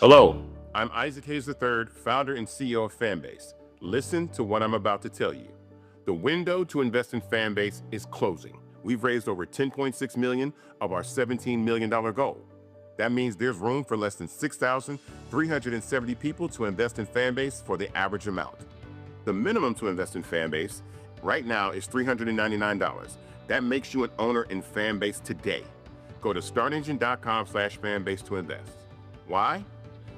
Hello, I'm Isaac Hayes III, founder and CEO of Fanbase. Listen to what I'm about to tell you. The window to invest in Fanbase is closing. We've raised over $10.6 million of our $17 million goal. That means there's room for less than 6,370 people to invest in Fanbase for the average amount. The minimum to invest in Fanbase right now is $399. That makes you an owner in Fanbase today. Go to startengine.com/fanbase to invest. Why?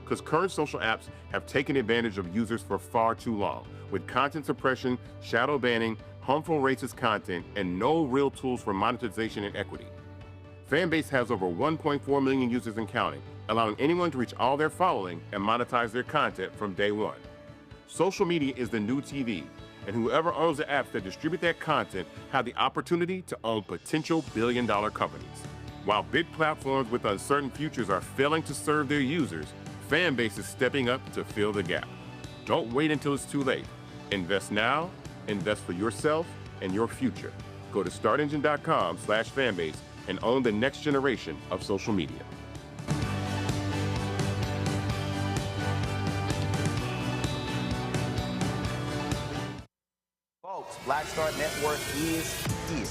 Because current social apps have taken advantage of users for far too long, with content suppression, shadow banning, harmful racist content, and no real tools for monetization and equity. Fanbase has over 1.4 million users and counting, allowing anyone to reach all their following and monetize their content from day one. Social media is the new TV, and whoever owns the apps that distribute that content have the opportunity to own potential billion-dollar companies. While big platforms with uncertain futures are failing to serve their users, Fanbase is stepping up to fill the gap. Don't wait until it's too late. Invest now, invest for yourself and your future. Go to startengine.com/fanbase and own the next generation of social media. Folks, Black Star Network is here.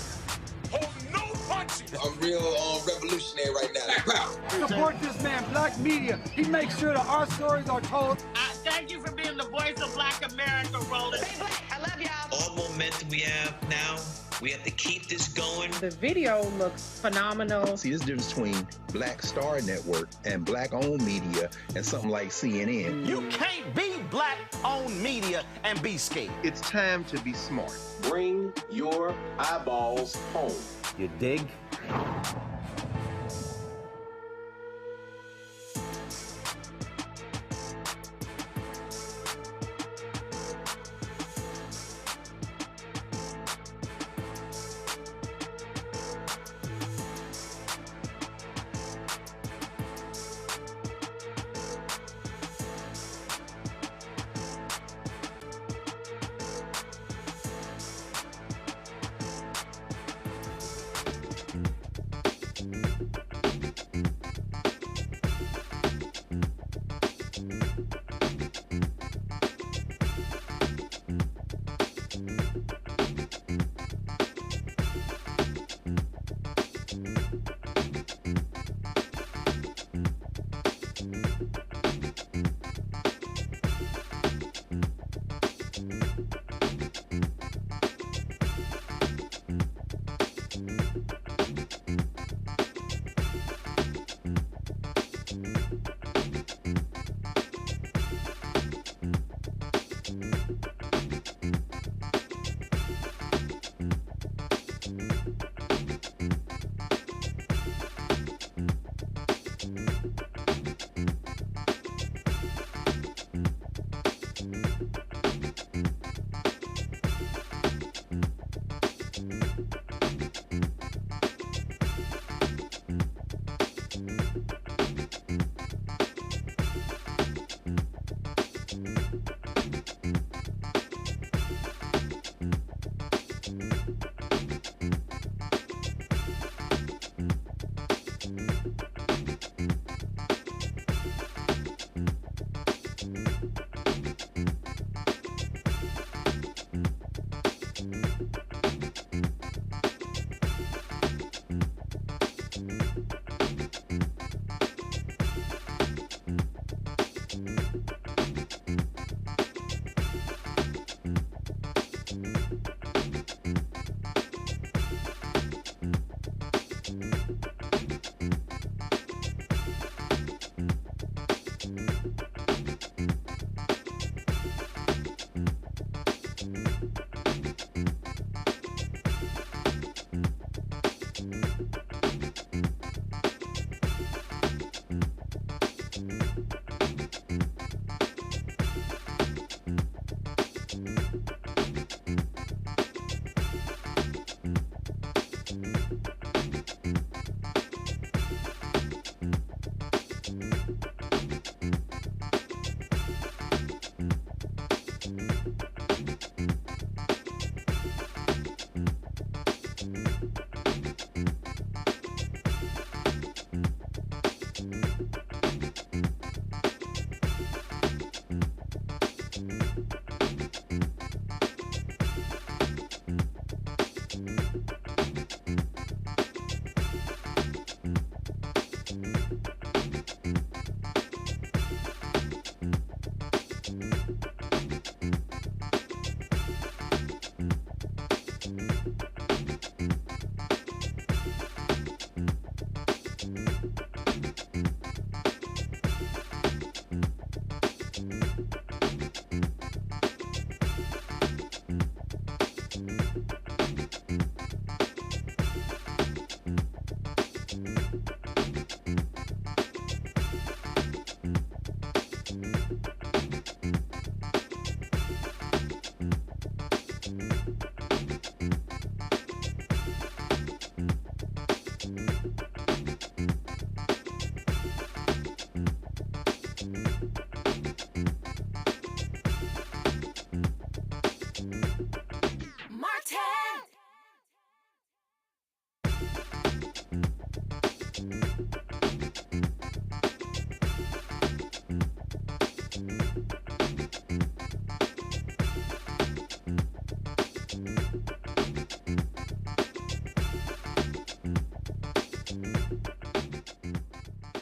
Hold no punches. I'm real revolutionary right now. Black power. Support this man, Black media. He makes sure that our stories are told. Thank you for being the voice of Black America, Roland. Stay black. I love y'all. All momentum we have now, we have to keep this going. The video looks phenomenal. See, this difference between Black Star Network and Black-owned media and something like CNN. You can't be Black-owned media and be scared. It's time to be smart. Bring your eyeballs home. You dig?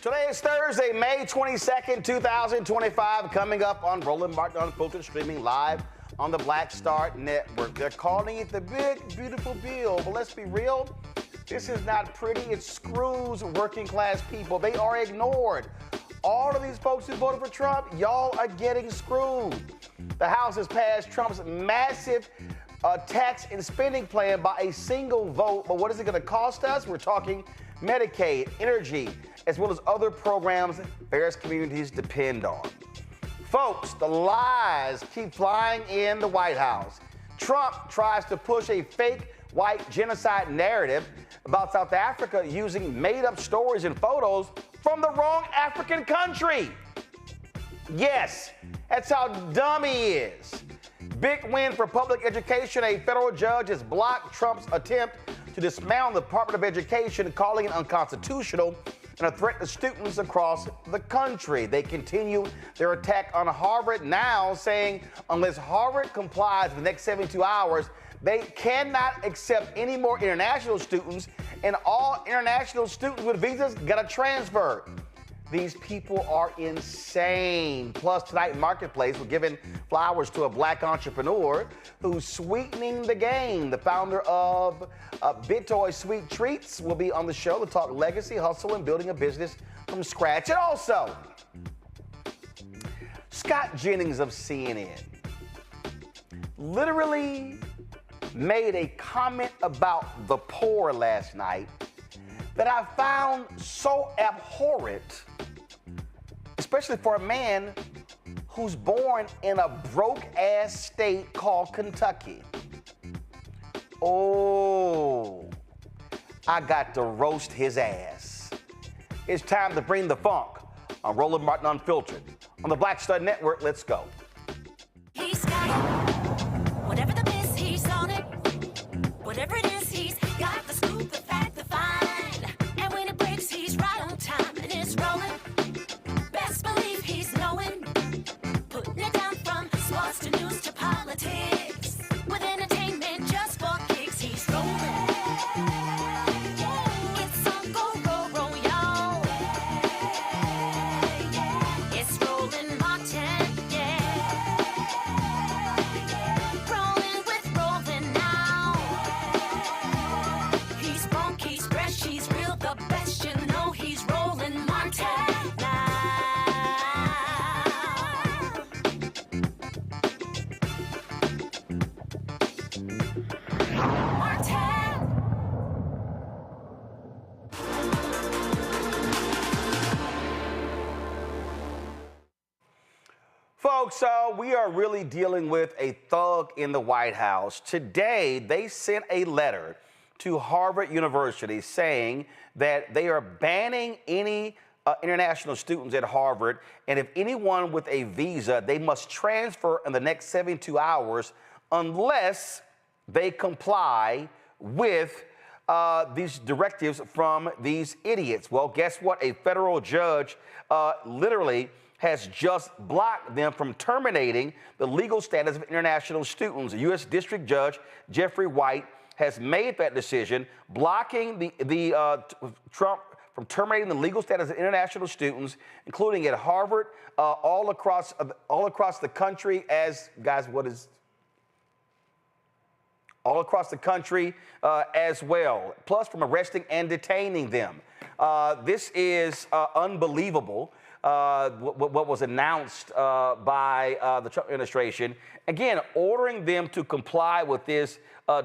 Today is Thursday, May 22nd, 2025. Coming up on Roland Martin Unfiltered, streaming live on the Black Star Network. They're calling it the big, beautiful bill. But let's be real, this is not pretty. It screws working class people. They are ignored. All of these folks who voted for Trump, y'all are getting screwed. The House has passed Trump's massive tax and spending plan by a single vote. But what is it going to cost us? We're talking Medicaid, energy, as well as other programs various communities depend on. Folks, the lies keep flying in the White House. Trump tries to push a fake white genocide narrative about South Africa using made-up stories and photos from the wrong African country. Yes, that's how dumb he is. Big win for public education. A federal judge has blocked Trump's attempt to dismantle the Department of Education, calling it unconstitutional and a threat to students across the country. They continue their attack on Harvard now, saying unless Harvard complies in the next 72 hours, they cannot accept any more international students, and all international students with visas gotta transfer. These people are insane. Plus, tonight in Marketplace, we're giving flowers to a black entrepreneur who's sweetening the game. The founder of Batoy Sweet Treats will be on the show to talk legacy, hustle, and building a business from scratch. And also, Scott Jennings of CNN literally made a comment about the poor last night that I found so abhorrent, especially for a man who's born in a broke-ass state called Kentucky. Oh, I got to roast his ass. It's time to bring the funk on Roland Martin Unfiltered. On the Black Star Network, let's go. He's got it. Whatever the miss, he's on it. Whatever it is, he's got the scoop, the fact, the find. And when it breaks, he's right on time and it's rolling. Best believe he's knowing. Putting it down from sports to news to politics. With entertainment just for kicks, he's rolling. It's on go, roll, roll, y'all. It's Roland Martin, yeah. Rolling with Roland now. He's funky, he's fresh, he's real, the best, you know he's Roland Martin now. Martin. Folks, we are really dealing with a thug in the White House. Today, they sent a letter to Harvard University saying that they are banning any international students at Harvard, and if anyone with a visa, they must transfer in the next 72 hours unless they comply with these directives from these idiots. Well, guess what? A federal judge literally has just blocked them from terminating the legal status of international students. A U.S. District Judge Jeffrey White has made that decision, blocking the Trump from terminating the legal status of international students, including at Harvard, all across the country. All across the country as well, plus from arresting and detaining them. This is unbelievable, what was announced by the Trump administration. Again, ordering them to comply with this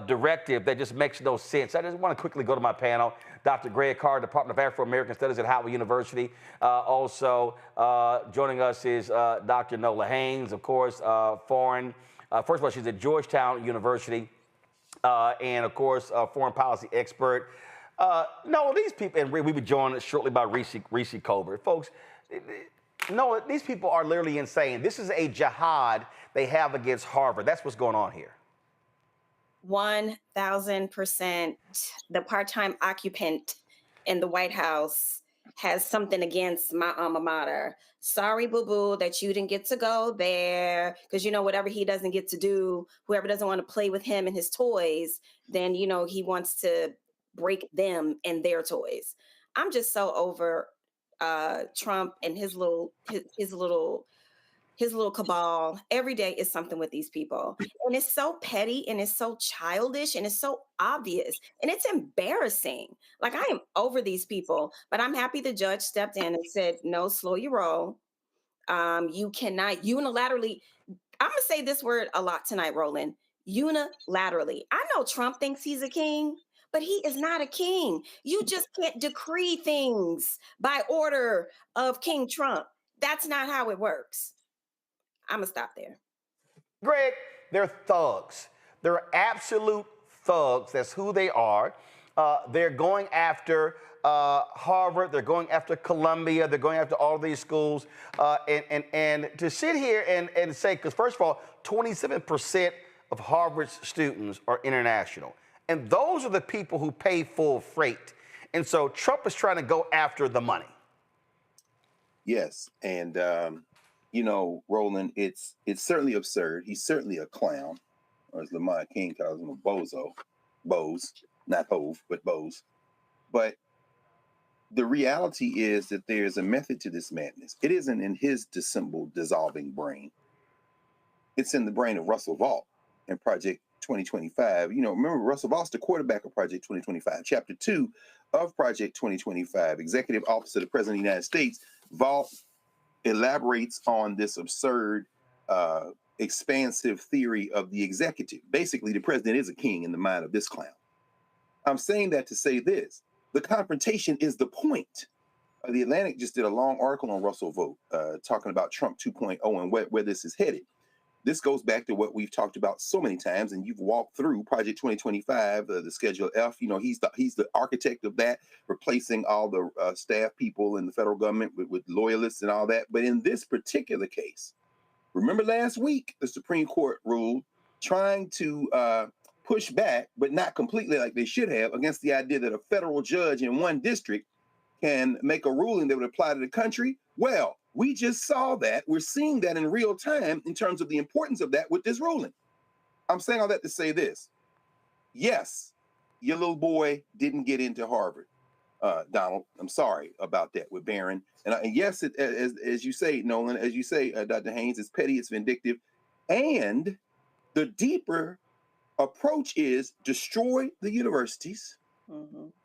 directive that just makes no sense. I just want to quickly go to my panel. Dr. Greg Carr, Department of Afro-American Studies at Howard University. Also joining us is Dr. Nola Haynes, of course, first of all, she's at Georgetown University. And of course, foreign policy expert. No, these people, and we were joined shortly by Reese Colbert. Folks, no, these people are literally insane. This is a jihad they have against Harvard. That's what's going on here. 1,000%. The part-time occupant in the White House has something against my alma mater. Sorry, boo-boo, that you didn't get to go there, because, whatever he doesn't get to do, whoever doesn't want to play with him and his toys, then, he wants to break them and their toys. I'm just so over Trump and his little cabal. Every day is something with these people, and it's so petty and it's so childish and it's so obvious and it's embarrassing. Like, I am over these people, but I'm happy the judge stepped in and said, no, slow your roll. You cannot unilaterally, I'm gonna say this word a lot tonight, Roland, unilaterally. I know Trump thinks he's a king, but he is not a king. You just can't decree things by order of King Trump. That's not how it works. I'm gonna stop there. Greg, they're thugs. They're absolute thugs. That's who they are. They're going after Harvard. They're going after Columbia. They're going after all these schools. And to sit here and say, because first of all, 27% of Harvard's students are international. And those are the people who pay full freight. And so Trump is trying to go after the money. Yes. And, you know, Roland, it's certainly absurd. He's certainly a clown, or as Lamont King calls him, a bozo. Bose, not Hove, but Bose. But the reality is that there's a method to this madness. It isn't in his dissembled, dissolving brain. It's in the brain of Russell Vought in Project 2025. You know, remember, Russell Vaught's the quarterback of Project 2025. Chapter 2 of Project 2025, Executive Office of the President of the United States. Vought elaborates on this absurd, expansive theory of the executive. Basically, the president is a king in the mind of this clown. I'm saying that to say this. The confrontation is the point. The Atlantic just did a long article on Russell Vought, talking about Trump 2.0 and where this is headed. This goes back to what we've talked about so many times, and you've walked through Project 2025, the Schedule F. You know, he's the architect of that, replacing all the staff people in the federal government with loyalists and all that. But in this particular case, remember last week, the Supreme Court ruled trying to push back, but not completely like they should have, against the idea that a federal judge in one district can make a ruling that would apply to the country. Well, we just saw that. We're seeing that in real time in terms of the importance of that with this ruling. I'm saying all that to say this. Yes, your little boy didn't get into Harvard, Donald. I'm sorry about that with Barron. And yes, as you say, Nolan, as you say, Dr. Haynes, it's petty, it's vindictive. And the deeper approach is destroy the universities,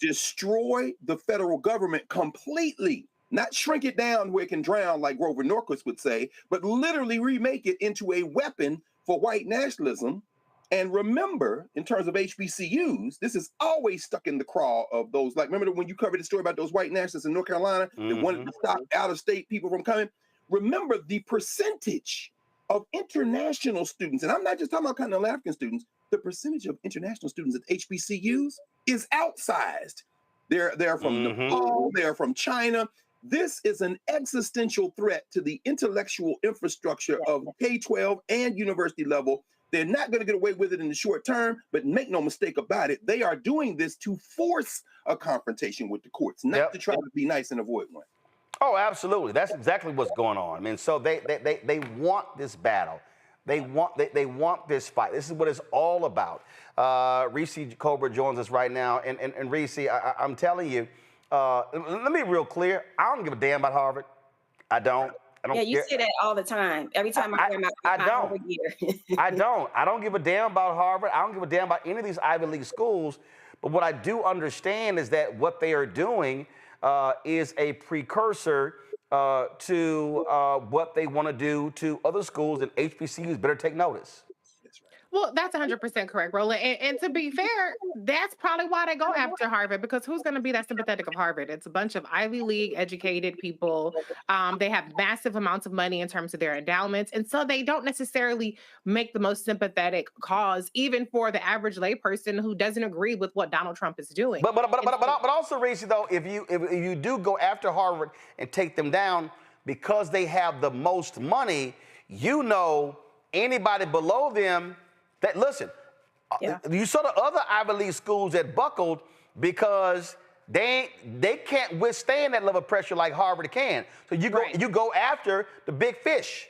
destroy the federal government completely. Not shrink it down where it can drown, like Grover Norquist would say, but literally remake it into a weapon for white nationalism. And remember, in terms of HBCUs, this is always stuck in the craw of those. Like, remember when you covered the story about those white nationalists in North Carolina that wanted to stop out-of-state people from coming? Remember the percentage of international students, and I'm not just talking about continental African students, the percentage of international students at HBCUs is outsized. They're from Nepal, they're from China. This is an existential threat to the intellectual infrastructure of K-12 and university level. They're not going to get away with it in the short term, but make no mistake about it, they are doing this to force a confrontation with the courts, not to try to be nice and avoid one. Oh, absolutely. That's exactly what's going on. I mean, so they want this battle. They want this fight. This is what it's all about. Reese Colbert joins us right now. And Reese, I'm telling you, let me be real clear. I don't give a damn about Harvard. I don't. Yeah, you say that all the time. Every time I hear my Harvard year. I don't give a damn about Harvard. I don't give a damn about any of these Ivy League schools. But what I do understand is that what they are doing is a precursor to what they want to do to other schools, and HBCUs better take notice. Well, that's 100% correct, Roland. And to be fair, that's probably why they go after Harvard, because who's going to be that sympathetic of Harvard? It's a bunch of Ivy League educated people. They have massive amounts of money in terms of their endowments. And so they don't necessarily make the most sympathetic cause, even for the average layperson who doesn't agree with what Donald Trump is doing. But also, Reese, though, if you do go after Harvard and take them down because they have the most money, you know anybody below them. That listen, you saw the other Ivy League schools that buckled because they can't withstand that level of pressure like Harvard can. So you go after the big fish.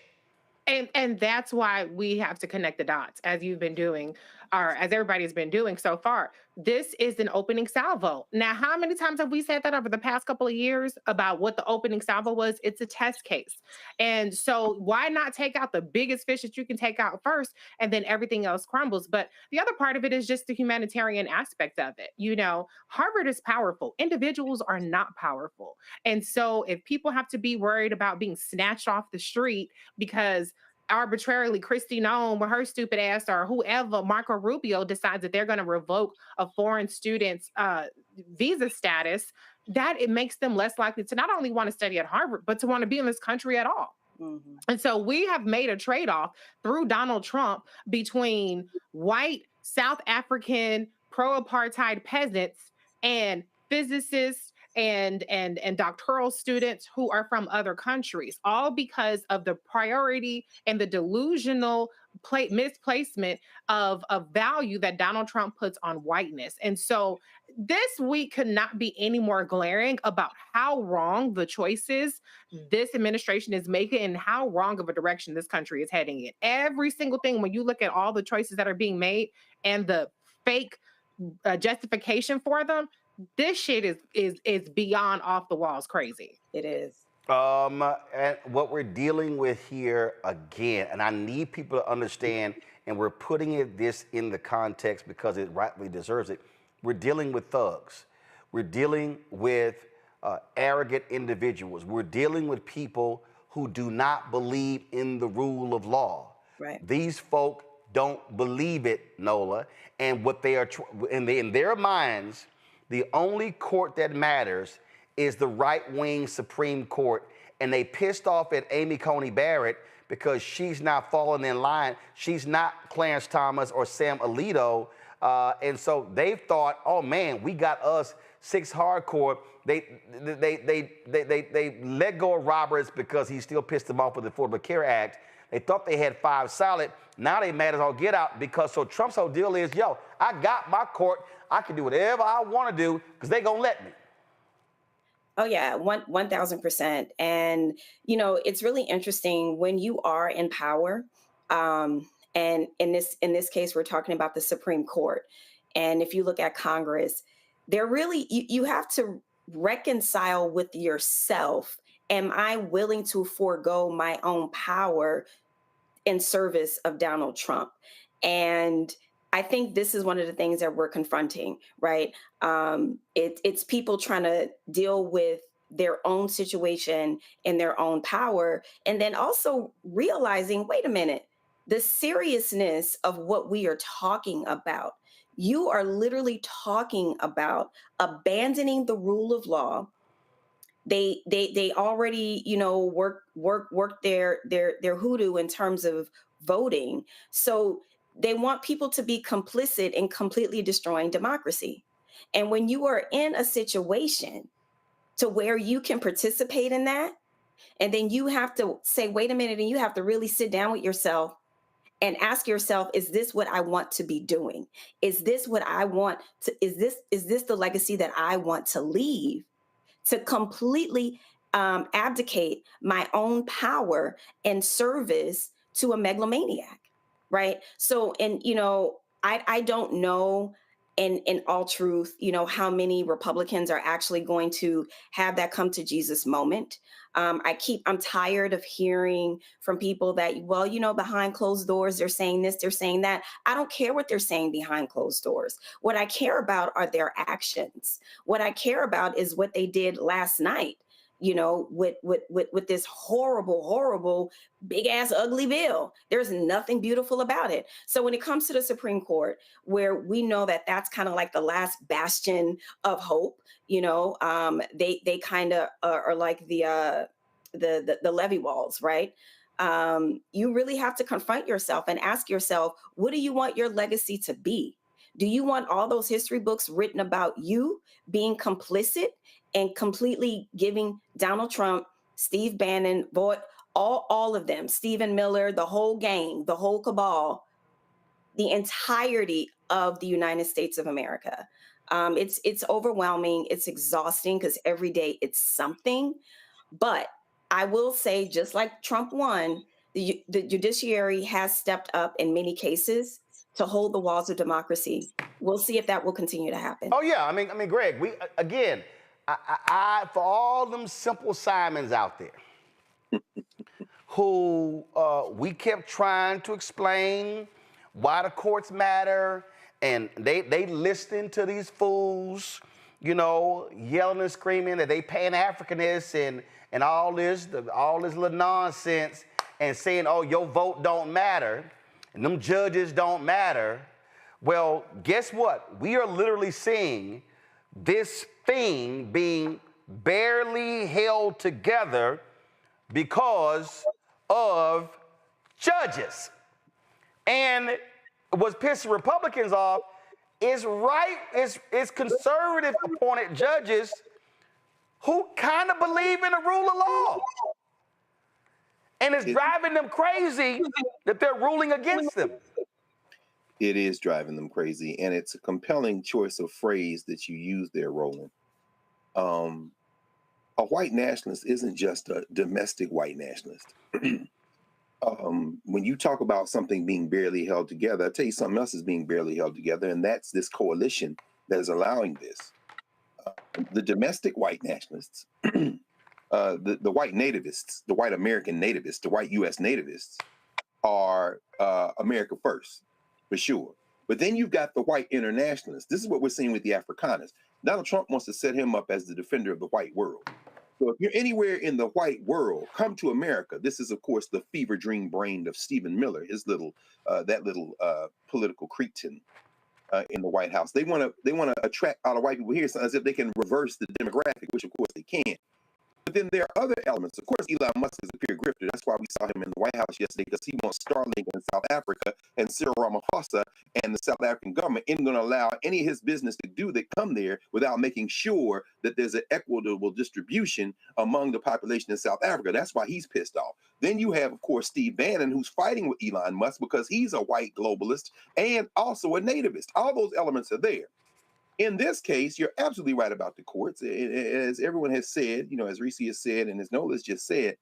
And that's why we have to connect the dots, as you've been doing, or as everybody's been doing so far. This is an opening salvo. Now, how many times have we said that over the past couple of years about what the opening salvo was? It's a test case. And so why not take out the biggest fish that you can take out first, and then everything else crumbles? But the other part of it is just the humanitarian aspect of it. Harvard is powerful. Individuals are not powerful. And so if people have to be worried about being snatched off the street because arbitrarily Kristi Noem with her stupid ass, or whoever, Marco Rubio, decides that they're going to revoke a foreign student's visa status, that it makes them less likely to not only want to study at Harvard, but to want to be in this country at all. Mm-hmm. And so we have made a trade-off through Donald Trump between white, South African, pro-apartheid peasants and physicists and doctoral students who are from other countries, all because of the priority and the delusional misplacement of value that Donald Trump puts on whiteness. And so this week could not be any more glaring about how wrong the choices this administration is making and how wrong of a direction this country is heading in. Every single thing, when you look at all the choices that are being made and the fake justification for them, this shit is beyond off the walls crazy. It is. And what we're dealing with here again, and I need people to understand, and we're putting this in the context because it rightly deserves it. We're dealing with thugs. We're dealing with arrogant individuals. We're dealing with people who do not believe in the rule of law. Right. These folk don't believe it, Nola, and what they are in their minds. The only court that matters is the right-wing Supreme Court, and they pissed off at Amy Coney Barrett because she's not falling in line. She's not Clarence Thomas or Sam Alito, and so they've thought, oh man, we got us 6 hardcore. They let go of Roberts because he still pissed them off with the Affordable Care Act. They thought they had 5 solid. Now they mad as all get out because so Trump's whole deal is, yo, I got my court. I can do whatever I want to do because they gonna let me. Oh yeah, 1000%. And it's really interesting when you are in power. And in this case, we're talking about the Supreme Court. And if you look at Congress, they're really you have to reconcile with yourself. Am I willing to forego my own power in service of Donald Trump? And I think this is one of the things that we're confronting, right? It's people trying to deal with their own situation and their own power, and then also realizing, wait a minute, the seriousness of what we are talking about. You are literally talking about abandoning the rule of law. They already, work their hoodoo in terms of voting. So they want people to be complicit in completely destroying democracy. And when you are in a situation to where you can participate in that, and then you have to say, wait a minute, and you have to really sit down with yourself and ask yourself, is this what I want to be doing? Is this what I want to, is this the legacy that I want to leave? To completely abdicate my own power and service to a megalomaniac. Right. So, and, I don't know in all truth, how many Republicans are actually going to have that come to Jesus moment. I'm tired of hearing from people that, well, behind closed doors, they're saying this, they're saying that. I don't care what they're saying behind closed doors. What I care about are their actions. What I care about is what they did last night. With this horrible, big ass ugly bill. There's nothing beautiful about it. So when it comes to the Supreme Court, where we know that that's kind of like the last bastion of hope, they kind of are like the levee walls, right? You really have to confront yourself and ask yourself, what do you want your legacy to be? Do you want all those history books written about you being complicit and completely giving Donald Trump, Steve Bannon, all of them, Stephen Miller, the whole gang, the whole cabal, the entirety of the United States of America? It's overwhelming. It's exhausting because every day it's something. But I will say, just like Trump won, the judiciary has stepped up in many cases to hold the walls of democracy. We'll see if that will continue to happen. Oh yeah, I mean, Greg, we again, I for all them simple Simons out there who we kept trying to explain why the courts matter, and they listening to these fools, you know, yelling and screaming that they Pan-Africanists and all this little nonsense, and saying, oh, your vote don't matter, and them judges don't matter. Well, guess what? We are literally seeing this thing being barely held together because of judges. And what's pissing Republicans off is conservative appointed judges who kind of believe in the rule of law. And it's driving them crazy that they're ruling against them. It is driving them crazy, and it's a compelling choice of phrase that you use there, Roland. A white nationalist isn't just a domestic white nationalist. When you talk about something being barely held together, I'll tell you something else is being barely held together, and that's this coalition that is allowing this. The domestic white nationalists, the white nativists, the white American nativists, the white U.S. nativists are America first, for sure. But then you've got the white internationalists. This is what we're seeing with the Afrikaners. Donald Trump wants to set him up as the defender of the white world. So if you're anywhere in the white world, come to America. This is, of course, the fever dream brain of Stephen Miller, his little political cretin in the White House. They want to attract all the white people here as if they can reverse the demographic, which of course they can't. But then there are other elements. Of course, Elon Musk is a pure grifter. That's why we saw him in the White House yesterday, because he wants Starlink in South Africa, and Cyril Ramaphosa and the South African government isn't going to allow any of his business to do that come there without making sure that there's an equitable distribution among the population in South Africa. That's why he's pissed off. Then you have, of course, Steve Bannon, who's fighting with Elon Musk because he's a white globalist and also a nativist. All those elements are there. In this case, you're absolutely right about the courts. As everyone has said, you know, as Reese has said, and as Nola's just said,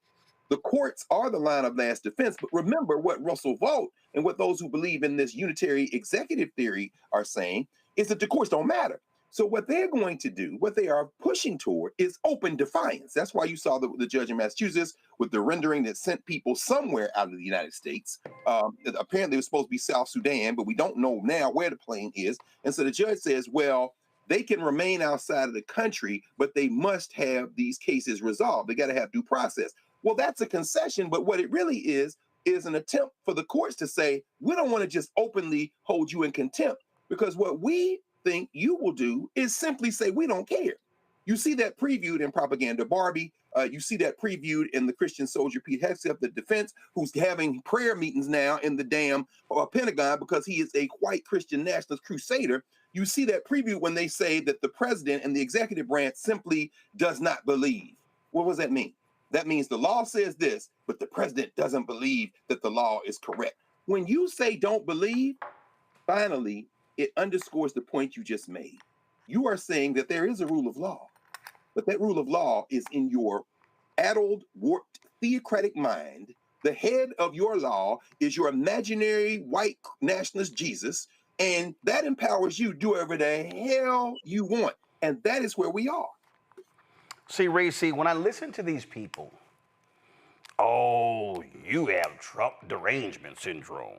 the courts are the line of last defense. But remember what Russell Vought and what those who believe in this unitary executive theory are saying is that the courts don't matter. So what they're going to do, what they are pushing toward, is open defiance. That's why you saw the judge in Massachusetts with the rendering that sent people somewhere out of the United States. Apparently it was supposed to be South Sudan, but we don't know now where the plane is. And so the judge says, well, they can remain outside of the country, but they must have these cases resolved. They got to have due process. Well, that's a concession, but what it really is an attempt for the courts to say, we don't want to just openly hold you in contempt, because what we think you will do is simply say, we don't care. You see that previewed in Propaganda Barbie. You see that previewed in the Christian soldier Pete Hegseth, the defense, who's having prayer meetings now in the damn Pentagon because he is a white Christian nationalist crusader. You see that preview when they say that the president and the executive branch simply does not believe. What does that mean? That means the law says this, but the president doesn't believe that the law is correct. When you say don't believe, finally, it underscores the point you just made. You are saying that there is a rule of law, but that rule of law is in your addled, warped, theocratic mind. The head of your law is your imaginary white nationalist Jesus, and that empowers you to do whatever the hell you want. And that is where we are. See, Reese, when I listen to these people, oh, you have Trump derangement syndrome.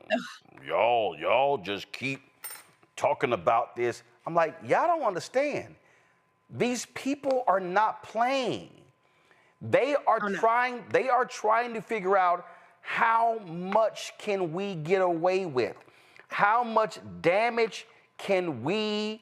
Y'all just keep talking about this. I'm like, y'all don't understand. These people are not playing. They are trying to figure out how much can we get away with? How much damage can we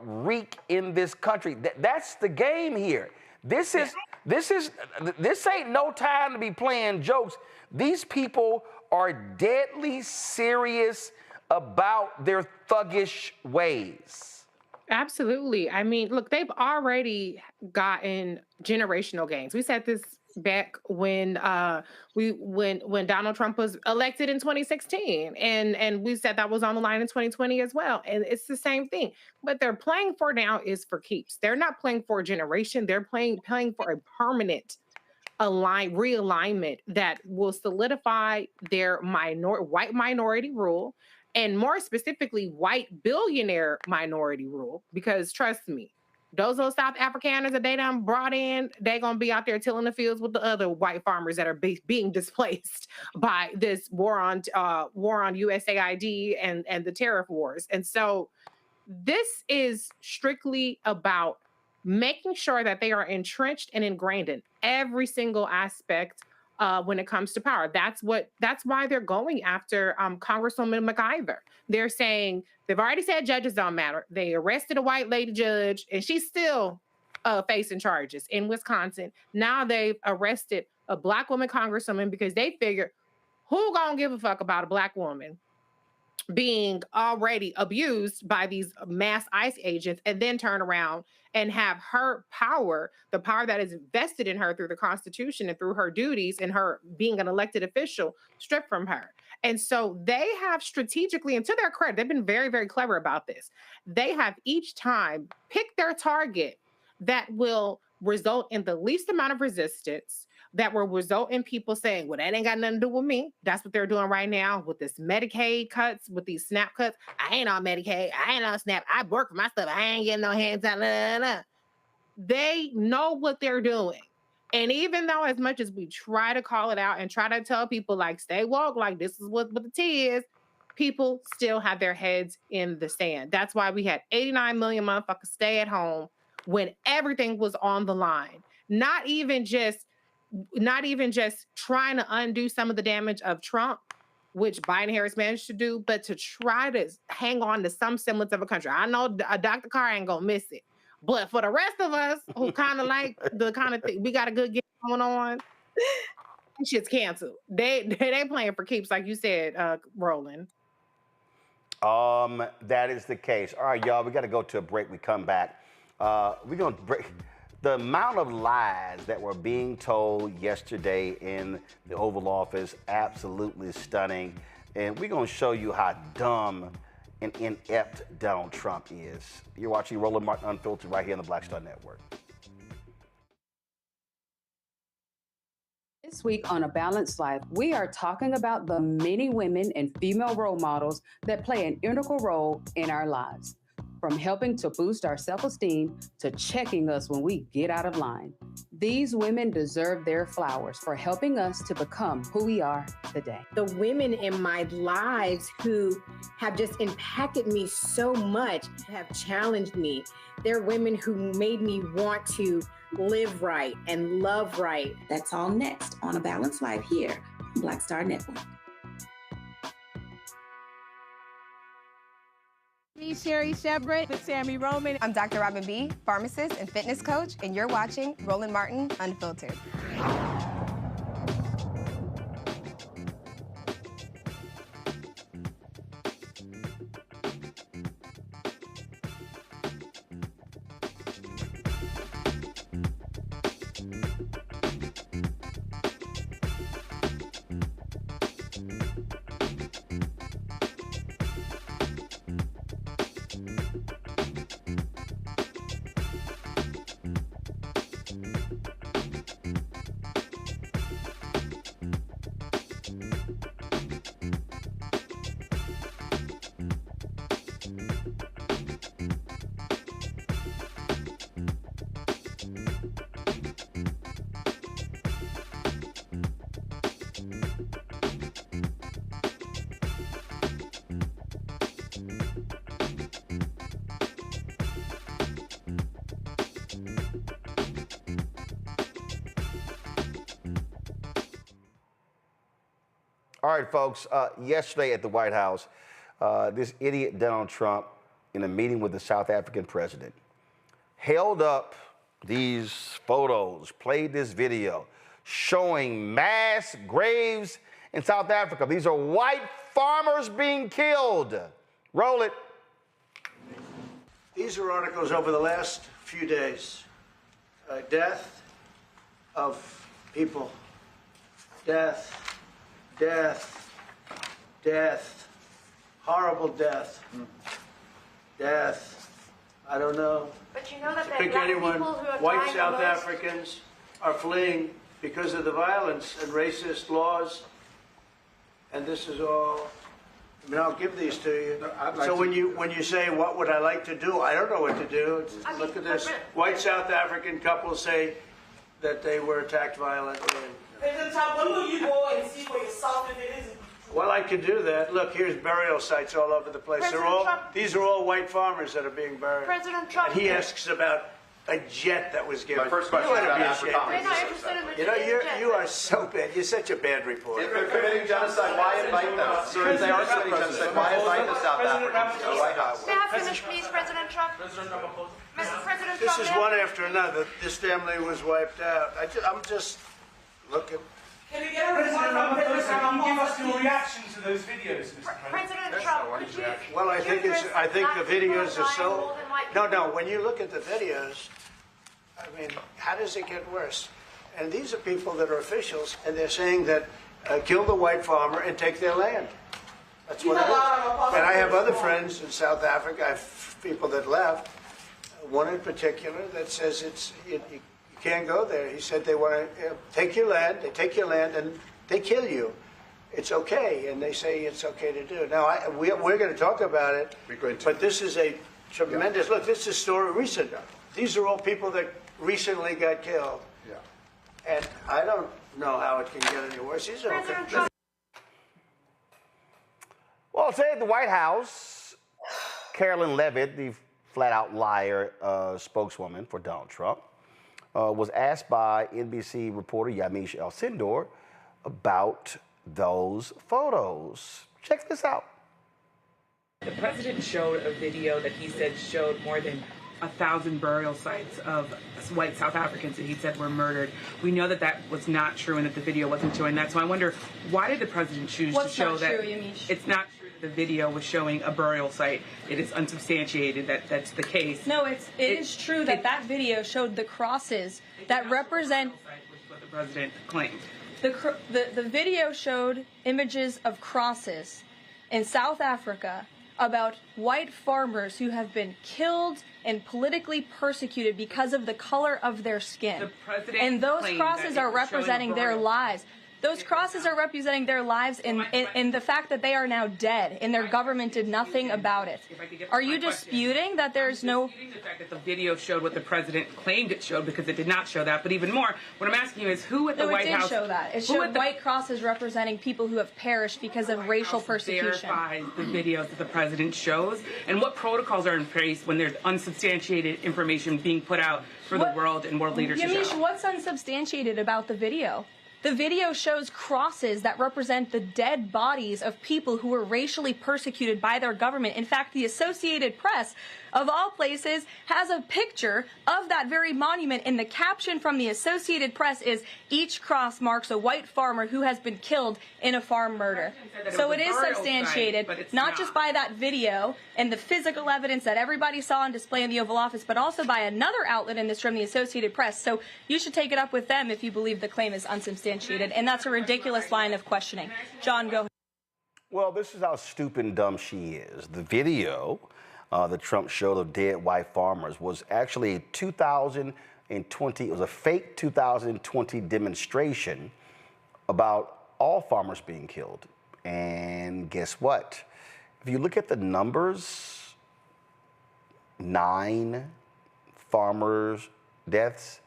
wreak in this country? That's the game here. This ain't no time to be playing jokes. These people are deadly serious about their thuggish ways. Absolutely. I mean, look, they've already gotten generational gains. We said this back when when Donald Trump was elected in 2016, and we said that was on the line in 2020 as well. And it's the same thing. What they're playing for now is for keeps. They're not playing for a generation. They're playing for a permanent realignment that will solidify their white minority rule, and more specifically, white billionaire minority rule. Because trust me, those little South Afrikaners that they done brought in, they're going to be out there tilling the fields with the other white farmers that are being displaced by this war on USAID and the tariff wars. And so this is strictly about making sure that they are entrenched and ingrained in every single aspect when it comes to power. That's why they're going after Congresswoman McIver. They're saying they've already said judges don't matter. They arrested a white lady judge, and she's still facing charges in Wisconsin. Now they've arrested a black woman congresswoman because they figure, who gonna give a fuck about a black woman being already abused by these mass ICE agents, and then turn around and have her power, the power that is vested in her through the Constitution and through her duties and her being an elected official, stripped from her. And so they have strategically, and to their credit, they've been very, very clever about this. They have each time picked their target that will result in the least amount of resistance, that will result in people saying, well, that ain't got nothing to do with me. That's what they're doing right now with this Medicaid cuts, with these SNAP cuts. I ain't on Medicaid. I ain't on SNAP. I work for my stuff. I ain't getting no hands out. They know what they're doing. And even though as much as we try to call it out and try to tell people, like, stay woke, like this is what the tea is, people still have their heads in the sand. That's why we had 89 million motherfuckers stay at home when everything was on the line. Not even just trying to undo some of the damage of Trump, which Biden Harris managed to do, but to try to hang on to some semblance of a country. I know Dr. Carr ain't gonna miss it, but for the rest of us who kind of like the kind of thing, we got a good game going on, shit's canceled. They playing for keeps, like you said, Roland. That is the case. All right, y'all, we got to go to a break. We come back. We're going to break. The amount of lies that were being told yesterday in the Oval Office, absolutely stunning. And we're going to show you how dumb and inept Donald Trump is. You're watching Roland Martin Unfiltered right here on the Black Star Network. This week on A Balanced Life, we are talking about the many women and female role models that play an integral role in our lives. From helping to boost our self-esteem to checking us when we get out of line. These women deserve their flowers for helping us to become who we are today. The women in my lives who have just impacted me so much, have challenged me. They're women who made me want to live right and love right. That's all next on A Balanced Life here on Black Star Network. Sherry Shebret with Sammy Roman. I'm Dr. Robin B., pharmacist and fitness coach, and you're watching Roland Martin Unfiltered. All right, folks, yesterday at the White House, this idiot Donald Trump, in a meeting with the South African president, held up these photos, played this video, showing mass graves in South Africa. These are white farmers being killed. Roll it. These are articles over the last few days. Death of people. Death. Death, death, horrible death, death. I don't know. But you know that pick anyone. White South Africans are fleeing because of the violence and racist laws. And this is all. I mean, I'll give these to you. So when you say, what would I like to do? I don't know what to do. Look at this. White South African couple say that they were attacked violently. President Trump, when will you go and see for yourself if it is? Well, I could do that. Look, here's burial sites all over the place. These are all white farmers that are being buried. President Trump. And he asks about a jet that was given. My first question is about Afrikaners. You know, you are so bad. You're such a bad reporter. If they're committing genocide, why invite them? Sir, if they are committing genocide, why invite the South Africans to the White House? May I finish, please, President Trump? President Trump. This is one after another. This family was wiped out. I'm just looking. Can we get a report from President Trump? Can you give us your reaction to those videos, Mr. President Trump? Could you? Well, I think the videos are so. No. When you look at the videos, I mean, how does it get worse? And these are people that are officials, and they're saying that kill the white farmer and take their land. That's what it is. And I have other friends in South Africa. I have people that left. One in particular that says you can't go there. He said they want to take your land. They take your land and they kill you. It's okay, and they say it's okay to do. Now we're going to talk about it. But this is a tremendous look. This is a story recent. These are all people that recently got killed. Yeah. And I don't know how it can get any worse. These are okay. Well, today at the White House, Carolyn Levitt, the flat-out liar spokeswoman for Donald Trump, was asked by NBC reporter Yamiche El-Sindor about those photos. Check this out. The president showed a video that he said showed more than 1,000 burial sites of white South Africans that he said were murdered. We know that that was not true and that the video wasn't showing that. So I wonder, why did the president choose to show that? True, it's not true that the video was showing a burial site. It is unsubstantiated that that's the case. No, it is true that that video showed the crosses that represent. Which is what the president claimed. The video showed images of crosses in South Africa about white farmers who have been killed and politically persecuted because of the color of their skin. And those crosses are representing their lives. Those crosses are representing their lives in the fact that they are now dead and their government did nothing about it. Are you disputing that there's no... I'm disputing the fact that the video showed what the president claimed it showed, because it did not show that. But even more, what I'm asking you is who at the White House... No, it did show that. It showed white crosses representing people who have perished because of racial persecution. Verify the videos that the president shows, and what protocols are in place when there's unsubstantiated information being put out for the world and world leaders to show? Yamiche, what's unsubstantiated about the video? The video shows crosses that represent the dead bodies of people who were racially persecuted by their government. In fact, the Associated Press, of all places, has a picture of that very monument, and the caption from the Associated Press is, "Each cross marks a white farmer who has been killed in a farm murder." So it is substantiated, not just by that video and the physical evidence that everybody saw on display in the Oval Office, but also by another outlet in this room, the Associated Press. So you should take it up with them if you believe the claim is unsubstantiated, and that's a ridiculous line of questioning. John, go ahead. Well, this is how stupid and dumb she is. The video that Trump showed of dead white farmers was actually 2020. It was a fake 2020 demonstration about all farmers being killed. And guess what? If you look at the numbers, 9 farmers' deaths,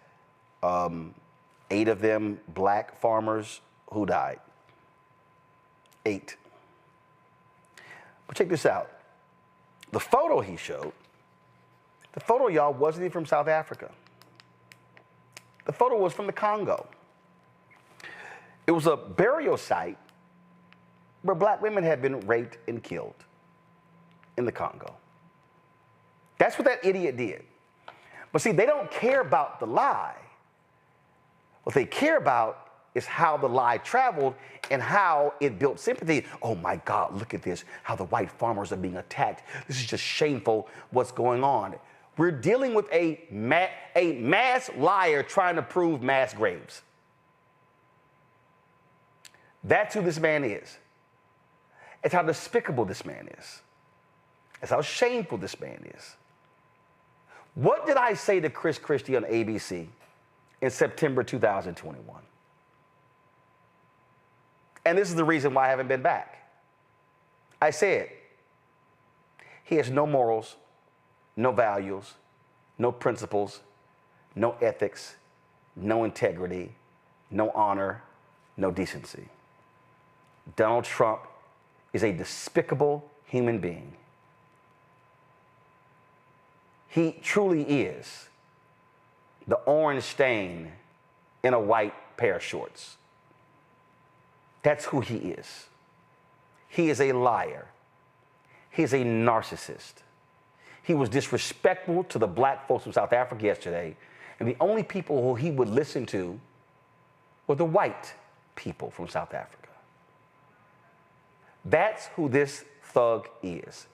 8 of them black farmers who died. 8. But check this out. The photo he showed, the photo, y'all, wasn't even from South Africa. The photo was from the Congo. It was a burial site where black women had been raped and killed in the Congo. That's what that idiot did. But see, they don't care about the lie. What they care about is how the lie traveled and how it built sympathy. Oh my God, look at this, how the white farmers are being attacked. This is just shameful what's going on. We're dealing with a mass liar trying to prove mass graves. That's who this man is. It's how despicable this man is. It's how shameful this man is. What did I say to Chris Christie on ABC in September 2021? And this is the reason why I haven't been back. I said, he has no morals, no values, no principles, no ethics, no integrity, no honor, no decency. Donald Trump is a despicable human being. He truly is the orange stain in a white pair of shorts. That's who he is. He is a liar. He's a narcissist. He was disrespectful to the black folks from South Africa yesterday, and the only people who he would listen to were the white people from South Africa. That's who this thug is.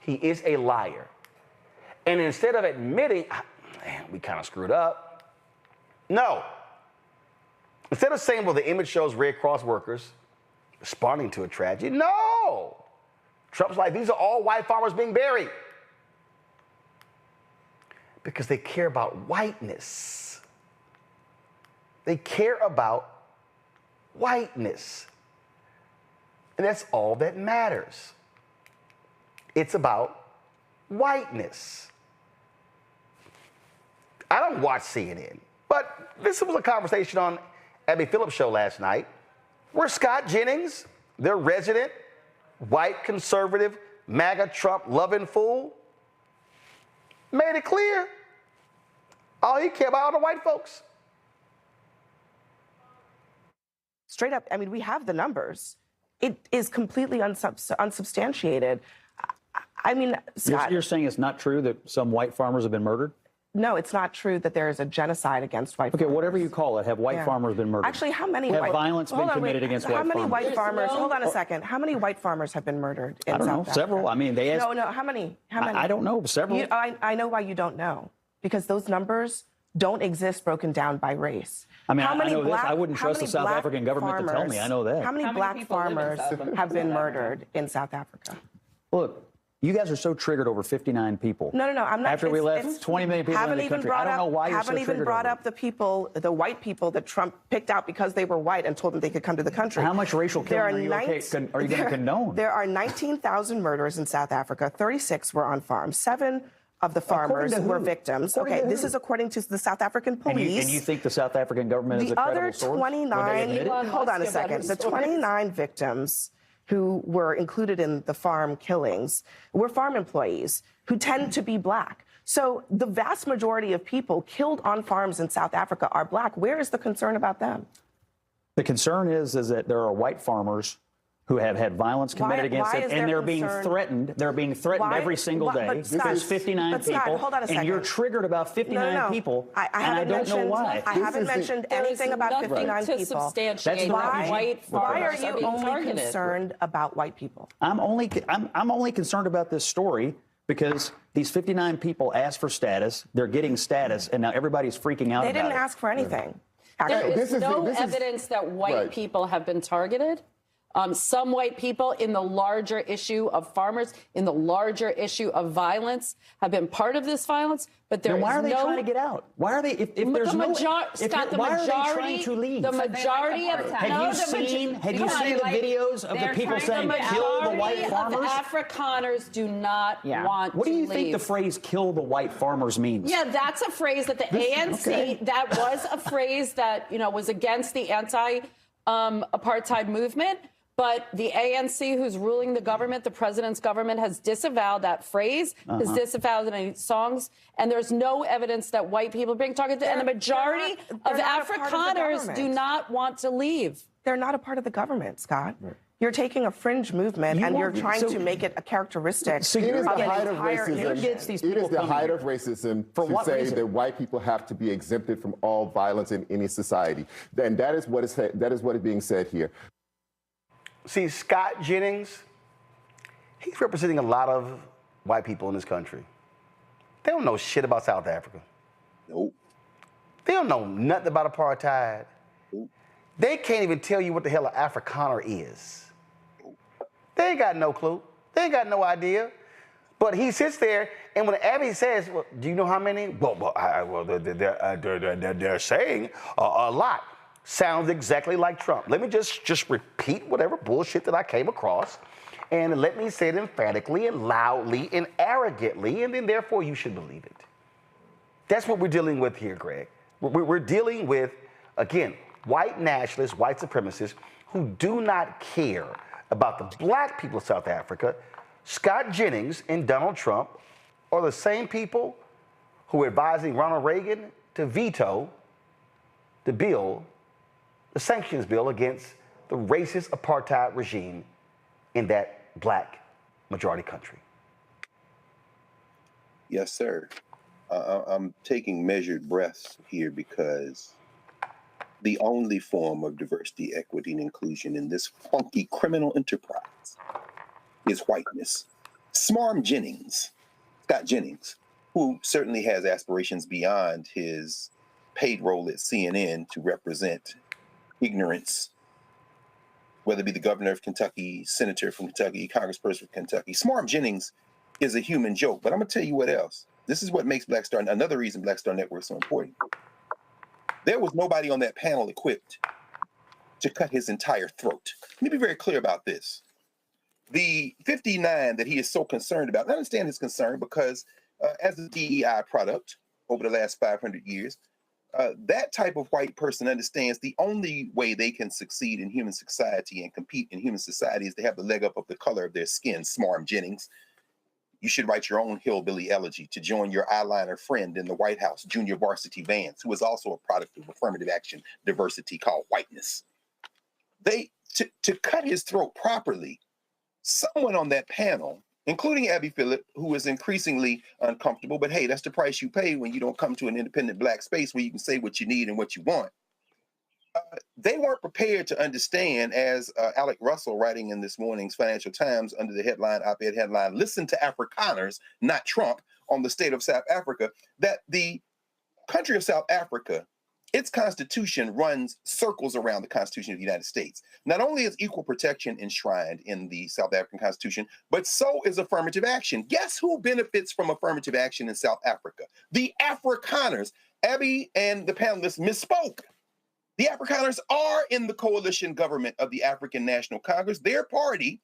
He is a liar. And instead of admitting, man, we kind of screwed up, no. Instead of saying, well, the image shows Red Cross workers responding to a tragedy, no. Trump's like, these are all white farmers being buried. Because they care about whiteness. They care about whiteness. And that's all that matters. It's about whiteness. I don't watch CNN, but this was a conversation on Abby Phillips' show last night where Scott Jennings, their resident white conservative MAGA Trump loving fool, made it clear all he cared about are the white folks. Straight up, I mean, we have the numbers. It is completely unsubstantiated. I mean, Scott, you're saying it's not true that some white farmers have been murdered? No, it's not true that there is a genocide against white farmers. Okay, whatever you call it, have white farmers been murdered? Actually, how many have violence been committed against white farmers? How many white farmers? Hold on a second. How many white farmers have been murdered in South Africa? I don't know, several. I mean, they asked. No, how many? How many? I don't know, several. I know why you don't know. Because those numbers don't exist broken down by race. I mean, I know this. I wouldn't trust the South African government to tell me. I know that. How many black farmers have been murdered in South Africa? Look, you guys are so triggered over 59 people. No, I'm not. After we left 20 million people in the country. I don't know why you're so triggered. Haven't even brought up the people, the white people that Trump picked out because they were white and told them they could come to the country. How much racial killing are you going to condone? There are 19,000 murders in South Africa. 36 were on farms. 7 of the farmers were victims. Okay, this is according to the South African police. And you think the South African government is a credible source? The other 29, hold on a second, the 29 victims who were included in the farm killings were farm employees who tend to be black. So the vast majority of people killed on farms in South Africa are black. Where is the concern about them? The concern is that there are white farmers who have had violence committed against them, and they're being threatened. They're being threatened every single day. There's 59 people, hold on a second. And you're triggered about 59 people, and I don't know why. I haven't mentioned anything about 59 people. Why are you only concerned about white people? I'm only concerned about this story because these 59 people asked for status. They're getting status, and now everybody's freaking out about it. They didn't ask for anything. There is no evidence that white people have been targeted. Some white people in the larger issue of farmers, in the larger issue of violence, have been part of this violence, but there is no... Why are they trying to get out? Why are they... If there's no... Scott, the why majority... are they trying to leave? The majority of... Have you seen the videos of the people saying, kill the white farmers? The Afrikaners do not want to leave. What do you think the phrase, kill the white farmers means? Yeah, that's a phrase that the ANC... That was a phrase that, was against the anti-apartheid movement. But the ANC, who's ruling the government, the president's government, has disavowed that phrase, has disavowed any songs, and there's no evidence that white people are being targeted. And the majority of Afrikaners do not want to leave. They're not a part of the government, Scott. Right. You're taking a fringe movement and you're trying to make it a characteristic of an entire nation. It is the height of racism to say that white people have to be exempted from all violence in any society. And that is what is being said here. See, Scott Jennings, he's representing a lot of white people in this country. They don't know shit about South Africa. Nope. They don't know nothing about apartheid. Nope. They can't even tell you what the hell an Afrikaner is. Nope. They ain't got no clue. They ain't got no idea. But he sits there, and when Abby says, well, do you know how many? Well, they're saying a lot. sounds exactly like Trump. Let me just repeat whatever bullshit that I came across, and let me say it emphatically and loudly and arrogantly, and then therefore you should believe it. That's what we're dealing with here, Greg. We're dealing with, again, white nationalists, white supremacists who do not care about the black people of South Africa. Scott Jennings and Donald Trump are the same people who are advising Ronald Reagan to veto the bill, the sanctions bill against the racist apartheid regime in that black majority country. Yes, sir. I'm taking measured breaths here because the only form of diversity, equity, and inclusion in this funky criminal enterprise is whiteness. Smarm Jennings, Scott Jennings, who certainly has aspirations beyond his paid role at CNN to represent ignorance, whether it be the governor of Kentucky, senator from Kentucky, congressperson from Kentucky. Smarm Jennings is a human joke, but I'm gonna tell you what else. This is what makes Black Star, another reason Black Star Network is so important. There was nobody on that panel equipped to cut his entire throat. Let me be very clear about this. The 59 that he is so concerned about, I understand his concern because as a DEI product over the last 500 years, that type of white person understands the only way they can succeed in human society and compete in human society is to have the leg up of the color of their skin. Smarm Jennings, you should write your own hillbilly elegy to join your eyeliner friend in the White House, Junior Varsity Vance, who is also a product of affirmative action diversity called whiteness. To cut his throat properly, someone on that panel, including Abby Phillip, who is increasingly uncomfortable, but hey, that's the price you pay when you don't come to an independent Black space where you can say what you need and what you want. They weren't prepared to understand, as Alec Russell, writing in this morning's Financial Times under the headline, op-ed headline, "Listen to Afrikaners, not Trump," on the state of South Africa, that the country of South Africa, its constitution runs circles around the Constitution of the United States. Not only is equal protection enshrined in the South African Constitution, but so is affirmative action. Guess who benefits from affirmative action in South Africa? The Afrikaners. Abby and the panelists misspoke. The Afrikaners are in the coalition government of the African National Congress. Their party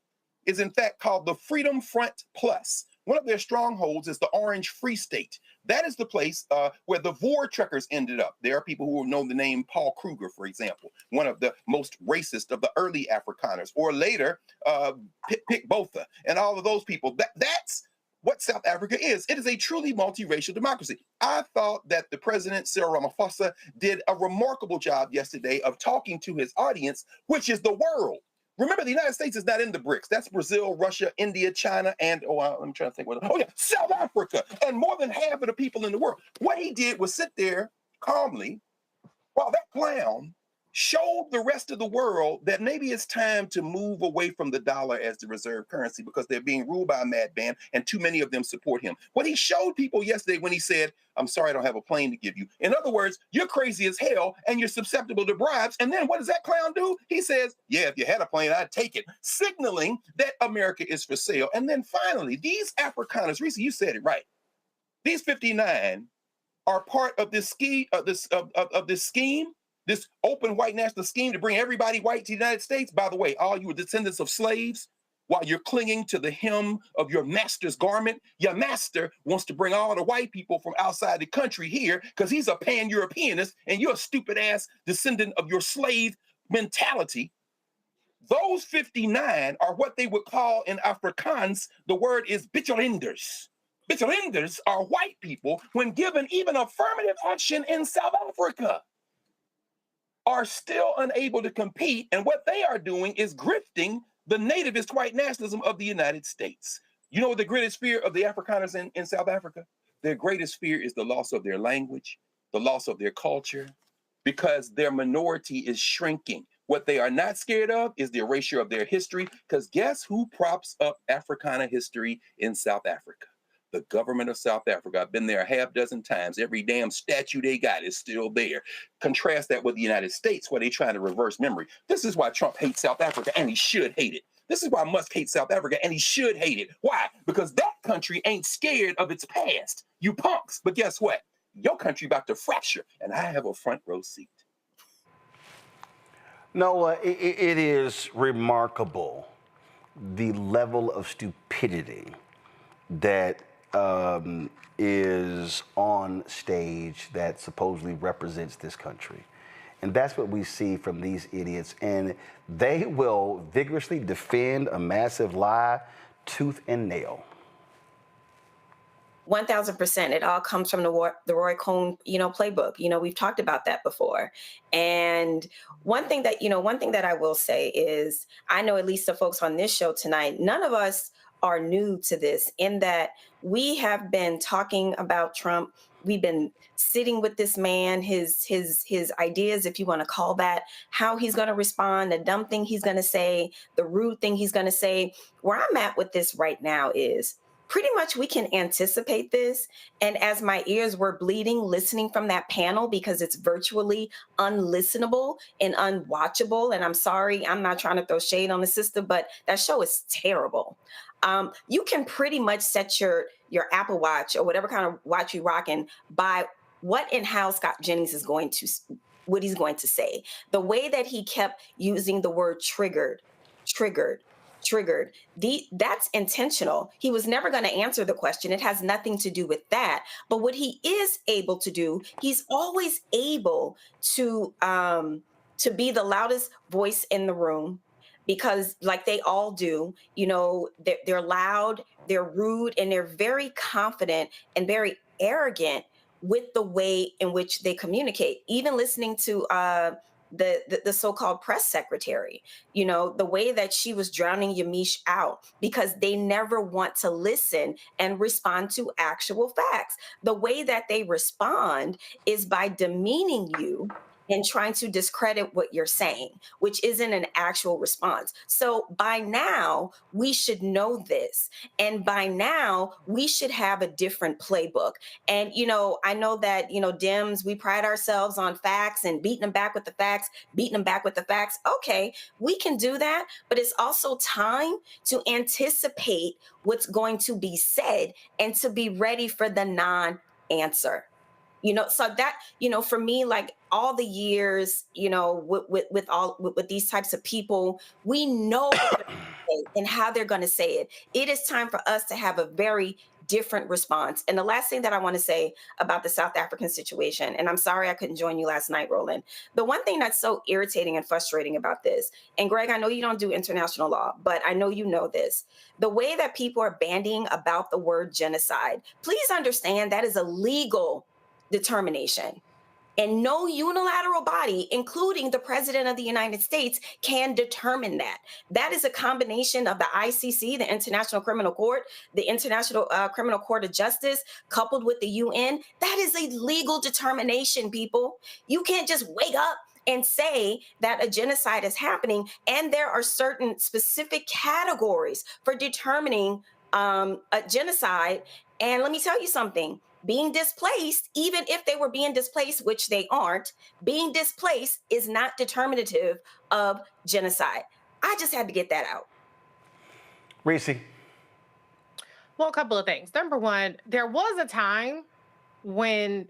is in fact called the Freedom Front Plus. One of their strongholds is the Orange Free State. That is the place where the Voortrekkers ended up. There are people who know the name Paul Kruger, for example, one of the most racist of the early Afrikaners, or later Pik Botha, and all of those people. That's what South Africa is. It is a truly multiracial democracy. I thought that the president, Cyril Ramaphosa, did a remarkable job yesterday of talking to his audience, which is the world. Remember, the United States is not in the BRICS. That's Brazil, Russia, India, China, and, I'm trying to think South Africa, and more than half of the people in the world. What he did was sit there calmly while that clown showed the rest of the world that maybe it's time to move away from the dollar as the reserve currency because they're being ruled by a madman and too many of them support him. What he showed people yesterday when he said, "I'm sorry, I don't have a plane to give you." In other words, you're crazy as hell and you're susceptible to bribes. And then what does that clown do? He says, "Yeah, if you had a plane, I'd take it," signaling that America is for sale. And then finally, these Afrikaners, Reese, you said it right. These 59 are part of this scheme, this open white national scheme to bring everybody white to the United States. By the way, all you are descendants of slaves, while you're clinging to the hem of your master's garment, your master wants to bring all the white people from outside the country here because he's a pan-Europeanist and you're a stupid-ass descendant of your slave mentality. Those 59 are what they would call in Afrikaans, the word is Bitchelinders. Bitchelinders are white people when given even affirmative action in South Africa, are still unable to compete, and what they are doing is grifting the nativist white nationalism of the United States. You know what the greatest fear of the Afrikaners in South Africa? Their greatest fear is the loss of their language, the loss of their culture, because their minority is shrinking. What they are not scared of is the erasure of their history, because guess who props up Africana history in South Africa? The government of South Africa. I've been there a half dozen times. Every damn statue they got is still there. Contrast that with the United States, where they're trying to reverse memory. This is why Trump hates South Africa, and he should hate it. This is why Musk hates South Africa, and he should hate it. Why? Because that country ain't scared of its past. You punks. But guess what? Your country about to fracture, and I have a front row seat. Noah, it is remarkable the level of stupidity that is on stage that supposedly represents this country. And that's what we see from these idiots. And they will vigorously defend a massive lie tooth and nail. 1000%. It all comes from the Roy Cohn, playbook. We've talked about that before. And one thing that I will say is, I know at least the folks on this show tonight, none of us are new to this, in that we have been talking about Trump. We've been sitting with this man, his ideas, if you want to call that, how he's going to respond, the dumb thing he's going to say, the rude thing he's going to say. Where I'm at with this right now is, pretty much we can anticipate this. And as my ears were bleeding listening from that panel, because it's virtually unlistenable and unwatchable. And I'm sorry, I'm not trying to throw shade on the sister, but that show is terrible. You can pretty much set your Apple Watch or whatever kind of watch you rocking by what and how Scott Jennings is what he's going to say. The way that he kept using the word triggered. That's intentional. He was never going to answer the question. It has nothing to do with that. But what he is able to do, he's always able to be the loudest voice in the room, because like they all do, they're loud, they're rude, and they're very confident and very arrogant with the way in which they communicate. Even listening to the so-called press secretary, the way that she was drowning Yamiche out, because they never want to listen and respond to actual facts. The way that they respond is by demeaning you and trying to discredit what you're saying, which isn't an actual response. So by now, we should know this. And by now, we should have a different playbook. And, I know that, Dems, we pride ourselves on facts and beating them back with the facts. Okay, we can do that. But it's also time to anticipate what's going to be said and to be ready for the non-answer. So that, for me, like all the years, with these types of people, we know what they're gonna say and how they're going to say it. It is time for us to have a very different response. And the last thing that I want to say about the South African situation, and I'm sorry I couldn't join you last night, Roland. The one thing that's so irritating and frustrating about this, and Greg, I know you don't do international law, but I know you know this. The way that people are bandying about the word genocide, please understand that is a legal determination. And no unilateral body, including the President of the United States, can determine that. That is a combination of the ICC, the International Criminal Court, the International Criminal Court of Justice, coupled with the UN. That is a legal determination, people. You can't just wake up and say that a genocide is happening. And there are certain specific categories for determining a genocide. And let me tell you something. Being displaced, even if they were being displaced, which they aren't, being displaced is not determinative of genocide. I just had to get that out. Reese. Well, a couple of things. Number one, there was a time when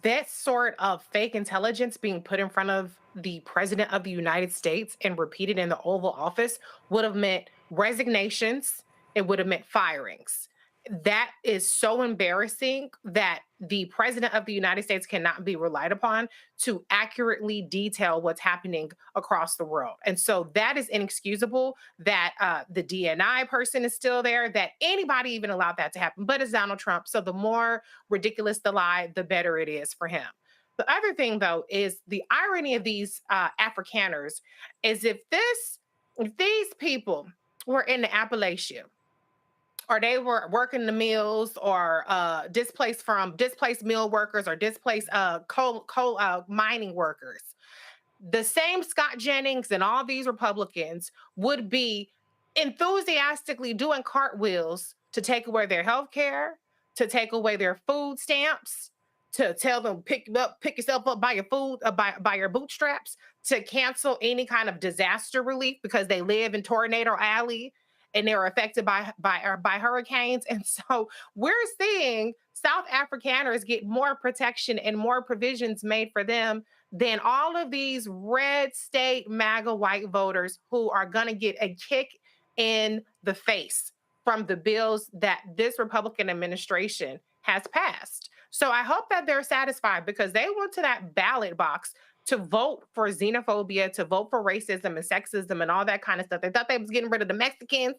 that sort of fake intelligence being put in front of the President of the United States and repeated in the Oval Office would have meant resignations. It would have meant firings. That is so embarrassing that the President of the United States cannot be relied upon to accurately detail what's happening across the world. And so that is inexcusable that the DNI person is still there, that anybody even allowed that to happen. But it's Donald Trump. So the more ridiculous the lie, the better it is for him. The other thing, though, is the irony of these Afrikaners is if these people were in the Appalachia, or they were working the mills, or displaced mill workers, or displaced coal mining workers, the same Scott Jennings and all these Republicans would be enthusiastically doing cartwheels to take away their health care, to take away their food stamps, to tell them pick yourself up by your food, by your bootstraps, to cancel any kind of disaster relief because they live in Tornado Alley. and they were affected by hurricanes. And so we're seeing South Afrikaners get more protection and more provisions made for them than all of these red state MAGA white voters who are going to get a kick in the face from the bills that this Republican administration has passed. So I hope that they're satisfied, because they went to that ballot box to vote for xenophobia, to vote for racism and sexism and all that kind of stuff. They thought they was getting rid of the Mexicans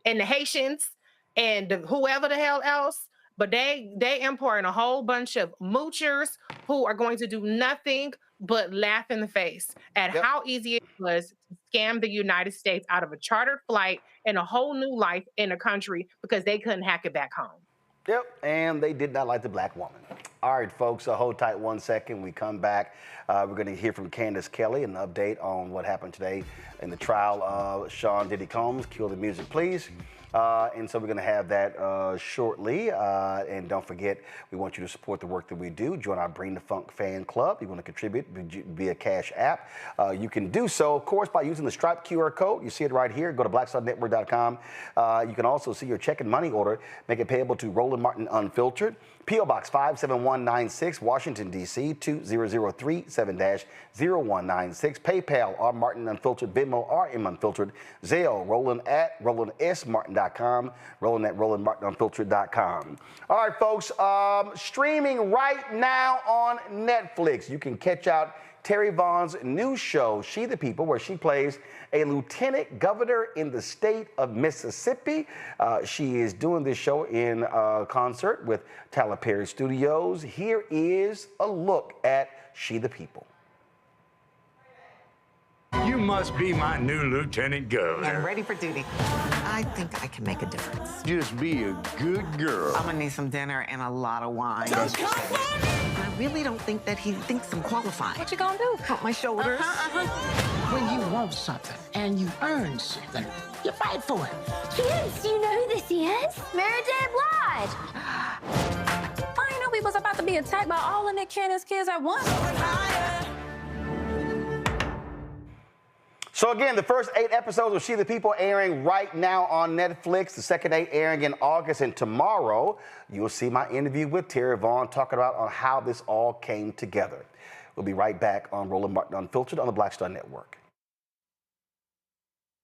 and the Haitians and whoever the hell else, but they importing a whole bunch of moochers who are going to do nothing but laugh in the face at how easy it was to scam the United States out of a chartered flight and a whole new life in a country because they couldn't hack it back home. Yep, and they did not like the black woman. All right, folks, hold tight 1 second. We come back. We're going to hear from Candace Kelly, an update on what happened today in the trial of Sean Diddy Combs. Cue the music, please. And so we're going to have that shortly. And don't forget, we want you to support the work that we do. Join our Bring the Funk fan club. You want to contribute via Cash App. You can do so, of course, by using the Stripe QR code. You see it right here. Go to blackstarnetwork.com. You can also see your check and money order. Make it payable to Roland Martin Unfiltered. P.O. Box 57196, Washington, D.C. 20037-0196. PayPal, R. Martin Unfiltered. Venmo, RM Unfiltered. Zelle, Roland at RolandSMartin.com. Roland at RolandMartinUnfiltered.com. All right, folks, streaming right now on Netflix. You can catch out Terry Vaughn's new show, She the People, where she plays a lieutenant governor in the state of Mississippi. She is doing this show in concert with Tyler Perry Studios. Here is a look at She the People. You must be my new lieutenant governor. I'm ready for duty. I think I can make a difference. Just be a good girl. I'm gonna need some dinner and a lot of wine. I really don't think that he thinks I'm qualified. What you gonna do? Pump my shoulders. When you want something and you earn something, you fight for it. Kids, do you know who this is? Mary J. Blige. I didn't know we was about to be attacked by all of Nick Cannon's kids at once. So again, the first 8 episodes of She the People airing right now on Netflix. The second 8 airing in August, and tomorrow you'll see my interview with Terry Vaughn talking about on how this all came together. We'll be right back on Roland Martin Unfiltered on the Black Star Network.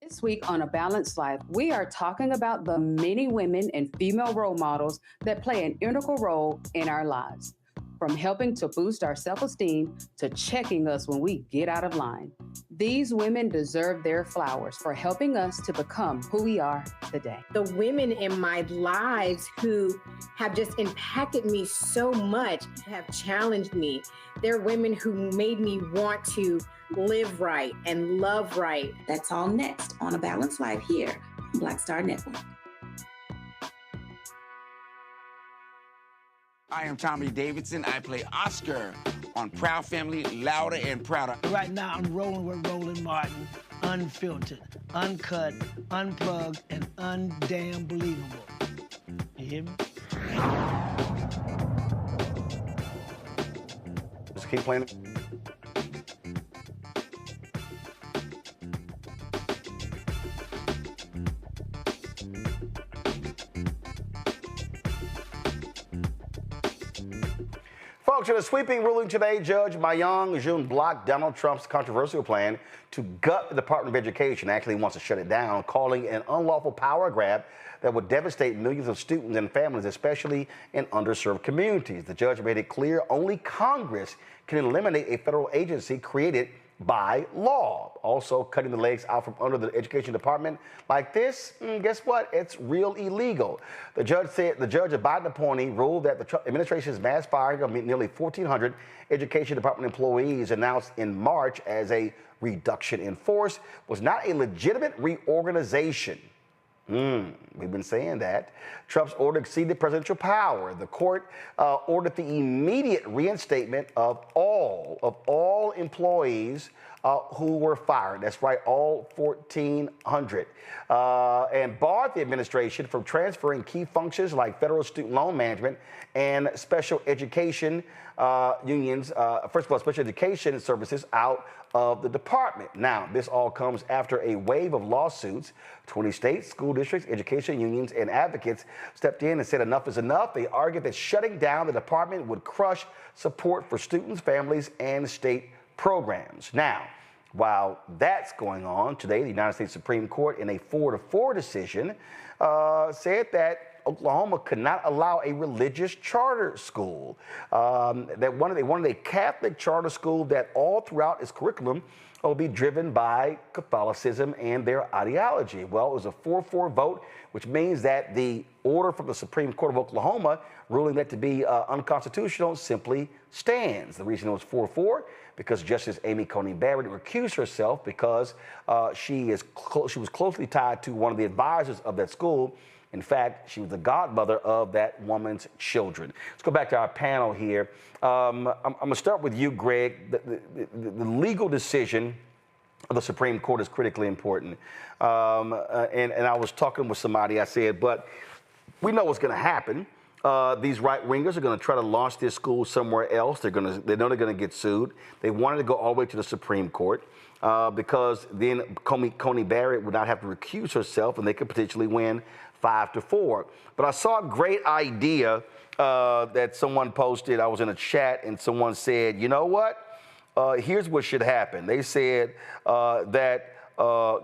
This week on A Balanced Life, we are talking about the many women and female role models that play an integral role in our lives. From helping to boost our self-esteem to checking us when we get out of line. These women deserve their flowers for helping us to become who we are today. The women in my lives who have just impacted me so much, have challenged me. They're women who made me want to live right and love right. That's all next on A Balanced Life here on Black Star Network. I am Tommy Davidson. I play Oscar on Proud Family, Louder and Prouder. Right now, I'm rolling with Roland Martin, unfiltered, uncut, unplugged, and undamn believable. You hear me? Just keep playing it. Folks, in a sweeping ruling today, Judge Mayong Jun blocked Donald Trump's controversial plan to gut the Department of Education. Actually wants to shut it down, calling it an unlawful power grab that would devastate millions of students and families, especially in underserved communities. The judge made it clear only Congress can eliminate a federal agency created by law. Also cutting the legs out from under the Education Department like this, guess what? It's real illegal. The judge said, the judge, a Biden appointee, ruled that the Trump administration's mass firing of nearly 1,400 Education Department employees announced in March as a reduction in force was not a legitimate reorganization. We've been saying that. Trump's order exceeded presidential power. The court ordered the immediate reinstatement of all employees who were fired. That's right, all 1,400. And barred the administration from transferring key functions like federal student loan management and special education unions, first of all, special education services out of the department. Now, this all comes after a wave of lawsuits. 20 states, school districts, education unions, and advocates stepped in and said enough is enough. They argued that shutting down the department would crush support for students, families, and state programs. Now, while that's going on, today the United States Supreme Court, in a 4-4 decision, said that Oklahoma could not allow a religious charter school. They wanted a Catholic charter school that all throughout its curriculum will be driven by Catholicism and their ideology. Well, it was a 4-4 vote, which means that the order from the Supreme Court of Oklahoma ruling that to be unconstitutional simply stands. The reason it was 4-4, because Justice Amy Coney Barrett recused herself because she was closely tied to one of the advisors of that school. In fact, she was the godmother of that woman's children. Let's go back to our panel here. I'm going to start with you, Greg. The legal decision of the Supreme Court is critically important. And I was talking with somebody, I said, but we know what's going to happen. These right-wingers are going to try to launch this school somewhere else. They know they're going to get sued. They wanted to go all the way to the Supreme Court because then Coney Barrett would not have to recuse herself, and they could potentially win 5-4. But I saw a great idea that someone posted. I was in a chat, and someone said, you know what? Here's what should happen. They said that,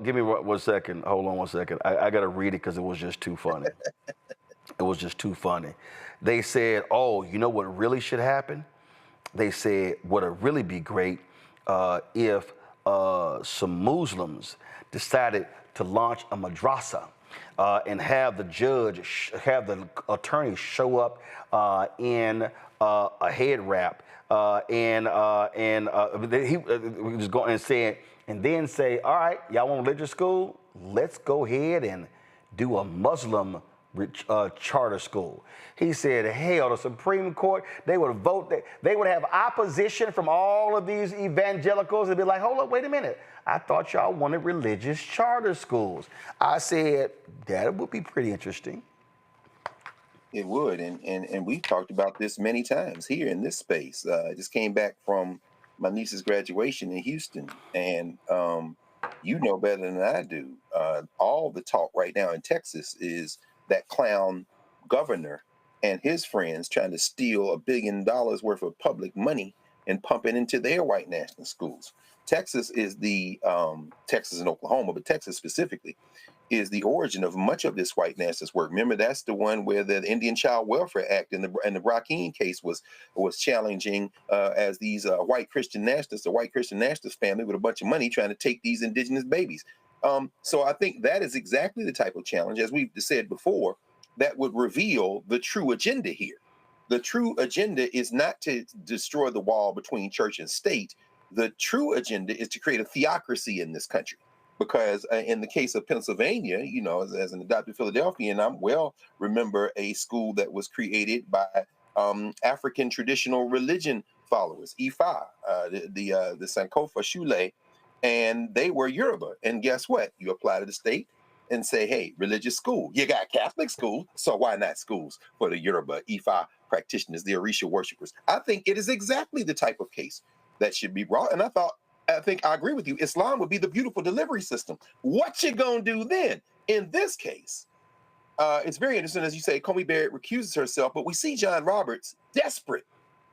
give me 1 second. Hold on 1 second. I got to read it because it was just too funny. It was just too funny. They said, oh, you know what really should happen? They said, would it really be great if some Muslims decided to launch a madrasa and have the judge, have the attorney show up in a head wrap he was going and saying, and then say, all right, y'all want religious school? Let's go ahead and do a Muslim charter school. He said, hell, the Supreme Court, they would vote, they would have opposition from all of these evangelicals. They'd be like, hold up, wait a minute. I thought y'all wanted religious charter schools. I said, that would be pretty interesting. It would, and we've talked about this many times here in this space. I just came back from my niece's graduation in Houston, and you know better than I do. All the talk right now in Texas is that clown governor and his friends trying to steal $1 billion worth of public money and pump it into their white national schools. Texas is Texas and Oklahoma, but Texas specifically is the origin of much of this white nationalist work. Remember, that's the one where the Indian Child Welfare Act and the Rakim case was challenging as these white Christian nationalists, a white Christian nationalist family with a bunch of money trying to take these indigenous babies. So I think that is exactly the type of challenge, as we've said before, that would reveal the true agenda here. The true agenda is not to destroy the wall between church and state. The true agenda is to create a theocracy in this country. Because in the case of Pennsylvania, you know, as an adopted Philadelphian, I remember a school that was created by African traditional religion followers, Ifa, the Sankofa Shule, and they were Yoruba. And guess what? You apply to the state and say, hey, religious school. You got Catholic school, so why not schools for the Yoruba, Ifa practitioners, the Orisha worshipers? I think it is exactly the type of case that should be brought. And I think I agree with you. Islam would be the beautiful delivery system. What you gonna do then? In this case, it's very interesting, as you say, Coney Barrett recuses herself, but we see John Roberts desperate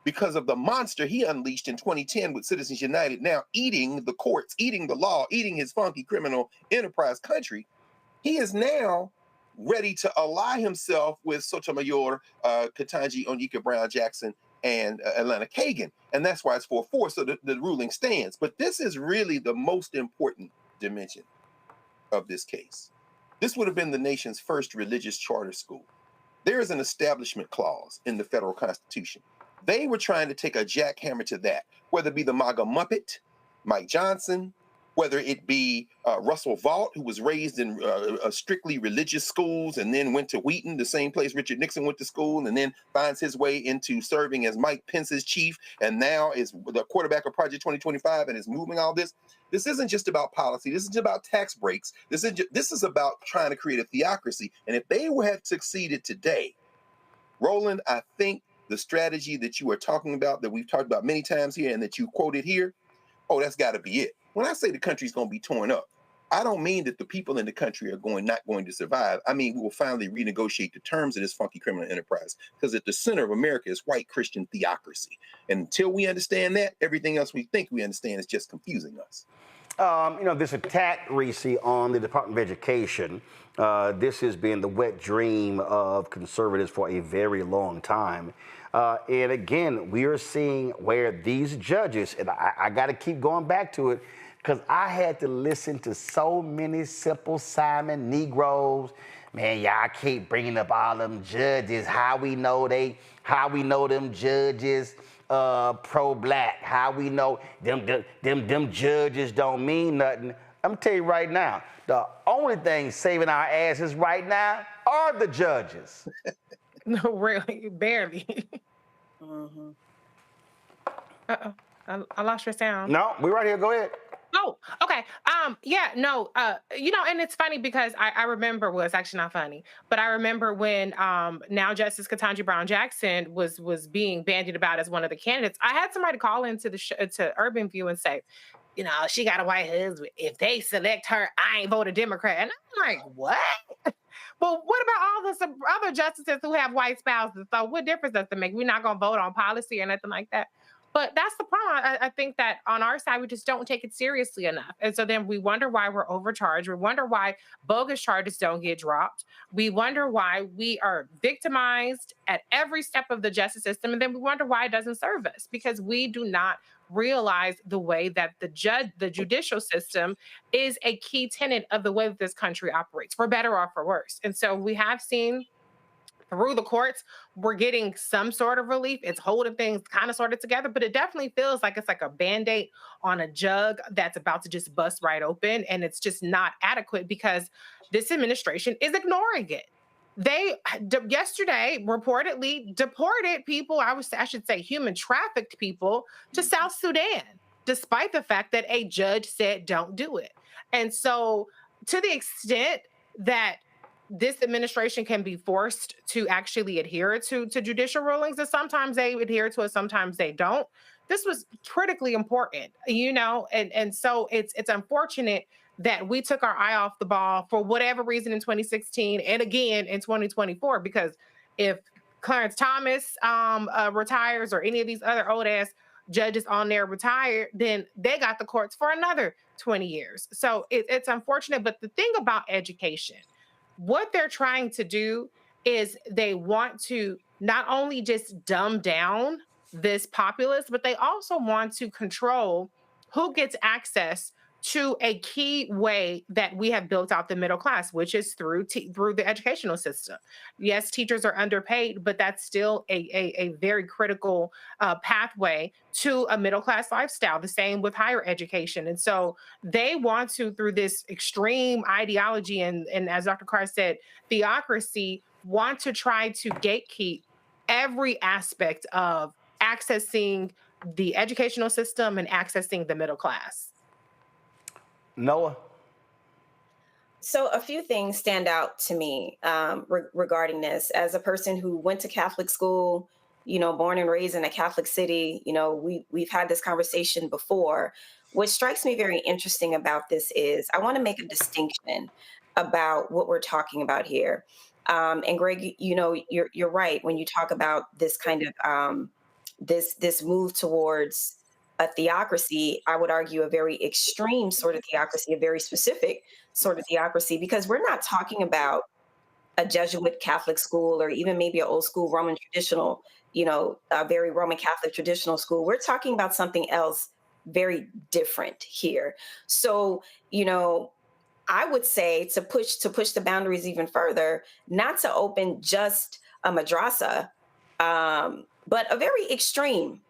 because of the monster he unleashed in 2010 with Citizens United, now eating the courts, eating the law, eating his funky criminal enterprise country. He is now ready to ally himself with Sotomayor, Ketanji Onyeka Brown Jackson, and Atlanta Kagan. And that's why it's 4-4, so the ruling stands. But this is really the most important dimension of this case. This would have been the nation's first religious charter school. There is an establishment clause in the federal constitution. They were trying to take a jackhammer to that, whether it be the MAGA Muppet, Mike Johnson, whether it be Russell Vaught, who was raised in strictly religious schools and then went to Wheaton, the same place Richard Nixon went to school, and then finds his way into serving as Mike Pence's chief, and now is the quarterback of Project 2025 and is moving all this. This isn't just about policy. This isn't about tax breaks. This is about trying to create a theocracy. And if they would have succeeded today, Roland, I think the strategy that you are talking about, that we've talked about many times here and that you quoted here, oh, that's got to be it. When I say the country's going to be torn up, I don't mean that the people in the country are not going to survive. I mean, we will finally renegotiate the terms of this funky criminal enterprise, because at the center of America is white Christian theocracy. And until we understand that, everything else we think we understand is just confusing us. This attack, Reese, on the Department of Education, this has been the wet dream of conservatives for a very long time. And again, we are seeing where these judges, and I got to keep going back to it, because I had to listen to so many Simple Simon Negroes. Man, y'all keep bringing up all them judges. How we know them judges pro-black? How we know them judges don't mean nothing? I'm gonna tell you right now, the only thing saving our asses right now are the judges. No, really, barely. Mm-hmm. Uh-oh, I lost your sound. No, we're right here. Go ahead. Oh, okay. And it's funny because I remember, well, it's actually not funny, but I remember when now Justice Ketanji Brown Jackson was being bandied about as one of the candidates. I had somebody call into to Urban View and say, she got a white husband. If they select her, I ain't vote a Democrat. And I'm like, what? Well, what about all the other justices who have white spouses? So what difference does it make? We're not going to vote on policy or nothing like that. But that's the problem. I think that on our side, we just don't take it seriously enough. And so then we wonder why we're overcharged. We wonder why bogus charges don't get dropped. We wonder why we are victimized at every step of the justice system. And then we wonder why it doesn't serve us, because we do not realize the way that the judicial system is a key tenet of the way that this country operates, for better or for worse. And so we have seen through the courts, we're getting some sort of relief. It's holding things kind of sort of together, but it definitely feels like it's like a Band-Aid on a jug that's about to just bust right open. And it's just not adequate because this administration is ignoring it. They yesterday reportedly deported people, I should say human trafficked people, to South Sudan, despite the fact that a judge said don't do it. And so to the extent that this administration can be forced to actually adhere to judicial rulings, and sometimes they adhere to it, sometimes they don't. This was critically important, and so it's unfortunate that we took our eye off the ball for whatever reason in 2016 and again in 2024, because if Clarence Thomas retires or any of these other old ass judges on there retire, then they got the courts for another 20 years. So it's unfortunate. But the thing about education, what they're trying to do is they want to not only just dumb down this populace, but they also want to control who gets access to a key way that we have built out the middle class, which is through the educational system. Yes, teachers are underpaid, but that's still a very critical pathway to a middle class lifestyle. The same with higher education. And so they want to, through this extreme ideology and as Dr. Carr said, theocracy, want to try to gatekeep every aspect of accessing the educational system and accessing the middle class. Noah? So a few things stand out to me regarding this. As a person who went to Catholic school, born and raised in a Catholic city, we've had this conversation before. What strikes me very interesting about this is I want to make a distinction about what we're talking about here. And Greg, you're right when you talk about this kind of this move towards a theocracy. I would argue a very extreme sort of theocracy, a very specific sort of theocracy, because we're not talking about a Jesuit Catholic school or even maybe an old school Roman traditional, a very Roman Catholic traditional school. We're talking about something else very different here. So, I would say to push the boundaries even further, not to open just a madrasa, but a very extreme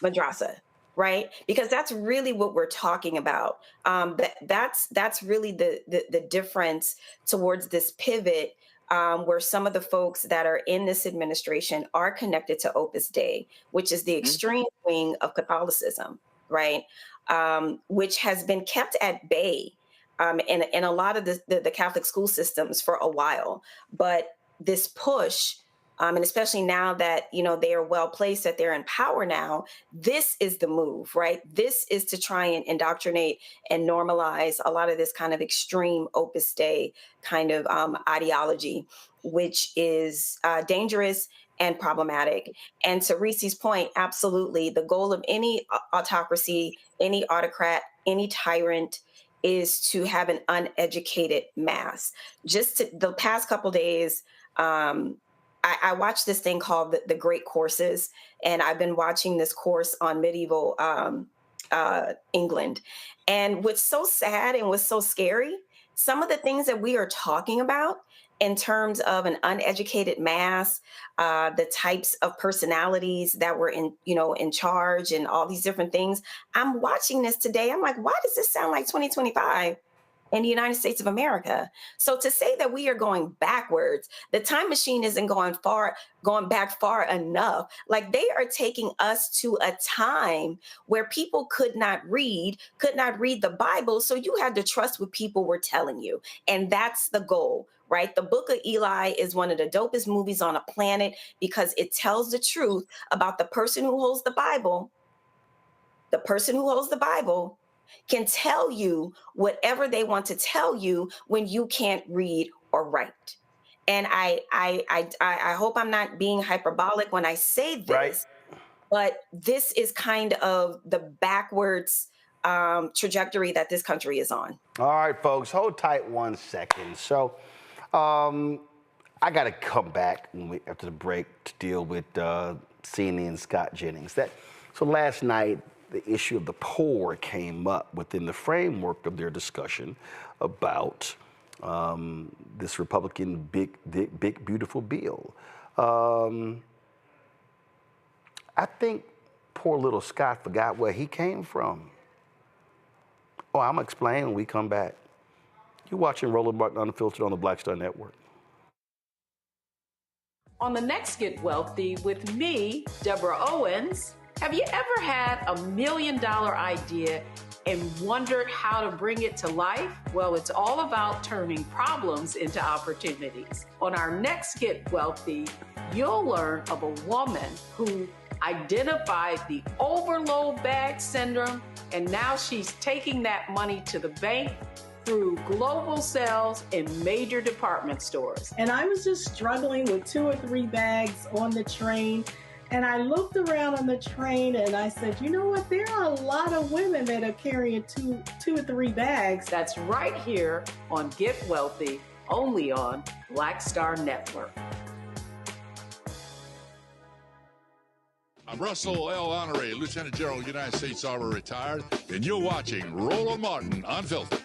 madrasa. right? Because that's really what we're talking about. That's really the difference towards this pivot, where some of the folks that are in this administration are connected to Opus Dei, which is the extreme wing of Catholicism, right? Which has been kept at bay in a lot of the Catholic school systems for a while. But this push, and especially now that, they are well placed, that they're in power now, this is the move, right? This is to try and indoctrinate and normalize a lot of this kind of extreme Opus Dei kind of ideology, which is dangerous and problematic. And to Reese's point, absolutely, the goal of any autocracy, any autocrat, any tyrant is to have an uneducated mass. Just the past couple days, I watched this thing called the Great Courses, and I've been watching this course on medieval England. And what's so sad and what's so scary, some of the things that we are talking about in terms of an uneducated mass, the types of personalities that were in charge and all these different things. I'm watching this today. I'm like, why does this sound like 2025? In the United States of America? So to say that we are going backwards, the time machine isn't going back far enough. Like, they are taking us to a time where people could not read the Bible. So you had to trust what people were telling you. And that's the goal, right? The Book of Eli is one of the dopest movies on a planet because it tells the truth about the person who holds the Bible. The person who holds the Bible can tell you whatever they want to tell you when you can't read or write. And I hope I'm not being hyperbolic when I say this, right, but this is kind of the backwards trajectory that this country is on. All right, folks, hold tight 1 second. So I got to come back after the break to deal with CNN Scott Jennings. So last night, the issue of the poor came up within the framework of their discussion about this Republican big, beautiful bill. I think poor little Scott forgot where he came from. Oh, I'm going to explain when we come back. You're watching Roland Martin Unfiltered on the Black Star Network. On the next Get Wealthy with me, Deborah Owens. Have you ever had $1 million idea and wondered how to bring it to life? Well, it's all about turning problems into opportunities. On our next Get Wealthy, you'll learn of a woman who identified the overload bag syndrome, and now she's taking that money to the bank through global sales in major department stores. And I was just struggling with 2 or 3 bags on the train. And I looked around on the train and I said, you know what? There are a lot of women that are carrying two or 3 bags. That's right here on Get Wealthy, only on Black Star Network. I'm Russell L. Honoré, Lieutenant General, United States Army retired, and you're watching Roland Martin Unfiltered.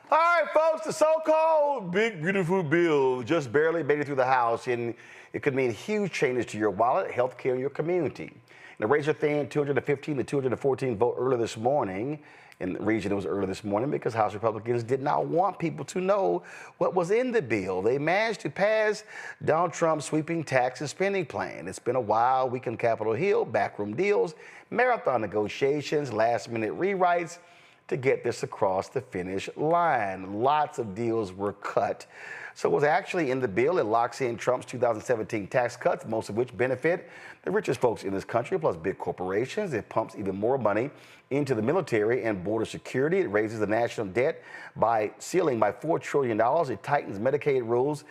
All right, folks, the so-called big, beautiful bill just barely made it through the House, and it could mean huge changes to your wallet, health care, and your community. And the razor-thin 215 to 214 vote earlier this morning. In the region, it was early this morning because House Republicans did not want people to know what was in the bill. They managed to pass Donald Trump's sweeping tax and spending plan. It's been a wild week on Capitol Hill, backroom deals, marathon negotiations, last-minute rewrites to get this across the finish line. Lots of deals were cut. So what's actually in the bill, it locks in Trump's 2017 tax cuts, most of which benefit the richest folks in this country, plus big corporations. It pumps even more money into the military and border security. It raises the national debt ceiling by $4 trillion. It tightens Medicaid rules,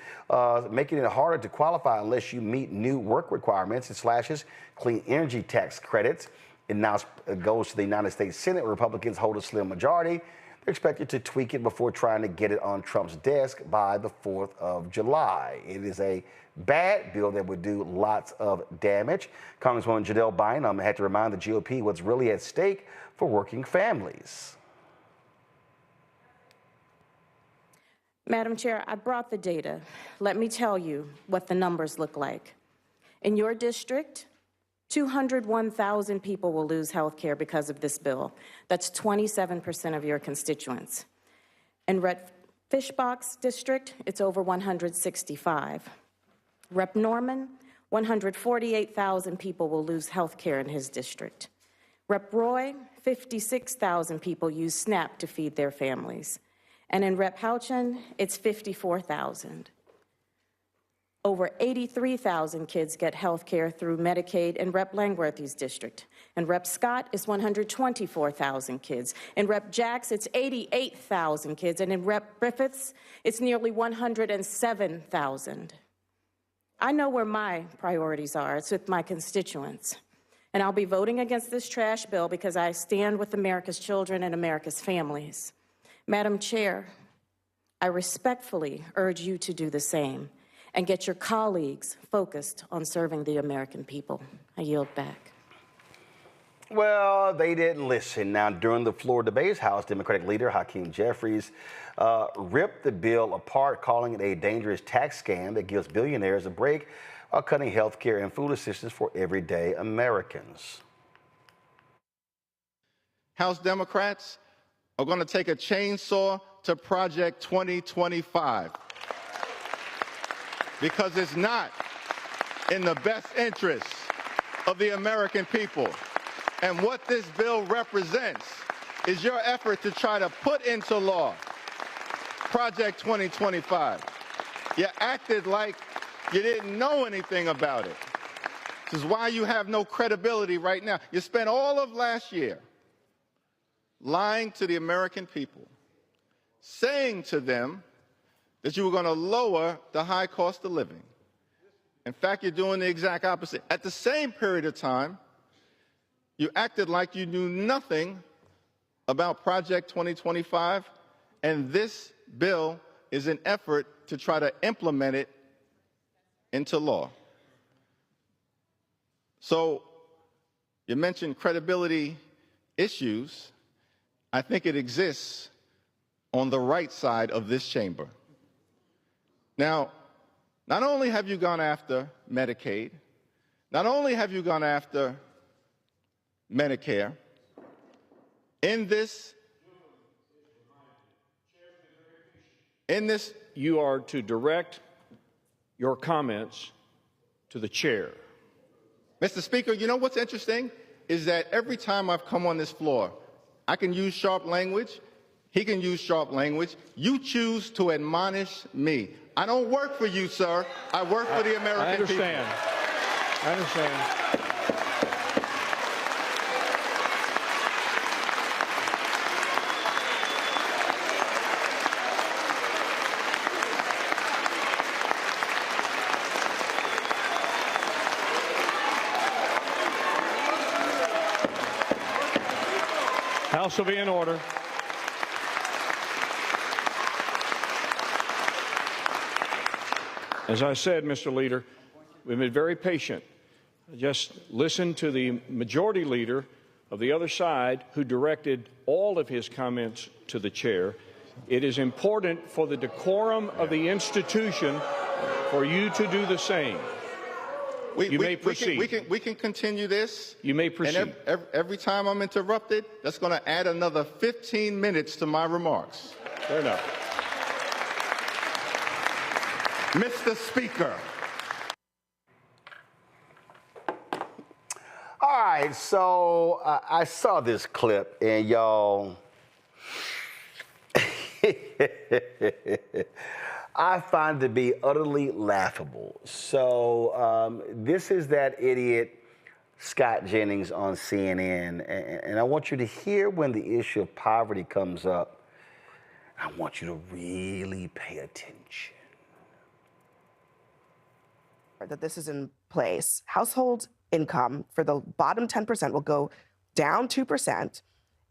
making it harder to qualify unless you meet new work requirements. It slashes clean energy tax credits. It now goes to the United States Senate, where Republicans hold a slim majority. They're expected to tweak it before trying to get it on Trump's desk by the 4th of July. It is a bad bill that would do lots of damage. Congresswoman Janelle Bynum had to remind the GOP what's really at stake for working families. Madam Chair, I brought the data. Let me tell you what the numbers look like. In your district, 201,000 people will lose health care because of this bill. That's 27% of your constituents. In Rep. Fishbox district, it's over 165. Rep. Norman, 148,000 people will lose health care in his district. Rep. Roy, 56,000 people use SNAP to feed their families. And in Rep. Houchin, it's 54,000. Over 83,000 kids get health care through Medicaid in Rep. Langworthy's district. In Rep. Scott, it's 124,000 kids. In Rep. Jacks, it's 88,000 kids. And in Rep. Griffiths, it's nearly 107,000. I know where my priorities are. It's with my constituents. And I'll be voting against this trash bill because I stand with America's children and America's families. Madam Chair, I respectfully urge you to do the same and get your colleagues focused on serving the American people. I yield back. Well, they didn't listen. Now, during the floor debates, House Democratic leader Hakeem Jeffries ripped the bill apart, calling it a dangerous tax scam that gives billionaires a break while cutting health care and food assistance for everyday Americans. House Democrats are going to take a chainsaw to Project 2025 because it's not in the best interest of the American people. And what this bill represents is your effort to try to put into law Project 2025. You acted like you didn't know anything about it. This is why you have no credibility right now. You spent all of last year lying to the American people, saying to them that you were going to lower the high cost of living. In fact, you're doing the exact opposite. At the same period of time, you acted like you knew nothing about Project 2025, and this bill is an effort to try to implement it into law. So you mentioned credibility issues. I think it exists on the right side of this chamber. Now, not only have you gone after Medicaid, not only have you gone after Medicare, in this you are to direct your comments to the chair. Mr. Speaker, you know what's interesting is that every time I've come on this floor, I can use sharp language, he can use sharp language. You choose to admonish me. I don't work for you, sir. I work for the American people. I understand. House will be in order. As I said, Mr. Leader, we've been very patient. Just listen to the majority leader of the other side who directed all of his comments to the chair. It is important for the decorum of the institution for you to do the same. You may proceed. We can continue this. You may proceed. And every time I'm interrupted, that's going to add another 15 minutes to my remarks. Fair enough. Mr. Speaker. All right, so I saw this clip, and y'all, I find it to be utterly laughable. So this is that idiot Scott Jennings on CNN, and I want you to hear when the issue of poverty comes up. I want you to really pay attention. That this is in place. Household income for the bottom 10% will go down 2%,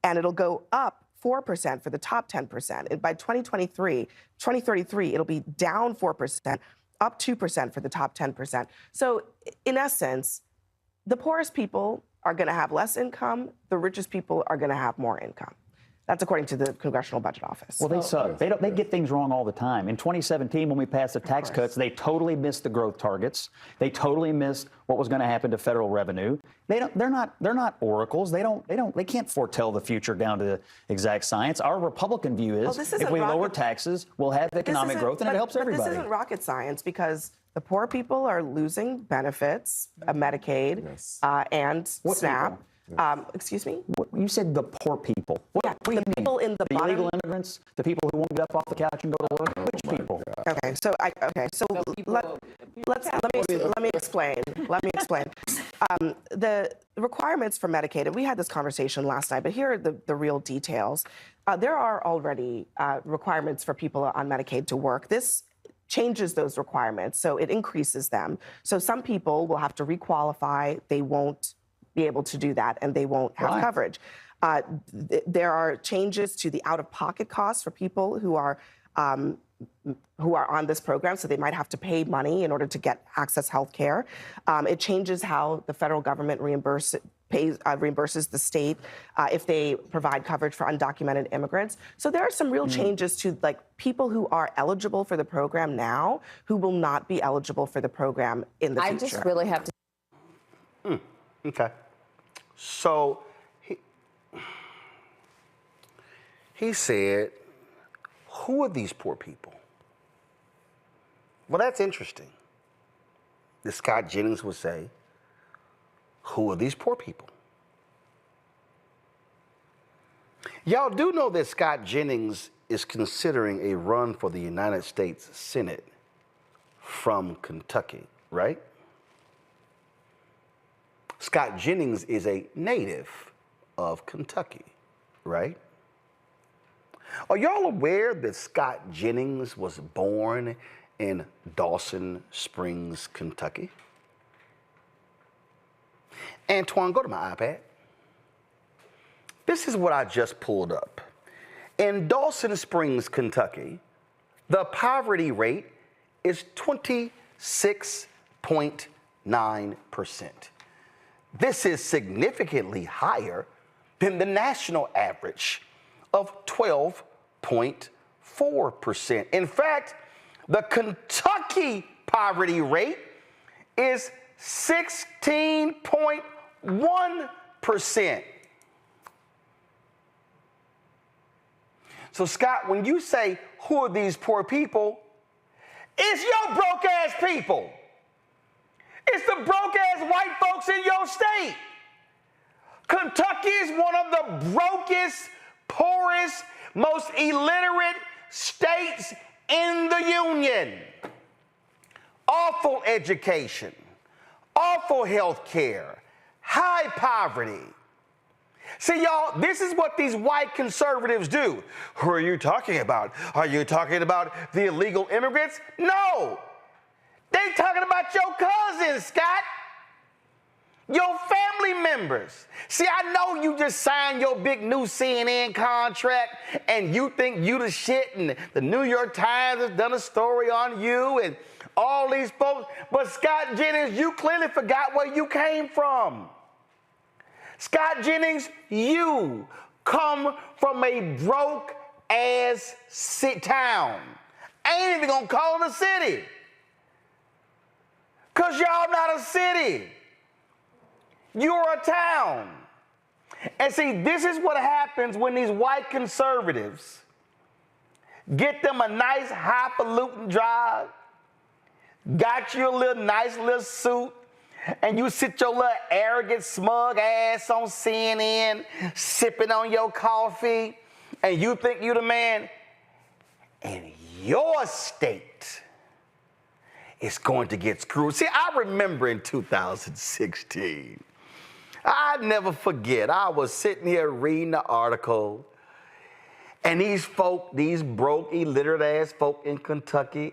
and it'll go up 4% for the top 10%. And by 2033, it'll be down 4%, up 2% for the top 10%. So in essence, the poorest people are going to have less income. The richest people are going to have more income. That's according to the Congressional Budget Office. Well, they suck. They get things wrong all the time. In 2017, when we passed the tax cuts, they totally missed the growth targets. They totally missed what was going to happen to federal revenue. They're not oracles. They can't foretell the future down to the exact science. Our Republican view is if we lower taxes, we'll have economic growth, and it helps everybody. This isn't rocket science because the poor people are losing benefits, Medicaid, and SNAP. Excuse me? You said the poor people. What do you mean? People in the illegal immigrants, the people who won't get up off the couch and go to work. Which people? Okay, so let me explain. The requirements for Medicaid, and we had this conversation last night, but here are the real details. There are already requirements for people on Medicaid to work. This changes those requirements, so it increases them. So some people will have to requalify. They won't be able to do that, and they won't have coverage. There are changes to the out-of-pocket costs for people who are on this program, so they might have to pay money in order to get access health care. It changes how the federal government reimburses the state if they provide coverage for undocumented immigrants. So there are some real changes to people who are eligible for the program now who will not be eligible for the program in the future. I just really have to. Okay. So he said, who are these poor people? Well, that's interesting. This Scott Jennings would say, who are these poor people? Y'all do know that Scott Jennings is considering a run for the United States Senate from Kentucky, right? Scott Jennings is a native of Kentucky, right? Are y'all aware that Scott Jennings was born in Dawson Springs, Kentucky? Antoine, go to my iPad. This is what I just pulled up. In Dawson Springs, Kentucky, the poverty rate is 26.9%. This is significantly higher than the national average of 12.4%. In fact, the Kentucky poverty rate is 16.1%. So, Scott, when you say, who are these poor people? It's your broke ass people. It's the broke ass white folks in your state. Kentucky is one of the brokest, poorest, most illiterate states in the union. Awful education, awful health care, high poverty. See, y'all, this is what these white conservatives do. Who are you talking about? Are you talking about the illegal immigrants? No. They talking about your cousins, Scott. Your family members. See, I know you just signed your big new CNN contract and you think you the shit and the New York Times has done a story on you and all these folks. But Scott Jennings, you clearly forgot where you came from. Scott Jennings, you come from a broke ass town. I ain't even gonna call it a city. Cause y'all not a city. You're a town. And see, this is what happens when these white conservatives get them a nice highfalutin drive, got you a nice little suit, and you sit your little arrogant, smug ass on CNN, sipping on your coffee, and you think you the man. And your state is going to get screwed. See, I remember in 2016, I never forget, I was sitting here reading the article, and these folk, these broke, illiterate ass folk in Kentucky,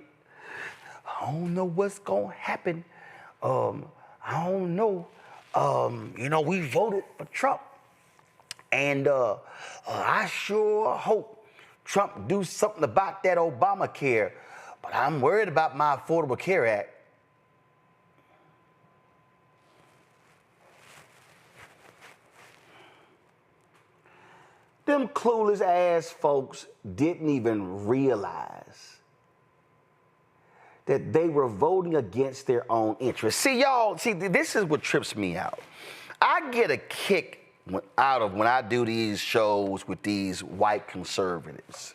I don't know what's gonna happen. I don't know. We voted for Trump, and I sure hope Trump do something about that Obamacare, but I'm worried about my Affordable Care Act. them clueless ass folks didn't even realize that they were voting against their own interests. See, y'all, this is what trips me out. I get a kick out of when I do these shows with these white conservatives.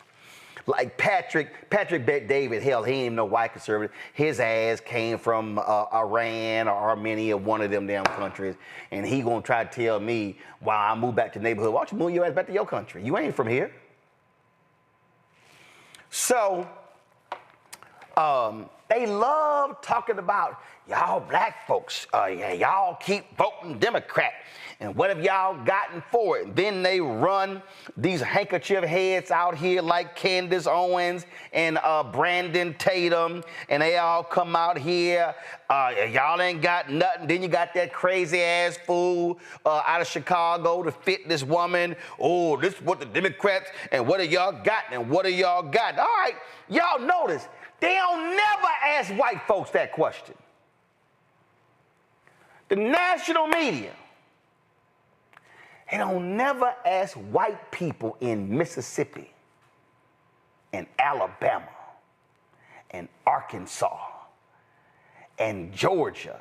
Like Patrick Bet-David, hell, he ain't even no white conservative. His ass came from Iran or Armenia, one of them damn countries, and he gonna try to tell me, while I move back to the neighborhood, why don't you move your ass back to your country? You ain't from here. So, they love talking about y'all black folks. Yeah, y'all keep voting Democrat. And what have y'all gotten for it? Then they run these handkerchief heads out here like Candace Owens and Brandon Tatum. And they all come out here. Y'all ain't got nothing. Then you got that crazy ass fool out of Chicago, the fitness woman. Oh, this is what the Democrats, and what have y'all got? And what have y'all got? All right, y'all notice. They don't never ask white folks that question. The national media, they don't never ask white people in Mississippi and Alabama and Arkansas and Georgia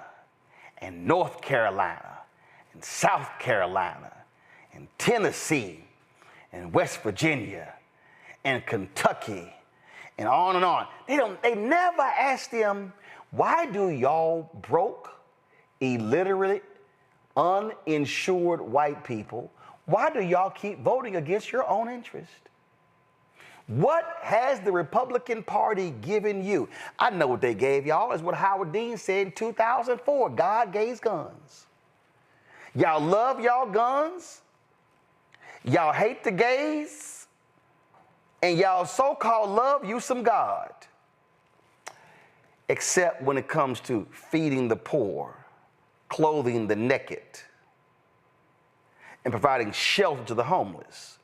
and North Carolina and South Carolina and Tennessee and West Virginia and Kentucky and on and on. They never ask them, why do y'all broke, illiterate, uninsured white people, why do y'all keep voting against your own interest? What has the Republican Party given you? I know what they gave y'all. Is what Howard Dean said in 2004. God gave guns. Y'all love y'all guns. Y'all hate the gays. And y'all so-called love you some God. Except when it comes to feeding the poor, clothing the naked, and providing shelter to the homeless.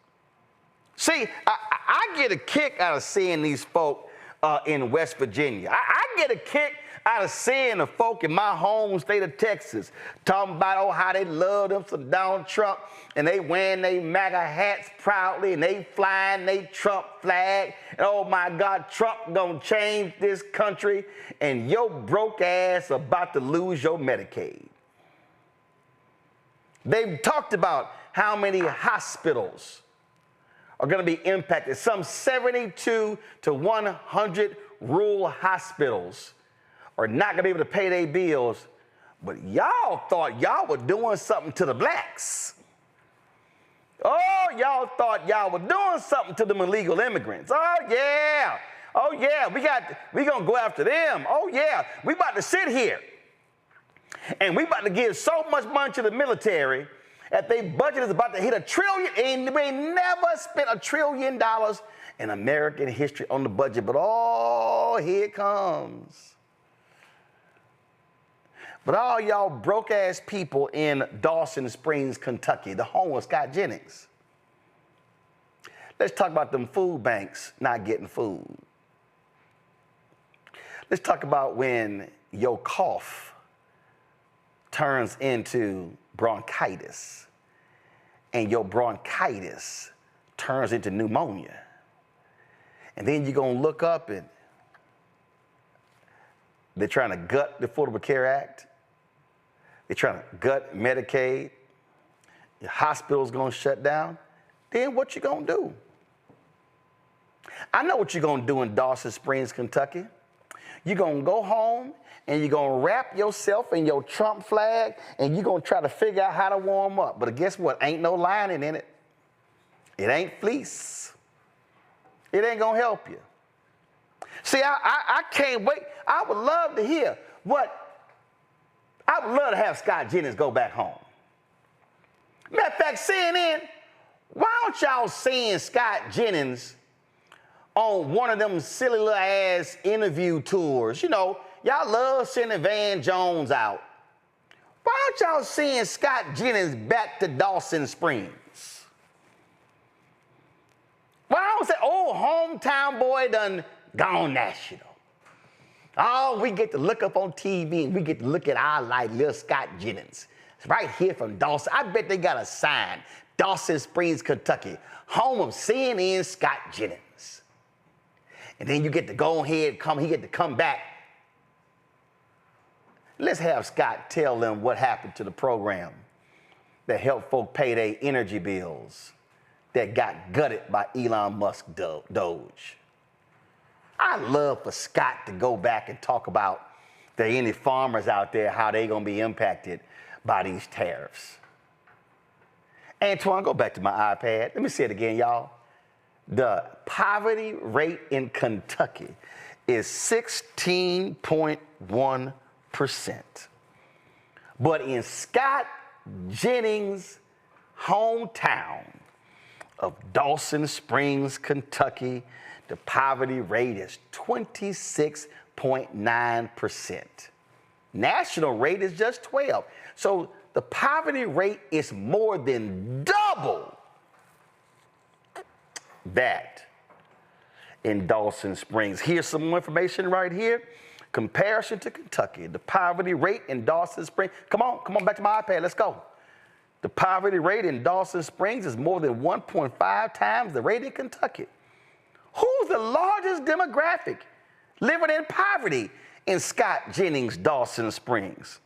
See, I get a kick out of seeing these folk in West Virginia. I get a kick out of seeing the folk in my home state of Texas talking about how they love them some Donald Trump, and they wearing their MAGA hats proudly, and they flying their Trump flag, and oh my God, Trump gonna change this country, and your broke ass about to lose your Medicaid. They've talked about how many hospitals are going to be impacted. Some 72 to 100 rural hospitals are not going to be able to pay their bills. But y'all thought y'all were doing something to the blacks. Oh, y'all thought y'all were doing something to them illegal immigrants. Oh, yeah. Oh, yeah. We going to go after them. Oh, yeah. We about to sit here. And we about to give so much money to the military that their budget is about to hit $1 trillion, and they never spent $1 trillion in American history on the budget. But oh, here it comes. But all y'all broke ass people in Dawson Springs, Kentucky, the home of Scott Jennings. Let's talk about them food banks not getting food. Let's talk about when your cough turns into bronchitis, and your bronchitis turns into pneumonia. And then you're going to look up and they're trying to gut the Affordable Care Act. They're trying to gut Medicaid. Your hospital's going to shut down. Then what you going to do? I know what you're going to do in Dawson Springs, Kentucky. You're going to go home and you're going to wrap yourself in your Trump flag, and you're going to try to figure out how to warm up. But guess what? Ain't no lining in it. It ain't fleece. It ain't going to help you. See, I can't wait. I would love to hear I would love to have Scott Jennings go back home. Matter of fact, CNN, why don't y'all send Scott Jennings on one of them silly little ass interview tours? You know, y'all love sending Van Jones out. Why don't y'all send Scott Jennings back to Dawson Springs? Why don't say, oh, hometown boy done gone national? Oh, we get to look up on TV and we get to look at our like little Scott Jennings. It's right here from Dawson. I bet they got a sign. Dawson Springs, Kentucky, home of CNN Scott Jennings. And then you get to go ahead, he get to come back. Let's have Scott tell them what happened to the program that helped folk pay their energy bills that got gutted by Elon Musk Doge. I'd love for Scott to go back and talk about there any farmers out there, how they gonna be impacted by these tariffs. Antoine, go back to my iPad. Let me say it again, y'all. The poverty rate in Kentucky is 16.1%. But in Scott Jennings' hometown of Dawson Springs, Kentucky, the poverty rate is 26.9%. National rate is just 12. So the poverty rate is more than double that in Dawson Springs. Here's some more information right here. Comparison to Kentucky. The poverty rate in Dawson Springs. Come on back to my iPad. Let's go. The poverty rate in Dawson Springs is more than 1.5 times the rate in Kentucky. Who's the largest demographic living in poverty in Scott Jennings, Dawson Springs?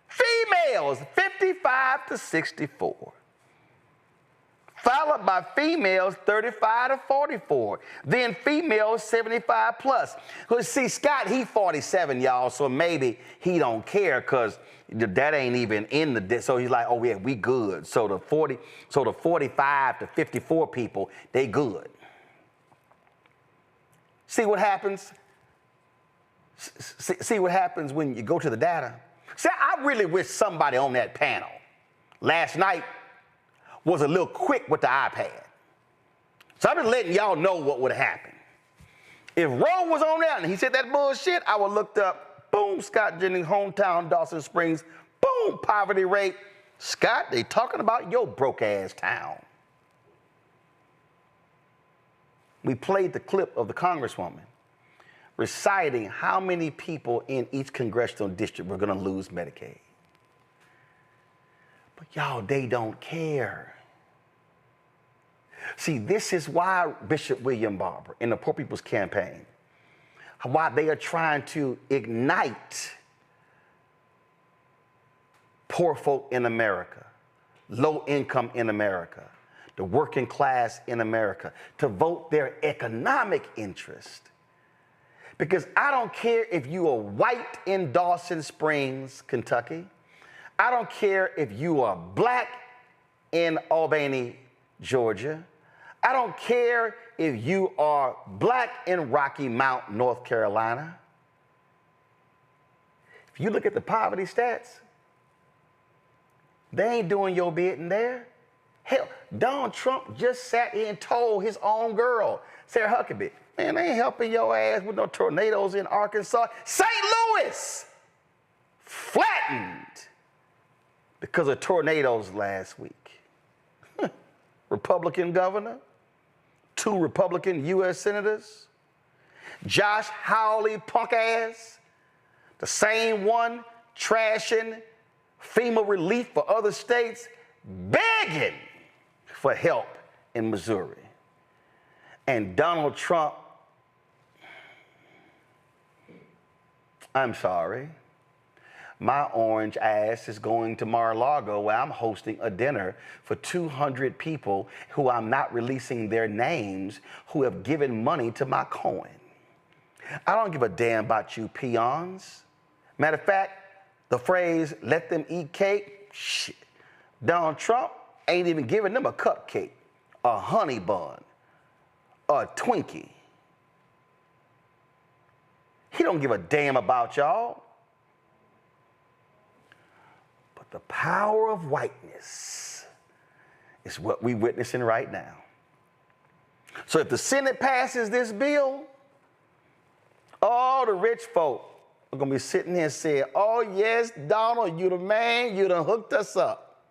Females, 55 to 64. Followed by females, 35 to 44. Then females, 75 plus. See, Scott, he 47, y'all, so maybe he don't care because that ain't even in the, so he's like, oh yeah, we good. So the 45 to 54 people, they good. See what happens? See what happens when you go to the data? See, I really wish somebody on that panel last night was a little quick with the iPad. So I'm just letting y'all know what would happen. If Roland was on there and he said that bullshit, I would looked up, boom, Scott Jennings, hometown, Dawson Springs, boom, poverty rate. Scott, they talking about your broke ass town. We played the clip of the Congresswoman reciting how many people in each congressional district were gonna lose Medicaid. But y'all, they don't care. See, this is why Bishop William Barber in the Poor People's Campaign, why they are trying to ignite poor folk in America, low income in America, the working class in America, to vote their economic interest. Because I don't care if you are white in Dawson Springs, Kentucky. I don't care if you are black in Albany, Georgia. I don't care if you are black in Rocky Mount, North Carolina. If you look at the poverty stats, they ain't doing your bidding there. Hell, Donald Trump just sat here and told his own girl, Sarah Huckabee, man, they ain't helping your ass with no tornadoes in Arkansas. St. Louis flattened because of tornadoes last week. Republican governor, 2 Republican U.S. senators, Josh Hawley punk ass, the same one trashing FEMA relief for other states, begging for help in Missouri. And Donald Trump, I'm sorry, my orange ass is going to Mar-a-Lago where I'm hosting a dinner for 200 people who I'm not releasing their names who have given money to my coin. I don't give a damn about you peons. Matter of fact, the phrase, let them eat cake, shit. Donald Trump ain't even giving them a cupcake, a honey bun, a Twinkie. He don't give a damn about y'all. But the power of whiteness is what we're witnessing right now. So if the Senate passes this bill, all the rich folk are gonna be sitting here saying, oh yes, Donald, you the man, you done hooked us up.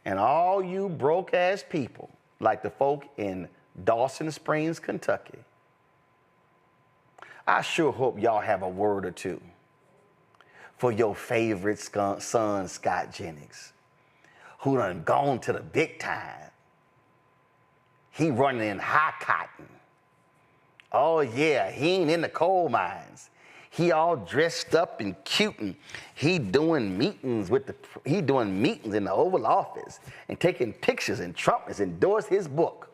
And all you broke ass people, like the folk in Dawson Springs, Kentucky, I sure hope y'all have a word or two for your favorite son, Scott Jennings, who done gone to the big time. He running in high cotton. Oh yeah, he ain't in the coal mines. He all dressed up and cute, and he doing meetings in the Oval Office and taking pictures, and Trump has endorsed his book.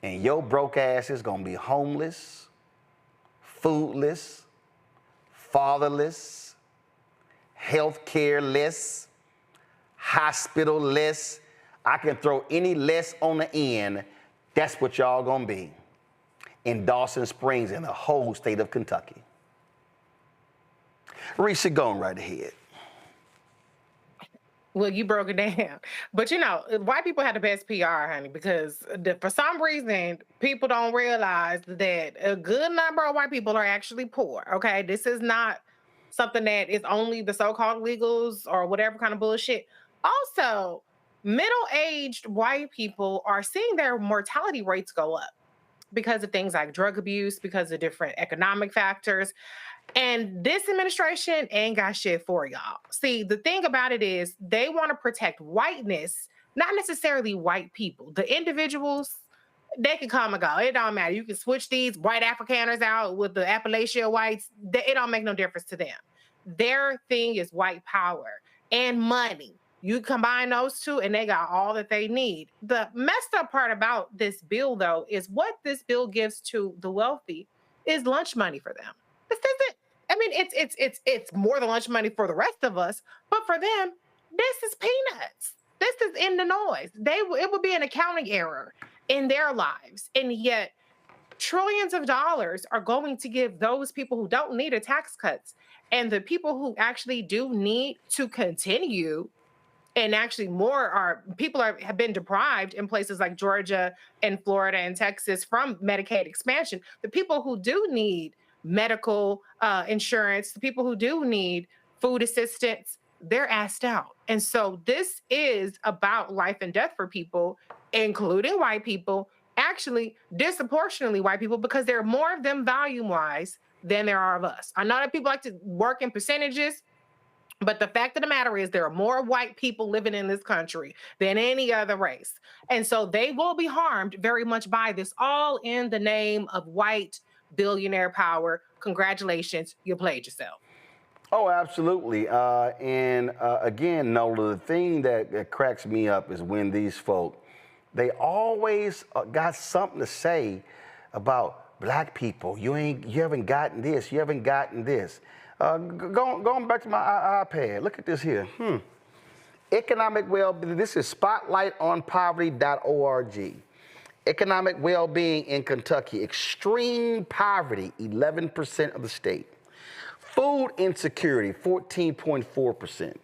And your broke ass is gonna be homeless, foodless, fatherless, healthcare-less, hospital-less. I can throw any less on the end. That's what y'all gonna be in Dawson Springs and the whole state of Kentucky. Reese, going right ahead. Well, you broke it down. But you know, white people have the best PR, honey, because for some reason, people don't realize that a good number of white people are actually poor, okay? This is not something that is only the so-called illegals or whatever kind of bullshit. Also, middle-aged white people are seeing their mortality rates go up because of things like drug abuse, because of different economic factors. And this administration ain't got shit for y'all. See, the thing about it is they want to protect whiteness, not necessarily white people. The individuals, they can come and go. It don't matter. You can switch these white Afrikaners out with the Appalachian whites. It don't make no difference to them. Their thing is white power and money. You combine those two and they got all that they need. The messed up part about this bill, though, is what this bill gives to the wealthy is lunch money for them. This isn't, I mean, it's more than lunch money for the rest of us, but for them, this is peanuts. This is in the noise. It would be an accounting error in their lives. And yet trillions of dollars are going to give those people who don't need a tax cuts, and the people who actually do need to continue. And actually have been deprived in places like Georgia and Florida and Texas from Medicaid expansion. The people who do need medical insurance, the people who do need food assistance, they're asked out. And so this is about life and death for people, including white people, actually disproportionately white people, because there are more of them volume-wise than there are of us. I know that people like to work in percentages, but the fact of the matter is there are more white people living in this country than any other race. And so they will be harmed very much by this, all in the name of white billionaire power. Congratulations, you played yourself. Oh, absolutely. Again, Nola, the thing that cracks me up is when these folk, they always got something to say about black people. You haven't gotten this, you haven't gotten this. Going back to my iPad, look at this here. Economic well-being, this is spotlightonpoverty.org. Economic well-being in Kentucky, extreme poverty, 11% of the state. Food insecurity, 14.4%.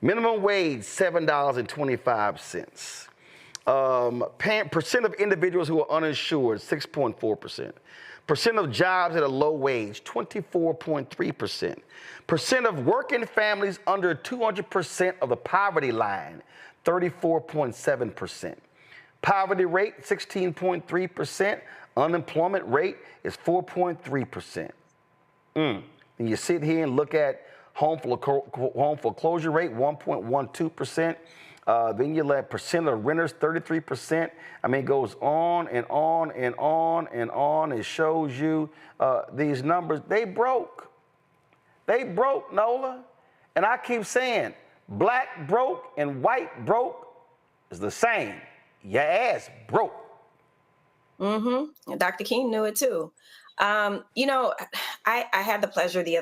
Minimum wage, $7.25. Percent of individuals who are uninsured, 6.4%. Percent of jobs at a low wage, 24.3%. Percent of working families under 200% of the poverty line, 34.7%. Poverty rate, 16.3%. Unemployment rate is 4.3%. And you sit here and look at home foreclosure rate, 1.12%. Then you let percent of renters, 33%. I mean, it goes on and on and on and on. It shows you these numbers. They broke. They broke, Nola. And I keep saying, black broke and white broke is the same. Your ass broke. Mm-hmm. And Dr. King knew it too. You know, I had the pleasure the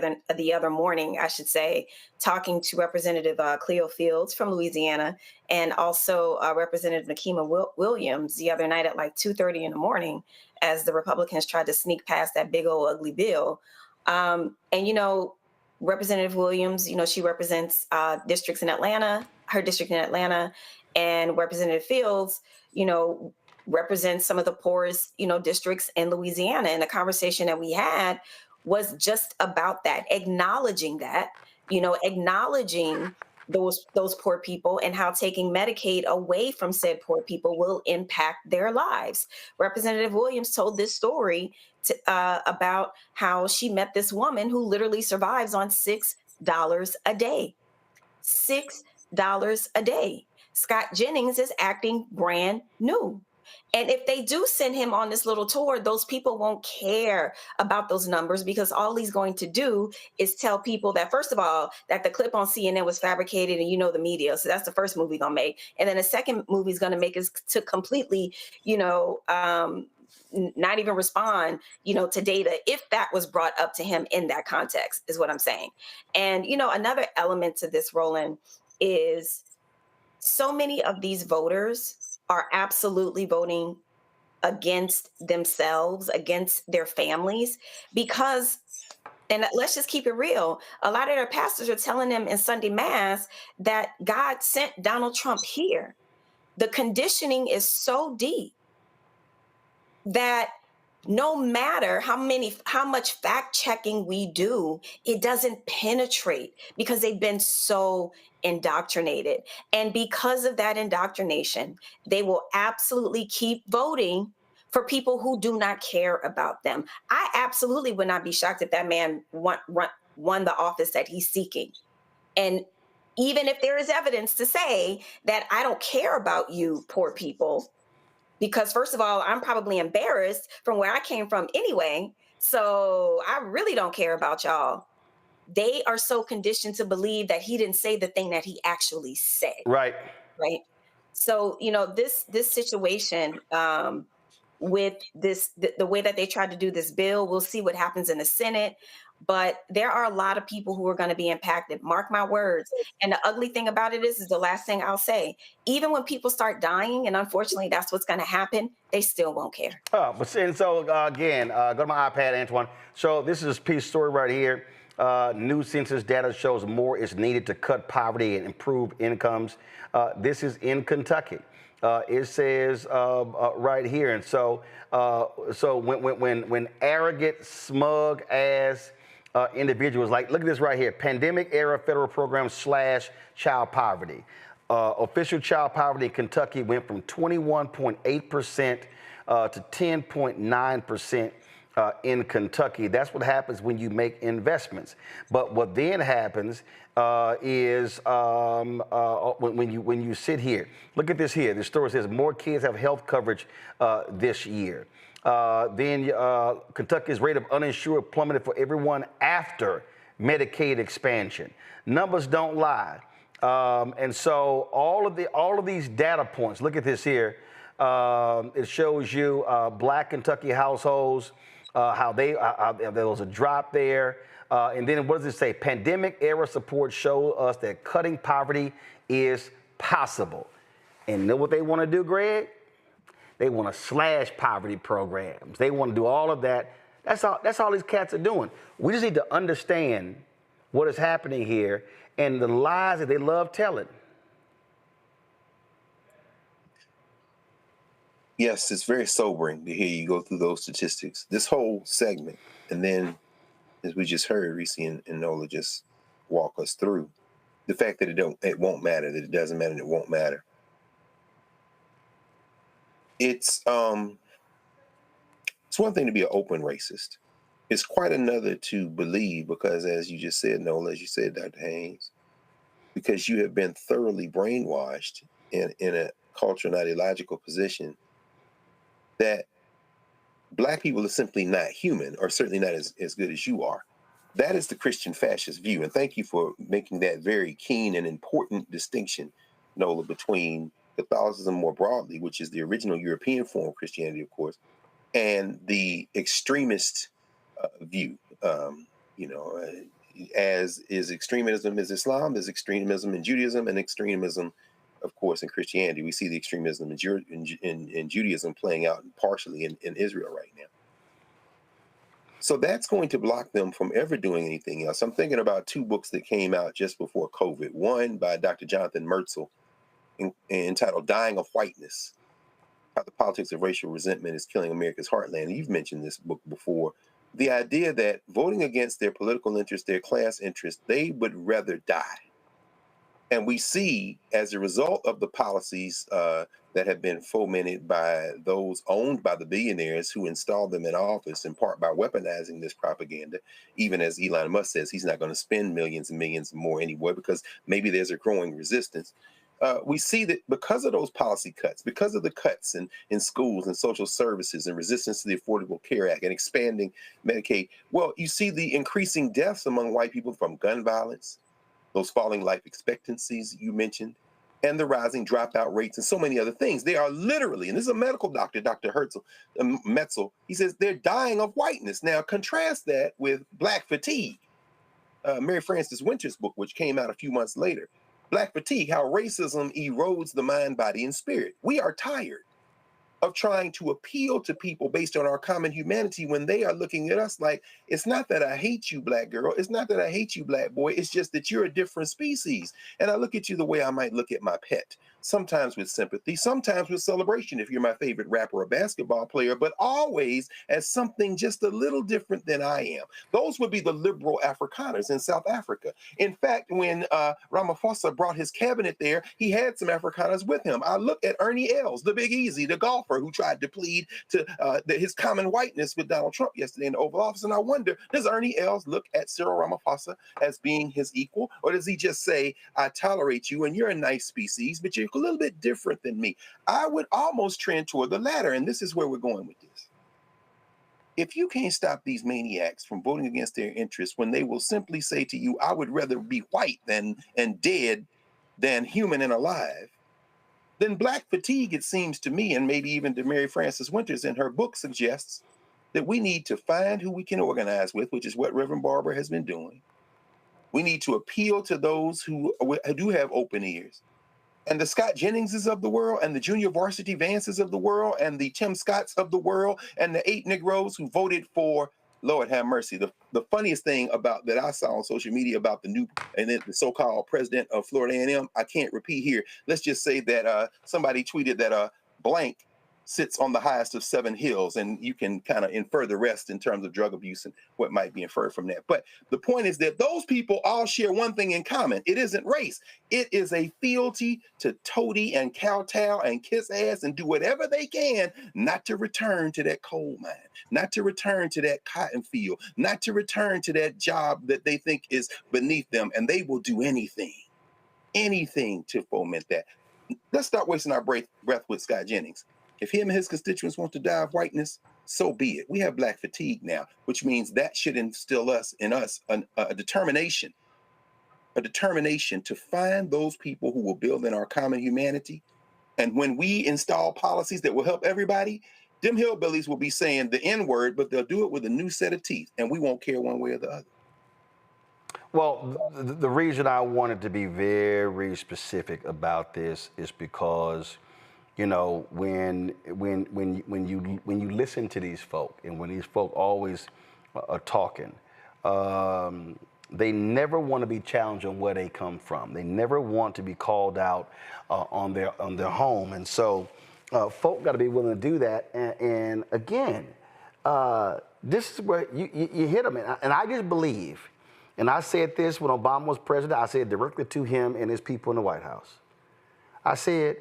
other morning, I should say, talking to Representative Cleo Fields from Louisiana, and also Representative Nakima Williams the other night at like 2:30 in the morning, as the Republicans tried to sneak past that big old ugly bill. And you know, Representative Williams, you know, she represents districts in Atlanta, her district in Atlanta, and Representative Fields, you know, represents some of the poorest, you know, districts in Louisiana. And the conversation that we had was just about that, acknowledging that, you know, acknowledging those poor people and how taking Medicaid away from said poor people will impact their lives. Representative Williams told this story about how she met this woman who literally survives on $6 a day. $6 a day. Scott Jennings is acting brand new. And if they do send him on this little tour, those people won't care about those numbers, because all he's going to do is tell people that, first of all, that the clip on CNN was fabricated and the media. So that's the first movie he's going to make. And then the second movie he's going to make is to completely, not even respond, to data, if that was brought up to him in that context, is what I'm saying. And, another element to this, Roland, is so many of these voters are absolutely voting against themselves, against their families, because, and let's just keep it real, a lot of their pastors are telling them in Sunday Mass that God sent Donald Trump here. The conditioning is so deep that no matter how much fact checking we do, it doesn't penetrate, because they've been so indoctrinated. And because of that indoctrination, they will absolutely keep voting for people who do not care about them. I absolutely would not be shocked if that man won the office that he's seeking. And even if there is evidence to say that I don't care about you, poor people, because first of all, I'm probably embarrassed from where I came from anyway. So I really don't care about y'all. They are so conditioned to believe that he didn't say the thing that he actually said. Right. Right. So, this situation with the way that they tried to do this bill, we'll see what happens in the Senate. But there are a lot of people who are going to be impacted. Mark my words. And the ugly thing about it is the last thing I'll say. Even when people start dying, and unfortunately that's what's going to happen, they still won't care. Again, go to my iPad, Antoine. So this is a piece story right here. New census data shows more is needed to cut poverty and improve incomes. This is in Kentucky. It says right here, and so when arrogant, smug ass individuals, like, look at this right here, pandemic era federal program / child poverty. Official child poverty in Kentucky went from 21.8% to 10.9%. In Kentucky. That's what happens when you make investments. But what then happens is when you sit here, look at this here. The story says more kids have health coverage this year. Then Kentucky's rate of uninsured plummeted for everyone after Medicaid expansion. Numbers don't lie. And so all of these data points, look at this here. It shows you Black Kentucky households, how there was a drop there. And then what does it say? Pandemic era support show us that cutting poverty is possible. And you know what they want to do, Greg? They want to slash poverty programs. They want to do all of that. That's all these cats are doing. We just need to understand what is happening here and the lies that they love telling. Yes, it's very sobering to hear you go through those statistics. This whole segment, and then, as we just heard, Reese and Nola just walk us through the fact that it won't matter, that it doesn't matter, and it won't matter. It's one thing to be an open racist. It's quite another to believe, because as you just said, Nola, as you said, Dr. Haynes, because you have been thoroughly brainwashed in a cultural and ideological position that Black people are simply not human, or certainly not as good as you are. That is the Christian fascist view. And thank you for making that very keen and important distinction, Nola, between Catholicism more broadly, which is the original European form of Christianity, of course, and the extremist view. As is extremism is Islam, there's extremism in Judaism, and extremism, of course, in Christianity. We see the extremism in Judaism playing out partially in Israel right now. So that's going to block them from ever doing anything else. I'm thinking about two books that came out just before COVID. One by Dr. Jonathan Mertzel, entitled Dying of Whiteness, How the Politics of Racial Resentment is Killing America's Heartland. You've mentioned this book before. The idea that voting against their political interests, their class interests, they would rather die And we see, as a result of the policies that have been fomented by those owned by the billionaires who installed them in office, in part by weaponizing this propaganda, even as Elon Musk says he's not going to spend millions and millions more anymore because maybe there's a growing resistance. We see that because of those policy cuts, because of the cuts in schools and social services and resistance to the Affordable Care Act and expanding Medicaid, well, you see the increasing deaths among white people from gun violence, those falling life expectancies you mentioned, and the rising dropout rates and so many other things. They are literally, and this is a medical doctor, Dr. Metzel, he says they're dying of whiteness. Now, contrast that with Black Fatigue, Mary Frances Winter's book, which came out a few months later. Black Fatigue, how racism erodes the mind, body, and spirit. We are tired of trying to appeal to people based on our common humanity when they are looking at us like, it's not that I hate you, Black girl. It's not that I hate you, Black boy. It's just that you're a different species. And I look at you the way I might look at my pet, sometimes with sympathy, sometimes with celebration if you're my favorite rapper or basketball player, but always as something just a little different than I am. Those would be the liberal Afrikaners in South Africa. In fact, when Ramaphosa brought his cabinet there, he had some Afrikaners with him. I look at Ernie Els, the Big Easy, the golfer who tried to plead to his common whiteness with Donald Trump yesterday in the Oval Office. And I wonder, does Ernie Els look at Cyril Ramaphosa as being his equal? Or does he just say, I tolerate you and you're a nice species, but you're a little bit different than me? I would almost trend toward the latter. And this is where we're going with this. If you can't stop these maniacs from voting against their interests when they will simply say to you, I would rather be white and dead than human and alive, then Black Fatigue, it seems to me, and maybe even to Mary Frances Winters in her book suggests that we need to find who we can organize with, which is what Reverend Barber has been doing. We need to appeal to those who do have open ears. And the Scott Jenningses of the world, and the Junior Varsity Vances of the world, and the Tim Scotts of the world, and the 8 Negroes who voted for, Lord have mercy, the funniest thing about that I saw on social media about the new and then the so-called president of Florida A&M, I can't repeat here. Let's just say that somebody tweeted that blank sits on the highest of 7 hills, and you can kind of infer the rest in terms of drug abuse and what might be inferred from that. But the point is that those people all share one thing in common. It isn't race. It is a fealty to toady and kowtow and kiss ass and do whatever they can not to return to that coal mine, not to return to that cotton field, not to return to that job that they think is beneath them. And they will do anything to foment that. Let's start wasting our breath with Scott Jennings. If him and his constituents want to die of whiteness, so be it. We have Black Fatigue now, which means that should instill in us a determination to find those people who will build in our common humanity. And when we install policies that will help everybody, them hillbillies will be saying the N-word, but they'll do it with a new set of teeth, and we won't care one way or the other. Well, the reason I wanted to be very specific about this is because, you know, when you listen to these folk, and when these folk always are talking, they never want to be challenged on where they come from. They never want to be called out on their home, and so folk got to be willing to do that. And again, this is where you hit them, and I just believe. And I said this when Obama was president. I said directly to him and his people in the White House. I said,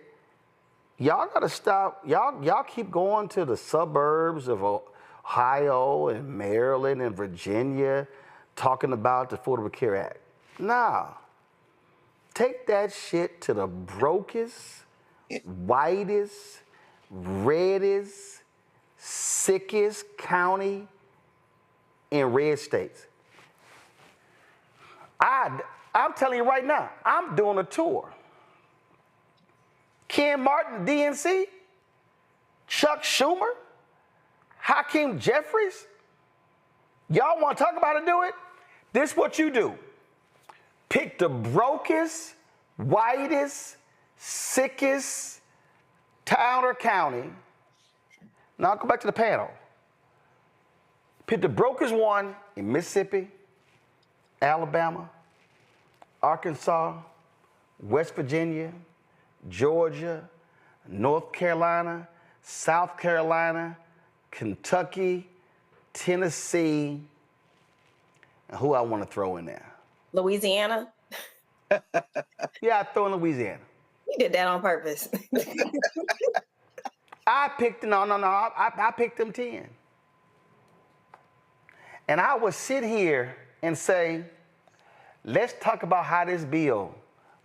y'all got to stop. Y'all keep going to the suburbs of Ohio and Maryland and Virginia talking about the Affordable Care Act. Nah. Take that shit to the brokest, whitest, reddest, sickest county in red states. I'm telling you right now, I'm doing a tour. Ken Martin, DNC, Chuck Schumer, Hakeem Jeffries. Y'all want to talk about it, do it? This is what you do. Pick the brokest, whitest, sickest town or county. Now I'll go back to the panel. Pick the brokest one in Mississippi, Alabama, Arkansas, West Virginia, Georgia, North Carolina, South Carolina, Kentucky, Tennessee, and who I want to throw in there? Louisiana. Yeah, I throw in Louisiana. You did that on purpose. I picked, I picked them 10. And I would sit here and say, let's talk about how this bill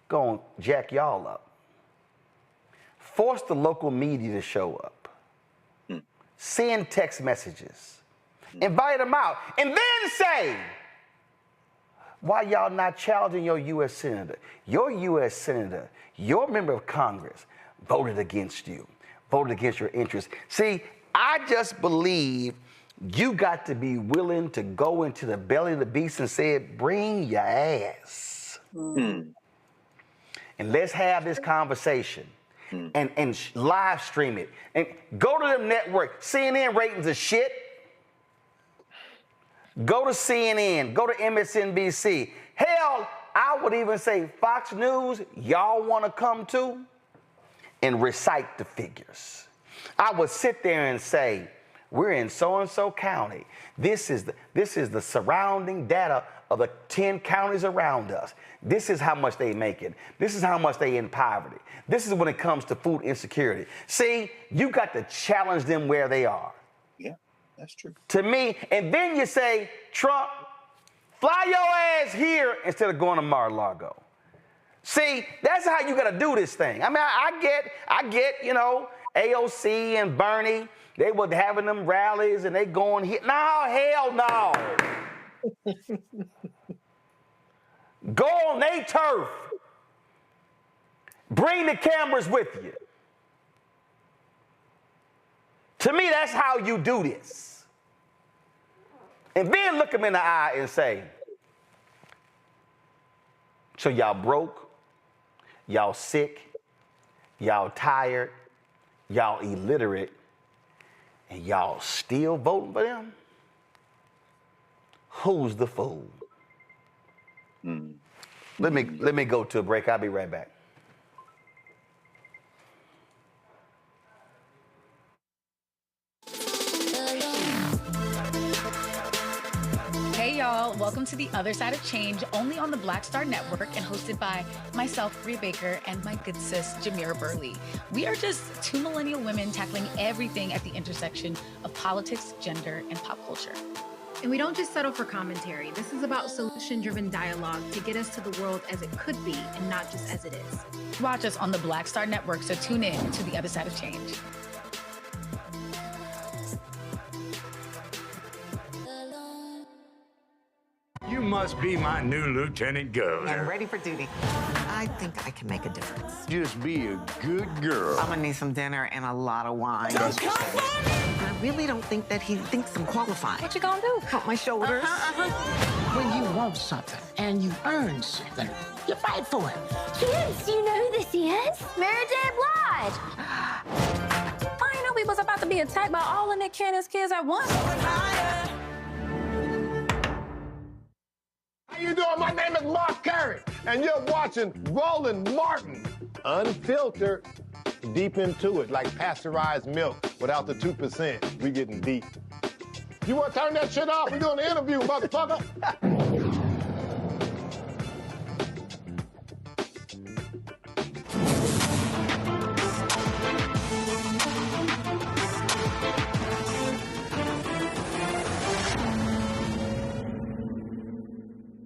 gonna jack y'all up. Force the local media to show up. Send text messages. Invite them out. And then say, why y'all not challenging your U.S. Senator? Your U.S. Senator, your member of Congress voted against you, voted against your interests. See, I just believe you got to be willing to go into the belly of the beast and say, bring your ass. And let's have this conversation and live stream it. And go to them network. CNN ratings are shit. Go to CNN, go to MSNBC. Hell, I would even say Fox News, y'all want to come to and recite the figures. I would sit there and say, we're in so-and-so county. This is the surrounding data of the 10 counties around us. This is how much they make it. This is how much they in poverty. This is when it comes to food insecurity. See, you got to challenge them where they are. Yeah, that's true. To me, and then you say, Trump, fly your ass here instead of going to Mar-a-Lago. See, that's how you got to do this thing. I mean, I get, you know, AOC and Bernie, they were having them rallies and they going here. No, hell no. Go on their turf. Bring the cameras with you. To me, that's how you do this. And then look them in the eye and say, so y'all broke, y'all sick, y'all tired, y'all illiterate, and y'all still voting for them? Who's the fool? Let me go to a break. I'll be right back. Hey y'all, welcome to The Other Side of Change, only on the Black Star Network and hosted by myself, Bree Baker, and my good sis, Jamira Burley. We are just two millennial women tackling everything at the intersection of politics, gender, and pop culture. And we don't just settle for commentary. This is about solution-driven dialogue to get us to the world as it could be and not just as it is. Watch us on the Black Star Network, so tune in to The Other Side of Change. You must be my new lieutenant governor. I'm ready for duty. I think I can make a difference. Just be a good girl. I'm gonna need some dinner and a lot of wine. I really don't think that he thinks I'm qualified. What you gonna do? Pump my shoulders. When you want something and you earn something, you fight for it. Kids, do you know who this is? Mary J. Blige. I didn't know we was about to be attacked by all of Nick Cannon's kids at once. How you doing? My name is Mark Carey, and you're watching Roland Martin, unfiltered, deep into it, like pasteurized milk without the 2%. We getting deep. You want to turn that shit off? We doing an interview, motherfucker.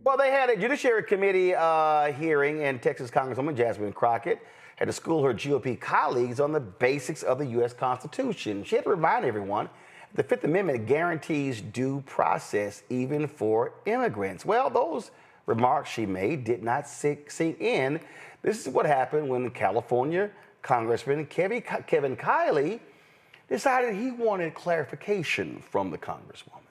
Well, they had a Judiciary Committee hearing, and Texas Congresswoman Jasmine Crockett had to school her GOP colleagues on the basics of the U.S. Constitution. She had to remind everyone the Fifth Amendment guarantees due process even for immigrants. Well, those remarks she made did not sink in. This is what happened when California Congressman Kevin Kiley decided he wanted clarification from the Congresswoman.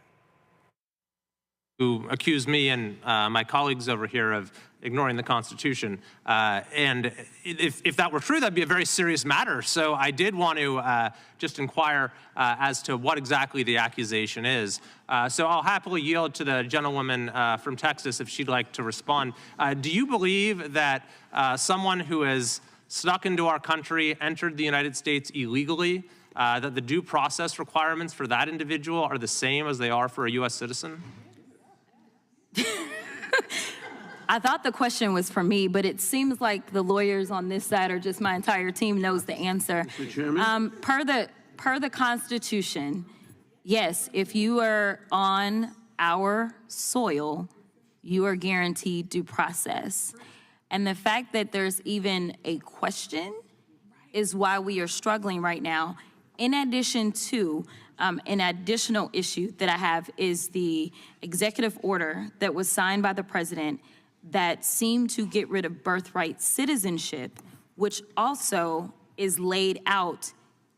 Who accused me and my colleagues over here of ignoring the Constitution. And if that were true, that'd be a very serious matter. So I did want to just inquire as to what exactly the accusation is. So I'll happily yield to the gentlewoman from Texas if she'd like to respond. Do you believe that someone who has snuck into our country, entered the United States illegally, that the due process requirements for that individual are the same as they are for a U.S. citizen? I thought the question was for me, but it seems like the lawyers on this side or just my entire team knows the answer. Mr. Chairman? Per the Constitution, yes, if you are on our soil, you are guaranteed due process. And the fact that there's even a question is why we are struggling right now. In addition to, an additional issue that I have is the executive order that was signed by the president that seemed to get rid of birthright citizenship, which also is laid out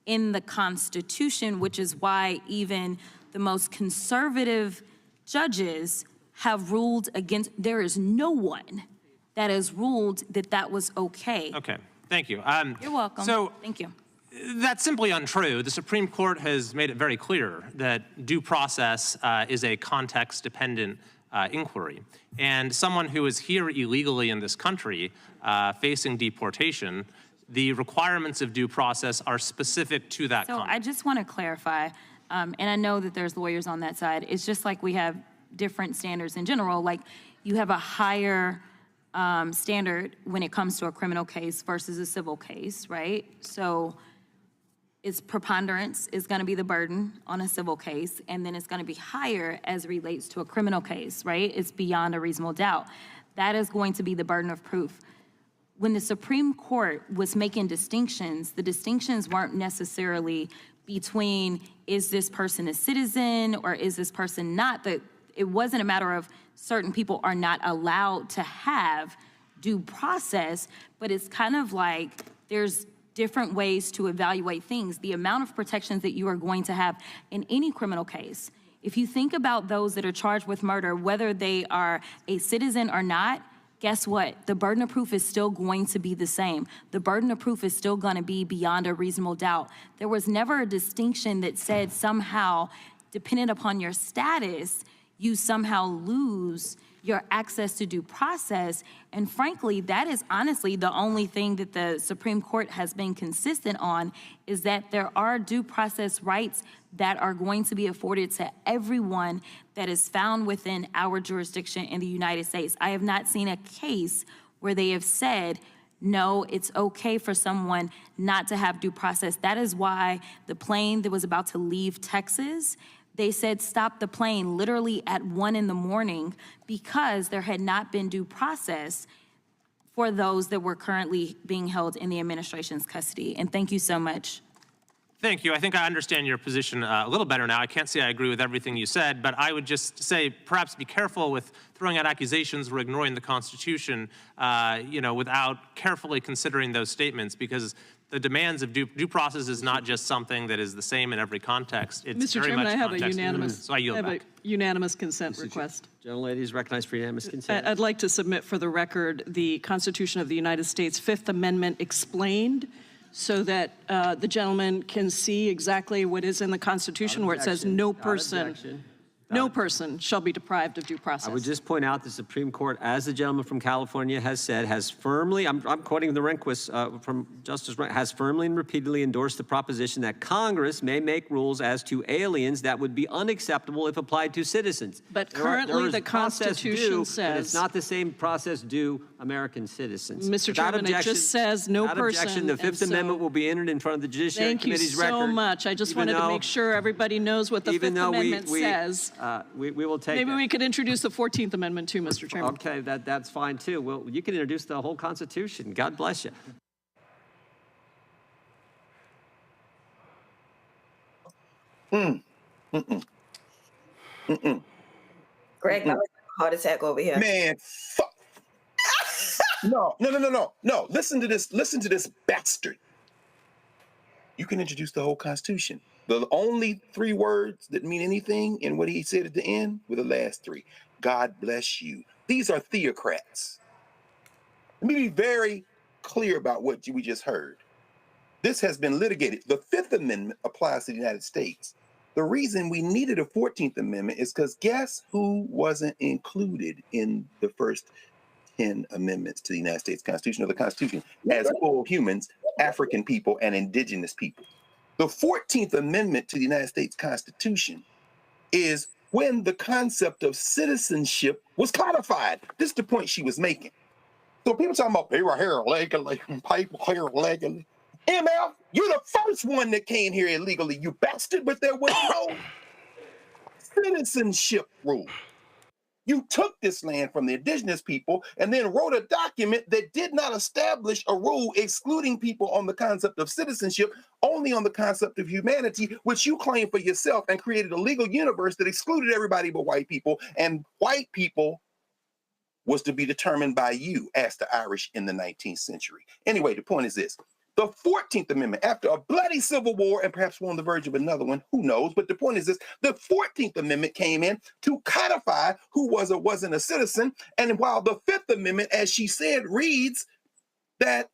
in the Constitution, which is why even the most conservative judges have ruled against. There is no one that has ruled that that was okay. Okay, thank you. You're welcome. So thank you. That's simply untrue. The Supreme Court has made it very clear that due process is a context-dependent inquiry. And someone who is here illegally in this country facing deportation, the requirements of due process are specific to that So context. I just want to clarify, and I know that there's lawyers on that side. It's just like we have different standards in general. Like you have a higher standard when it comes to a criminal case versus a civil case, right? So it's preponderance is going to be the burden on a civil case, and then it's going to be higher as it relates to a criminal case, right? It's beyond a reasonable doubt. That is going to be the burden of proof. When the Supreme Court was making distinctions, the distinctions weren't necessarily between is this person a citizen or is this person not. It wasn't a matter of certain people are not allowed to have due process, but it's kind of like there's different ways to evaluate things. The amount of protections that you are going to have in any criminal case. If you think about those that are charged with murder, whether they are a citizen or not, guess what? The burden of proof is still going to be the same. The burden of proof is still going to be beyond a reasonable doubt. There was never a distinction that said somehow, dependent upon your status, you somehow lose your access to due process. And frankly, that is honestly the only thing that the Supreme Court has been consistent on, is that there are due process rights that are going to be afforded to everyone that is found within our jurisdiction in the United States. I have not seen a case where they have said, no, it's okay for someone not to have due process. That is why the plane that was about to leave Texas, they said stop the plane literally at 1 a.m. because there had not been due process for those that were currently being held in the administration's custody. And thank you so much. Thank you. I think I understand your position a little better now. I can't say I agree with everything you said, but I would just say perhaps be careful with throwing out accusations or ignoring the Constitution, without carefully considering those statements, because the demands of due process is not just something that is the same in every context. It's Mr. very Chairman, much I have context. So I yield back. a unanimous consent request. Gentlelady is recognized for unanimous consent. I'd like to submit for the record the Constitution of the United States Fifth Amendment explained, so that the gentleman can see exactly what is in the Constitution, where it says no person shall be deprived of due process. I would just point out the Supreme Court, as the gentleman from California has said, has firmly, I'm quoting the Rehnquist from Justice Rehnquist, has firmly and repeatedly endorsed the proposition that Congress may make rules as to aliens that would be unacceptable if applied to citizens. But currently the Constitution says, it's not the same process due American citizens. Mr. Chairman, it just says no person. Objection, the Fifth Amendment will be entered in front of the Judiciary Committee's record. Thank you so much. I just wanted to make sure everybody knows what the Fifth Amendment says. We will take Maybe that. we could introduce the 14th Amendment too, Mr. Chairman. Okay, that's fine too. Well, you can introduce the whole Constitution. God bless you. Greg, that was a heart attack over here. Man, fuck. No. Listen to this bastard. You can introduce the whole Constitution. The only 3 words that mean anything in what he said at the end were the last 3. God bless you. These are theocrats. Let me be very clear about what we just heard. This has been litigated. The Fifth Amendment applies to the United States. The reason we needed a 14th Amendment is because guess who wasn't included in the first 10 amendments to the United States Constitution, or the Constitution, as full humans, African people, and indigenous people. The 14th Amendment to the United States Constitution is when the concept of citizenship was codified. This is the point she was making. So people talking about people here illegally, people here illegally. MF, you're the first one that came here illegally, you bastard, but there was no citizenship rule. You took this land from the indigenous people and then wrote a document that did not establish a rule excluding people on the concept of citizenship, only on the concept of humanity, which you claim for yourself, and created a legal universe that excluded everybody but white people. And white people was to be determined by you, as the Irish in the 19th century. Anyway, the point is this. The 14th Amendment, after a bloody civil war, and perhaps we're on the verge of another one, who knows? But the point is this, the 14th Amendment came in to codify who was or wasn't a citizen. And while the 5th Amendment, as she said, reads that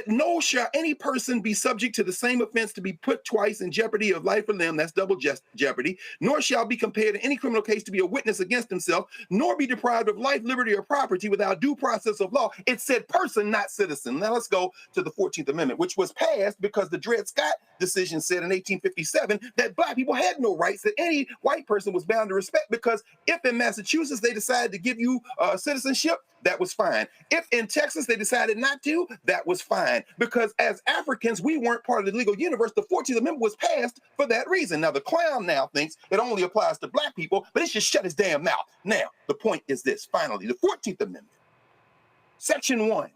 no shall any person be subject to the same offense to be put twice in jeopardy of life or limb, that's double jeopardy, nor shall be compared in any criminal case to be a witness against himself, nor be deprived of life, liberty, or property without due process of law. It said person, not citizen. Now let's go to the 14th Amendment, which was passed because the Dred Scott decision said in 1857 that black people had no rights that any white person was bound to respect, because if in Massachusetts they decided to give you citizenship, that was fine. If in Texas they decided not to, that was fine. Because as Africans, we weren't part of the legal universe. The 14th Amendment was passed for that reason. Now, the clown now thinks it only applies to black people, but it should shut his damn mouth. Now, the point is this, finally, the 14th Amendment, Section 1.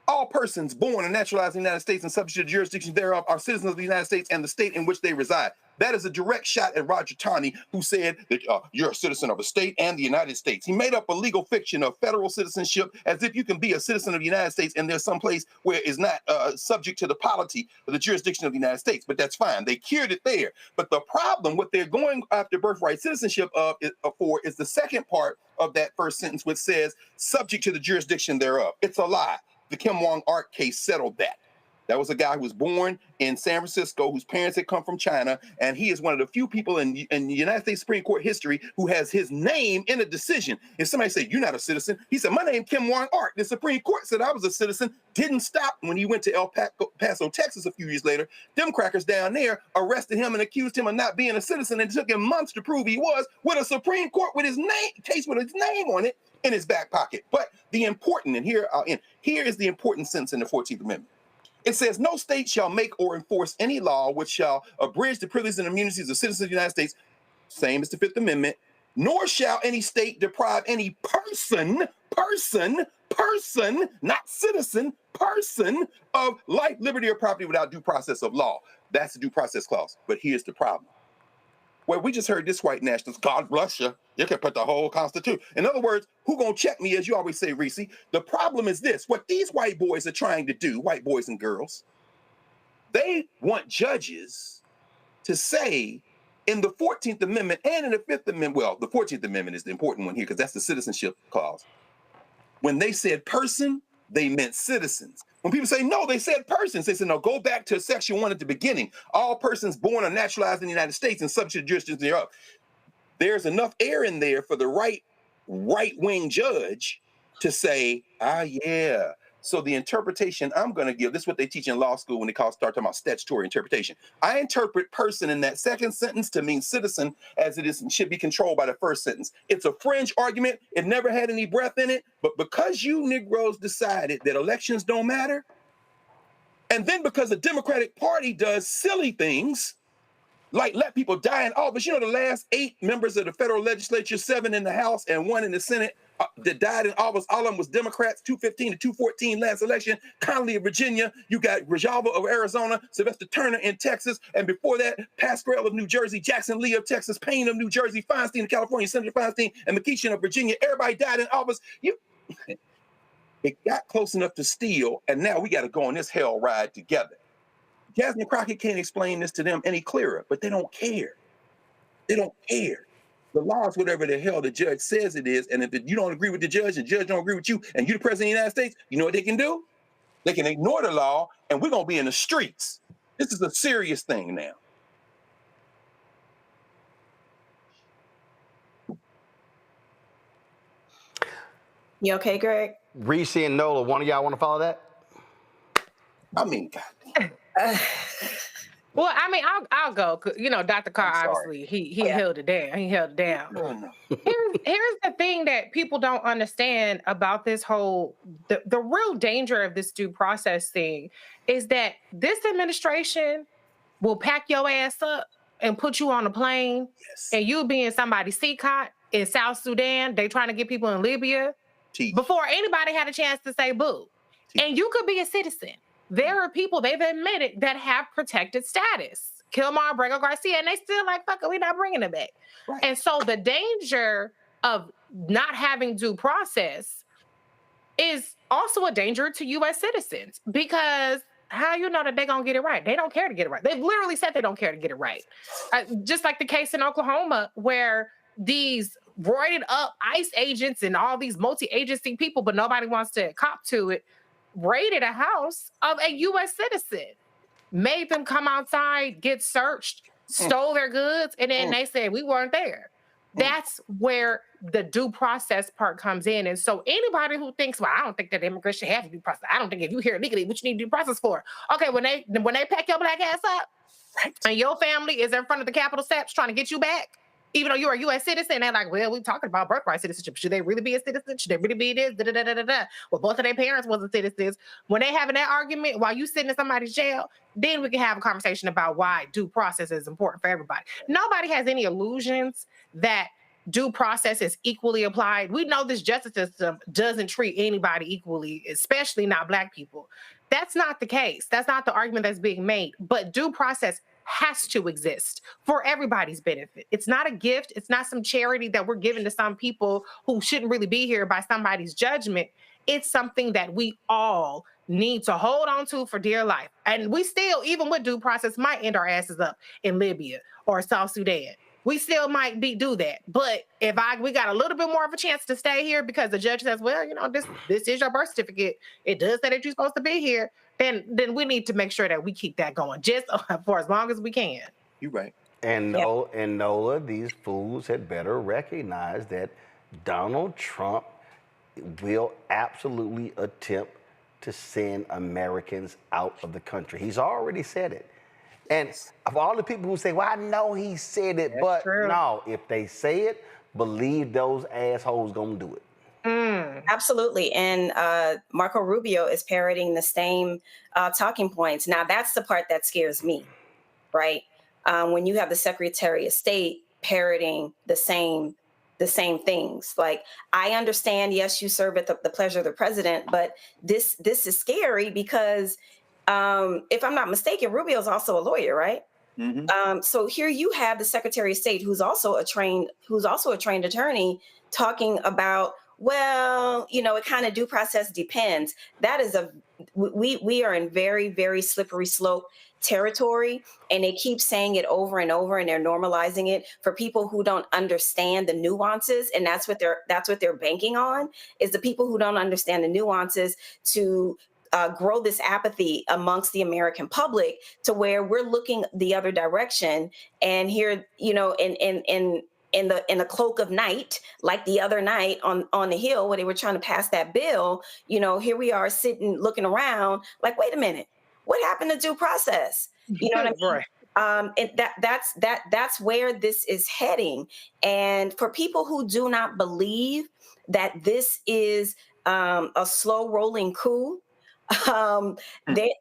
All persons born and naturalized in the United States and subject to the jurisdiction thereof are citizens of the United States and the state in which they reside. That is a direct shot at Roger Taney, who said that you're a citizen of a state and the United States. He made up a legal fiction of federal citizenship as if you can be a citizen of the United States and there's some place where it's not subject to the polity of the jurisdiction of the United States. But that's fine. They cured it there. But the problem, what they're going after birthright citizenship for is the second part of that first sentence, which says subject to the jurisdiction thereof. It's a lie. The Kim Wong-Ark case settled that. That was a guy who was born in San Francisco, whose parents had come from China, and he is one of the few people in the United States Supreme Court history who has his name in a decision. If somebody said, you're not a citizen, he said, my name Kim Wong-Ark. The Supreme Court said I was a citizen, didn't stop when he went to El Paso, Texas a few years later. Them crackers down there arrested him and accused him of not being a citizen, and it took him months to prove he was, with a Supreme Court with his case with his name on it in his back pocket. But the important, and here is the important sentence in the 14th Amendment. It says, no state shall make or enforce any law which shall abridge the privileges and immunities of citizens of the United States, same as the 5th Amendment, nor shall any state deprive any person, not citizen, person of life, liberty, or property without due process of law. That's the due process clause. But here's the problem. Well, we just heard this white nationalist, God bless you. You can put the whole Constitution. In other words, who gonna check me, as you always say, Reese? The problem is this. What these white boys are trying to do, white boys and girls, they want judges to say in the 14th Amendment and in the 5th Amendment, well, the 14th Amendment is the important one here because that's the citizenship clause. When they said person, they meant citizens. When people say, no, they said persons, they said, no, go back to Section 1 at the beginning. All persons born or naturalized in the United States and subject to jurisdiction thereof. There's enough air in there for the right-wing judge to say, yeah. So the interpretation I'm going to give, this is what they teach in law school when they start talking about statutory interpretation. I interpret person in that second sentence to mean citizen, as it is should be controlled by the first sentence. It's a fringe argument. It never had any breath in it. But because you Negroes decided that elections don't matter, and then because the Democratic Party does silly things, like let people die in office. You know, the last 8 members of the federal legislature, 7 in the House and 1 in the Senate, that died in office, all of them was Democrats, 215 to 214 last election. Connolly of Virginia, you got Grijalva of Arizona, Sylvester Turner in Texas, and before that, Pascrell of New Jersey, Jackson Lee of Texas, Payne of New Jersey, Feinstein of California, Senator Feinstein, and McKeeshan of Virginia. Everybody died in office. It got close enough to steal, and now we got to go on this hell ride together. Jasmine Crockett can't explain this to them any clearer, but they don't care. They don't care. The law is whatever the hell the judge says it is, and if you don't agree with the judge don't agree with you, and you're the president of the United States, you know what they can do? They can ignore the law, and we're going to be in the streets. This is a serious thing now. You okay, Greg? Reese and Nola, one of y'all want to follow that? I mean, God. Well, I mean, I'll go. You know, Dr. Carr, obviously, he held it down. He held it down. Here's the thing that people don't understand about this whole, the real danger of this due process thing is that this administration will pack your ass up and put you on a plane, and you'll be in somebody's seat cot in South Sudan. They trying to get people in Libya before anybody had a chance to say boo. And you could be a citizen. There are people, they've admitted, that have protected status. Kilmar, Brego Garcia, and they still like, fuck it, we're not bringing it back. Right. And so the danger of not having due process is also a danger to U.S. citizens, because how you know that they're going to get it right? They don't care to get it right. They've literally said they don't care to get it right. Just like the case in Oklahoma where these roided up ICE agents and all these multi-agency people, but nobody wants to cop to it, raided a house of a U.S. citizen, made them come outside, get searched, stole their goods, and then they said, we weren't there. That's where the due process part comes in. And so anybody who thinks, well, I don't think that immigrants should have due process. I don't think if you're here illegally, what you need due process for? Okay, when they pack your black ass up, and your family is in front of the Capitol steps trying to get you back, even though you're a U.S. citizen, they're like, well, we're talking about birthright citizenship. Should they really be a citizen? Should they really be this? Well, both of their parents wasn't citizens. When they having that argument while you sitting in somebody's jail, then we can have a conversation about why due process is important for everybody. Nobody has any illusions that due process is equally applied. We know this justice system doesn't treat anybody equally, especially not Black people. That's not the case. That's not the argument that's being made. But due process has to exist for everybody's benefit. It's not a gift. It's not some charity that we're giving to some people who shouldn't really be here by somebody's judgment. It's something that we all need to hold on to for dear life. And we still, even with due process, might end our asses up in Libya or South Sudan. We still might do that. But if we got a little bit more of a chance to stay here because the judge says, well, you know, this is your birth certificate. It does say that you're supposed to be here. Then we need to make sure that we keep that going just for as long as we can. You're right. And Nola, these fools had better recognize that Donald Trump will absolutely attempt to send Americans out of the country. He's already said it. And of all the people who say, well, I know he said it, but no, if they say it, believe those assholes gonna do it. Absolutely. And Marco Rubio is parroting the same talking points. Now, that's the part that scares me, right? When you have the Secretary of State parroting the same things. Like, I understand, yes, you serve at the pleasure of the president, but this is scary because if I'm not mistaken, Rubio's also a lawyer, right? Mm-hmm. So here you have the Secretary of State, who's also a trained attorney, talking about, well, you know, it kind of due process depends. That is we are in very, very slippery slope territory, and they keep saying it over and over, and they're normalizing it for people who don't understand the nuances, and that's what they're banking on, is the people who don't understand the nuances to grow this apathy amongst the American public to where we're looking the other direction. And here, you know, in the cloak of night, like the other night on the Hill where they were trying to pass that bill, you know, here we are sitting, looking around like, wait a minute, what happened to due process? You know what I mean? And that's where this is heading. And for people who do not believe that this is a slow rolling coup,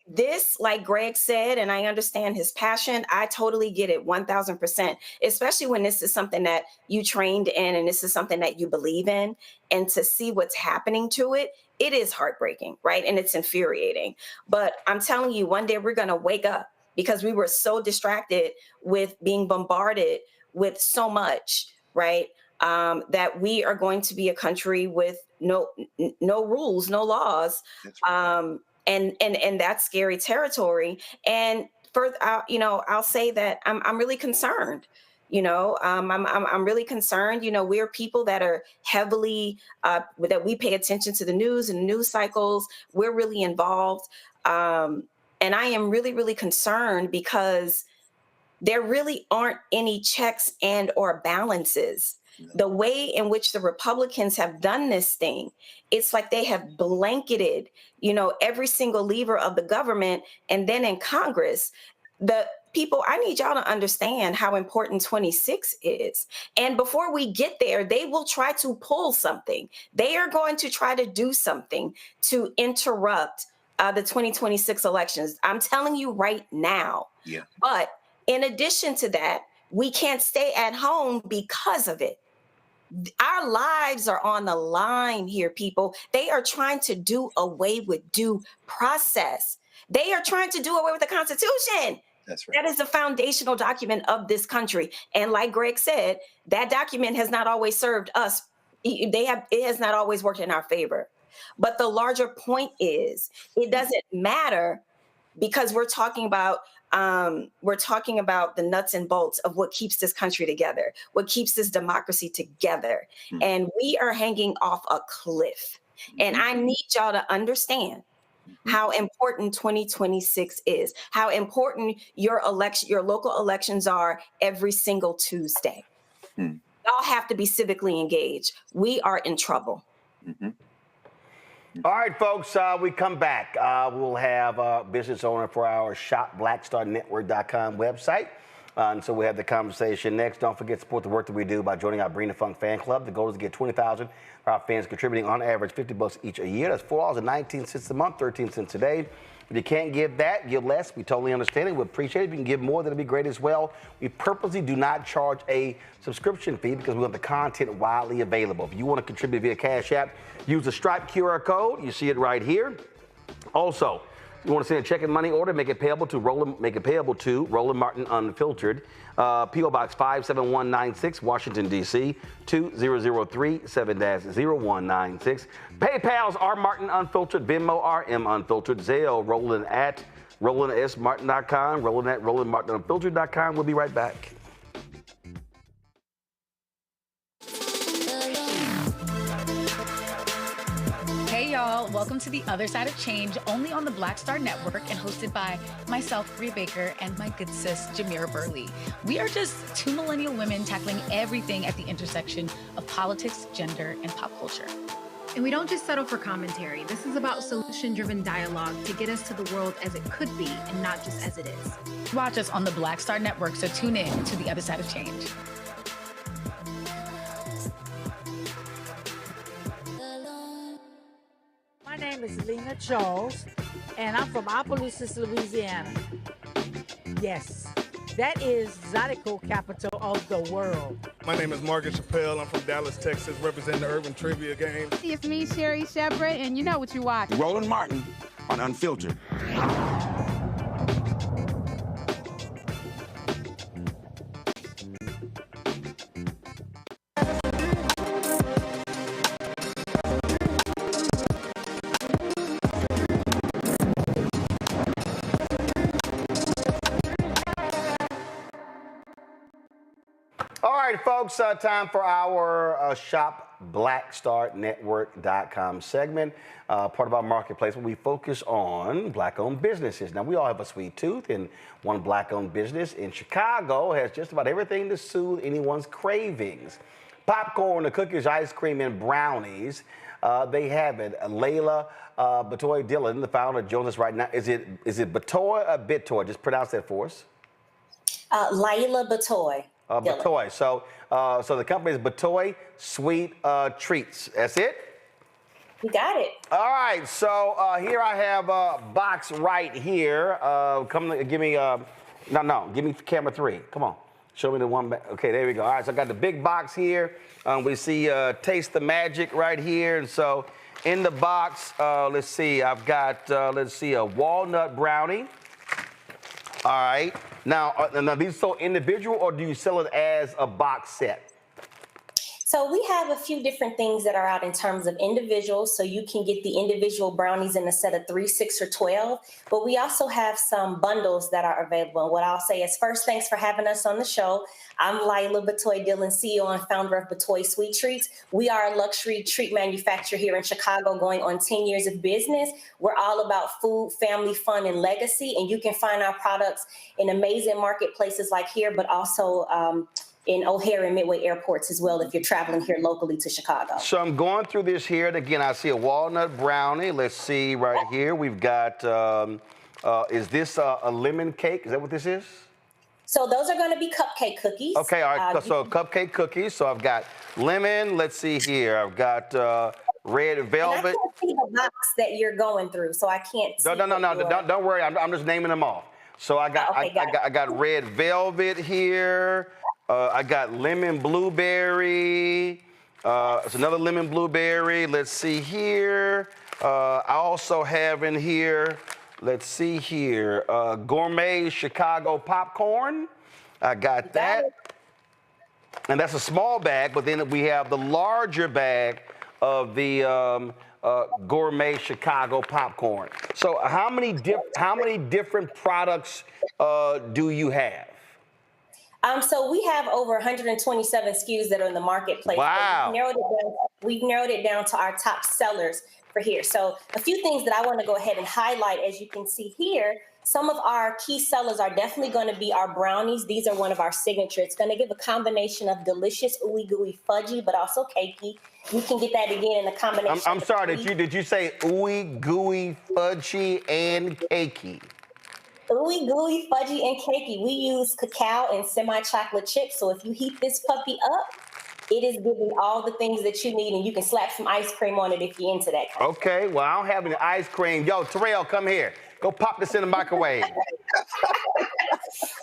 this, like Greg said, and I understand his passion, I totally get it 1000%, especially when this is something that you trained in and this is something that you believe in, and to see what's happening to it, it is heartbreaking, right? And it's infuriating. But I'm telling you, one day we're going to wake up, because we were so distracted with being bombarded with so much, right? That we are going to be a country with no rules, no laws, and that's scary territory. And further, I'll say that I'm really concerned. You know, I'm really concerned. You know, we're people that are heavily that we pay attention to the news and news cycles. We're really involved, and I am really, really concerned because there really aren't any checks and or balances. The way in which the Republicans have done this thing, it's like they have blanketed, you know, every single lever of the government. And then in Congress, people, I need y'all to understand how important 26 is. And before we get there, they will try to pull something. They are going to try to do something to interrupt the 2026 elections. I'm telling you right now. Yeah. But in addition to that, we can't stay at home because of it. Our lives are on the line here, people. They are trying to do away with due process. They are trying to do away with the Constitution. That's right. That is the foundational document of this country. And like Greg said, that document has not always served us. It has not always worked in our favor. But the larger point is, it doesn't matter, because we're talking about the nuts and bolts of what keeps this country together, what keeps this democracy together. And we are hanging off a cliff. And I need y'all to understand how important 2026 is, how important your local elections are every single Tuesday. Y'all have to be civically engaged. We are in trouble. All right, folks, we come back. We'll have a business owner for our shop.blackstarnetwork.com website. And so we have the conversation next. Don't forget to support the work that we do by joining our Bring the Funk fan club. The goal is to get 20,000 of our fans contributing on average $50 each a year. That's $4.19 a month, 13 cents a day. If you can't give that, give less. We totally understand it. We appreciate it. If you can give more, that'd be great as well. We purposely do not charge a subscription fee because we want the content widely available. If you want to contribute via Cash App, use the Stripe QR code. You see it right here. Also, you want to send a check and money order, make it payable to Roland Martin Unfiltered, P.O. Box 57196, Washington, D.C., 20037-0196. PayPal's R Martin Unfiltered, Venmo RM Unfiltered, Zelle Roland at RolandSMartin.com, Roland at RolandMartinUnfiltered.com. We'll be right back. Hey y'all, welcome to The Other Side of Change, only on the Black Star Network and hosted by myself, Rhea Baker, and my good sis, Jamira Burley. We are just two millennial women tackling everything at the intersection of politics, gender, and pop culture. And we don't just settle for commentary. This is about solution-driven dialogue to get us to the world as it could be and not just as it is. Watch us on the Black Star Network, so tune in to The Other Side of Change. My name is Lena Charles, and I'm from Opelousas, Louisiana. Yes, that is Zydeco capital of the world. My name is Margaret Chappelle. I'm from Dallas, Texas, representing the Urban Trivia Game. It's me, Sherry Shepherd, and you know what you watch. Roland Martin on Unfiltered. All right, folks, time for our shop blackstarnetwork.com segment, part of our marketplace where we focus on black-owned businesses. Now, we all have a sweet tooth, and one black-owned business in Chicago has just about everything to soothe anyone's cravings. Popcorn, the cookies, ice cream, and brownies. They have it. Layla Batoy Dillon, the founder, joins us right now. Is it Batoy or Bitoy? Just pronounce that for us. Layla Batoy. Batoy. So the company is Batoy Sweet Treats. That's it? You got it. All right. So here I have a box right here. Give me give me camera 3. Come on. Show me the one back. Okay, there we go. All right, so I got the big box here. We see Taste the Magic right here. And so in the box, let's see, I've got, a walnut brownie. All right. Now, these sold individual, or do you sell it as a box set? So we have a few different things that are out in terms of individuals. So you can get the individual brownies in a set of 3, 6, or 12. But we also have some bundles that are available. And what I'll say is, first, thanks for having us on the show. I'm Layla Batoy Dillon, CEO and founder of Batoy Sweet Treats. We are a luxury treat manufacturer here in Chicago, going on 10 years of business. We're all about food, family, fun, and legacy. And you can find our products in amazing marketplaces like here, but also in O'Hare and Midway airports as well if you're traveling here locally to Chicago. So I'm going through this here, and again, I see a walnut brownie. Let's see right here. We've got, is this a lemon cake? Is that what this is? So those are going to be cupcake cookies. Okay, all right. So cupcake cookies. So I've got lemon. Let's see here. I've got red velvet. And I can't see the box that you're going through, so I can't see. No. Don't worry. I'm just naming them off. So I got I got red velvet here. I got lemon blueberry. It's another lemon blueberry. Let's see here. I also have in here. Let's see here. Gourmet Chicago popcorn. I got that. And that's a small bag, but then we have the larger bag of the gourmet Chicago popcorn. So how many different products do you have? So we have over 127 SKUs that are in the marketplace. Wow. We've narrowed it down to our top sellers for here. So a few things that I want to go ahead and highlight, as you can see here, some of our key sellers are definitely going to be our brownies. These are one of our signature. It's going to give a combination of delicious ooey gooey fudgy, but also cakey. You can get that again in a combination. I'm sorry, did you say ooey gooey fudgy and cakey? Ooey gooey fudgy and cakey. We use cacao and semi-chocolate chips. So if you heat this puppy up, it is giving all the things that you need, and you can slap some ice cream on it if you're into that. Okay, well, I don't have any ice cream. Yo, Terrell, come here. Go pop this in the microwave.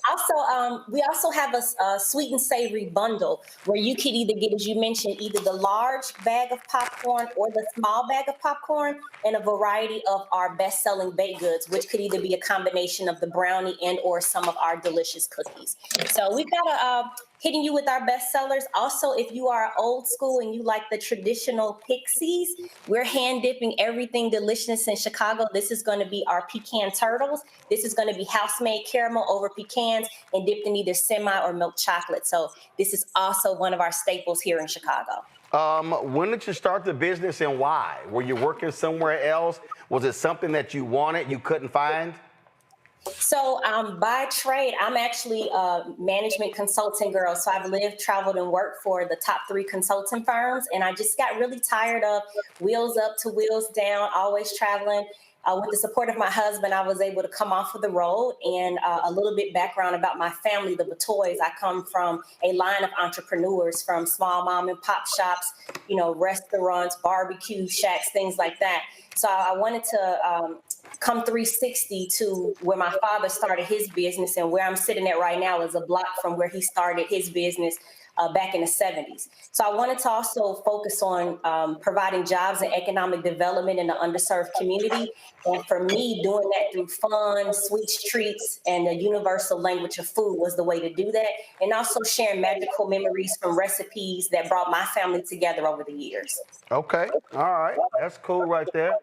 Also, we also have a sweet and savory bundle where you could either get, as you mentioned, either the large bag of popcorn or the small bag of popcorn, and a variety of our best-selling baked goods, which could either be a combination of the brownie and or some of our delicious cookies. So we've got hitting you with our best sellers. Also, if you are old school and you like the traditional pixies, we're hand dipping everything delicious in Chicago. This is going to be our pecan turtles. This is going to be house-made caramel over pecans and dipped in either semi or milk chocolate. So this is also one of our staples here in Chicago. When did you start the business and why? Were you working somewhere else? Was it something that you wanted, you couldn't find? So by trade, I'm actually a management consulting girl. So I've lived, traveled, and worked for the top 3 consulting firms. And I just got really tired of wheels up to wheels down, always traveling. With the support of my husband, I was able to come off of the road. And a little bit background about my family, the Batoys. I come from a line of entrepreneurs, from small mom and pop shops, restaurants, barbecue shacks, things like that. So I wanted to come 360 to where my father started his business, and where I'm sitting at right now is a block from where he started his business back in the 70s. So I wanted to also focus on providing jobs and economic development in the underserved community. And for me, doing that through fun, sweet treats, and the universal language of food was the way to do that. And also sharing magical memories from recipes that brought my family together over the years. Okay, all right, that's cool right there.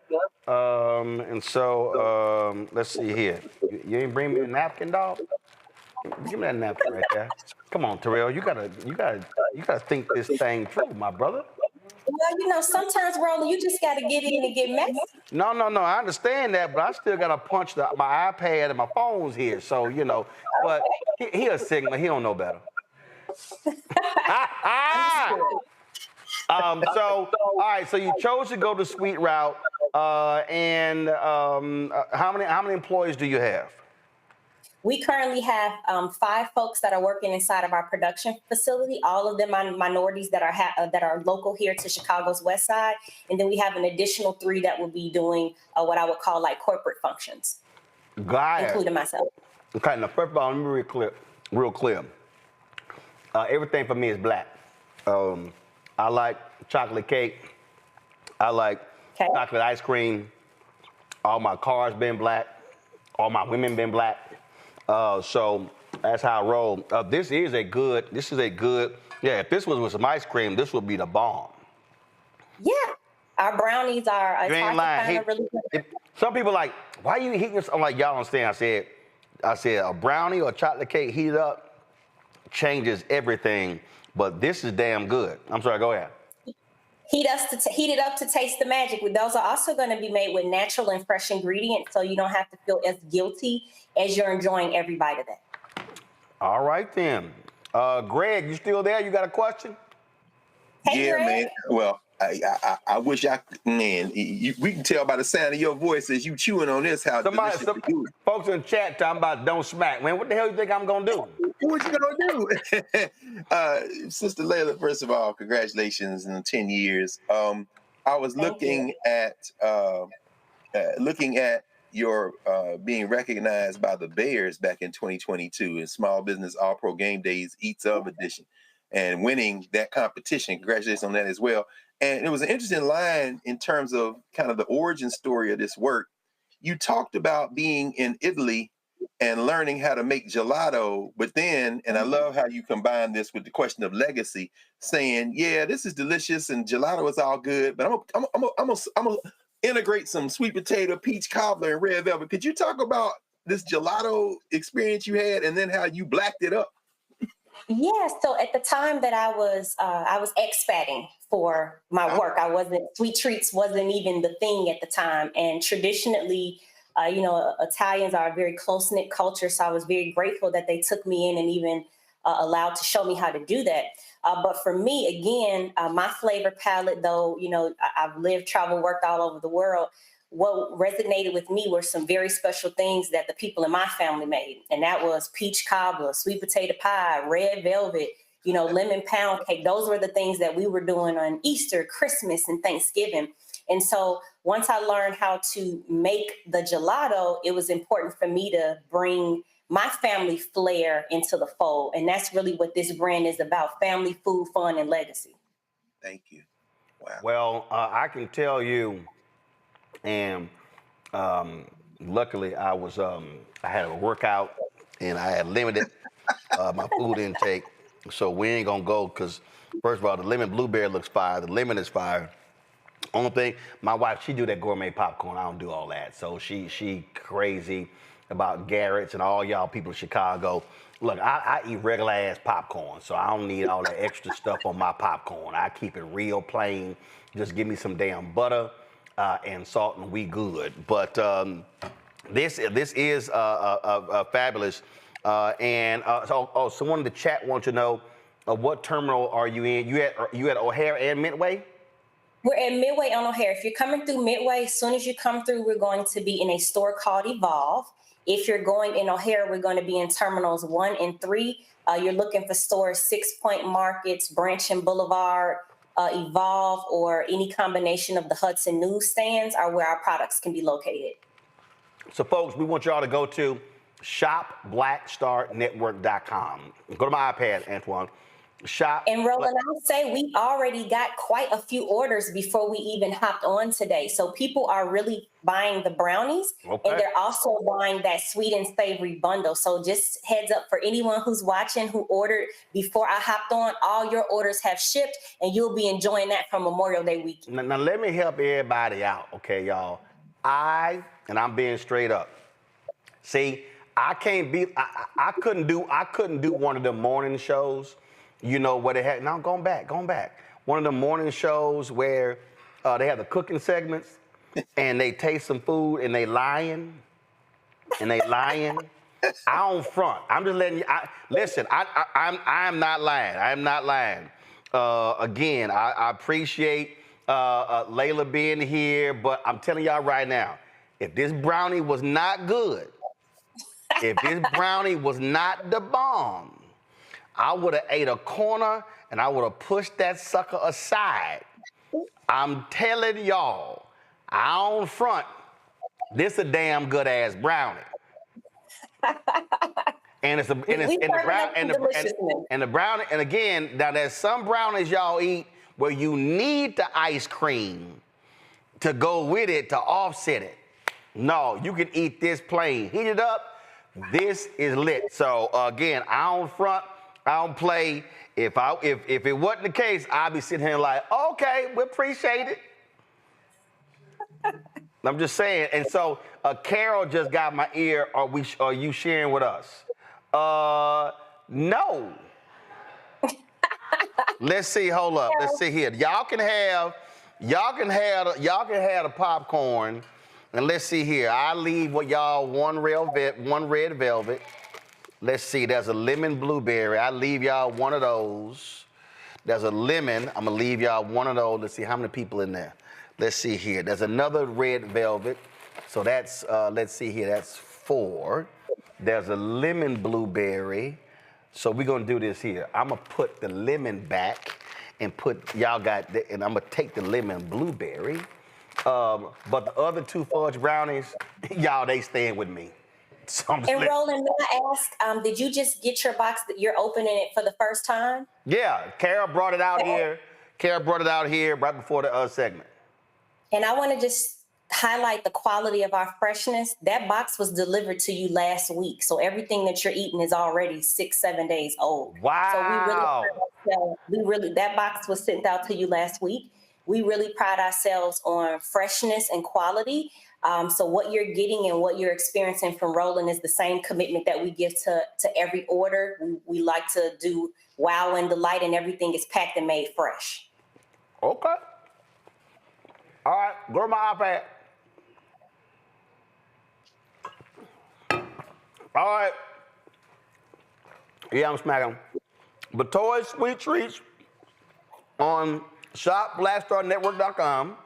And so let's see here. You ain't bring me a napkin, dog? Give me that napkin right there. Come on, Terrell. You gotta think this thing through, my brother. Well, sometimes, Roland, you just gotta get in and get messy. No. I understand that, but I still gotta punch my iPad and my phones here. So but he a Sigma. He don't know better. So all right. So you chose to go the sweet route, and how many employees do you have? We currently have 5 folks that are working inside of our production facility. All of them are minorities that are local here to Chicago's West Side. And then we have an additional 3 that will be doing what I would call like corporate functions, including myself. Okay, now first of all, let me be real clear. Everything for me is black. I like chocolate cake. I like chocolate ice cream. All my cars been black. All my women been black. So that's how I roll. This is a good, yeah, if this was with some ice cream, this would be the bomb. Yeah, our brownies are, you ain't lying. Some people like, why are you heating this? I'm like, y'all don't understand. I said a brownie or chocolate cake heated up changes everything, but this is damn good. I'm sorry, go ahead. Heat it up to taste the magic. Those are also going to be made with natural and fresh ingredients, so you don't have to feel as guilty as you're enjoying every bite of that. All right, then. Greg, you still there? You got a question? Hey, yeah, Greg. man. Well, I wish man, we can tell by the sound of your voice as you chewing on this how delicious you do it. Folks in the chat talking about don't smack. Man, what the hell you think I'm going to do? What you going to do? Sister Layla, first of all, congratulations on 10 years. I was looking at your being recognized by the Bears back in 2022 in Small Business All Pro Game Days Eats Of edition and winning that competition. Congratulations on that as well. And it was an interesting line in terms of kind of the origin story of this work. You talked about being in Italy and learning how to make gelato, but then, and I love how you combine this with the question of legacy, saying, yeah, this is delicious and gelato is all good, but I'm gonna integrate some sweet potato, peach cobbler, and red velvet. Could you talk about this gelato experience you had and then how you blacked it up? Yeah, so at the time that I was expatting for my work, sweet treats wasn't even the thing at the time. And traditionally, Italians are a very close-knit culture. So I was very grateful that they took me in and even allowed to show me how to do that. But for me, again, my flavor palette, though, I've lived, traveled, worked all over the world. What resonated with me were some very special things that the people in my family made. And that was peach cobbler, sweet potato pie, red velvet, lemon pound cake. Those were the things that we were doing on Easter, Christmas, and Thanksgiving. And so once I learned how to make the gelato, it was important for me to bring my family flair into the fold. And that's really what this brand is about: family, food, fun, and legacy. Thank you. Wow. Well, I can tell you, and luckily I had a workout and I had limited my food intake. So we ain't gonna go because, first of all, the lemon blueberry looks fire. The lemon is fire. Only thing, my wife, she do that gourmet popcorn. I don't do all that. So she crazy about Garrett's and all y'all people in Chicago. Look, I eat regular ass popcorn, so I don't need all that extra stuff on my popcorn. I keep it real plain. Just give me some damn butter and salt, and we good. But this is fabulous. So someone in the chat wants to know what terminal are you in? You at O'Hare and Midway? We're at Midway on O'Hare. If you're coming through Midway, as soon as you come through, we're going to be in a store called Evolve. If you're going in O'Hare, we're going to be in terminals 1 and 3. You're looking for stores 6 Point Markets, Branch and Boulevard, Evolve, or any combination of the Hudson newsstands are where our products can be located. So folks, we want y'all to go to shopblackstarnetwork.com. Go to my iPad, Antoine. And Roland, I'll say we already got quite a few orders before we even hopped on today. So people are really buying the brownies, and they're also buying that sweet and savory bundle. So just heads up for anyone who's watching who ordered before I hopped on, all your orders have shipped, and you'll be enjoying that from Memorial Day weekend. Now let me help everybody out, okay, y'all? And I'm being straight up. See, I couldn't do one of the morning shows. You know what they had? Now going back. One of the morning shows where they have the cooking segments and they taste some food and they lying. I don't front. I'm just letting you. Listen. I'm not lying. I'm not lying. Again, I appreciate Layla being here, but I'm telling y'all right now, if this brownie was not good, if this brownie was not the bomb, I would have ate a corner and I would have pushed that sucker aside. I'm telling y'all, I don't front. This a damn good ass brownie. And the brownie, and again, now there's some brownies y'all eat where you need the ice cream to go with it to offset it. No, you can eat this plain. Heat it up. This is lit. So again, I don't front. I don't play. If it wasn't the case, I'd be sitting here like, okay, we appreciate it. I'm just saying. And so Carol just got my ear. Are you sharing with us? No. Let's see. Hold up. Let's see here. Y'all can have the popcorn. And let's see here. I leave with y'all one red velvet. Let's see. There's a lemon blueberry. I leave y'all one of those. There's a lemon. I'm gonna leave y'all one of those. Let's see how many people in there. Let's see here. There's another red velvet. So that's, let's see here, that's 4. There's a lemon blueberry. So we're gonna do this here. I'm gonna put the lemon back and and I'm gonna take the lemon blueberry. But the other 2 fudge brownies, y'all, they staying with me. So And Roland, may I ask, did you just get your box that you're opening it for the first time? Yeah, Kara brought it out here. Kara brought it out here right before the segment. And I want to just highlight the quality of our freshness. That box was delivered to you last week. So everything that you're eating is already 6-7 days old. Wow. So that box was sent out to you last week. We really pride ourselves on freshness and quality. So what you're getting and what you're experiencing from Roland is the same commitment that we give to every order. We like to do wow and delight, and everything is packed and made fresh. Okay. All right, go to my iPad. All right. Yeah, I'm smacking. Batoy Sweet Treats on shopblackstarnetwork.com.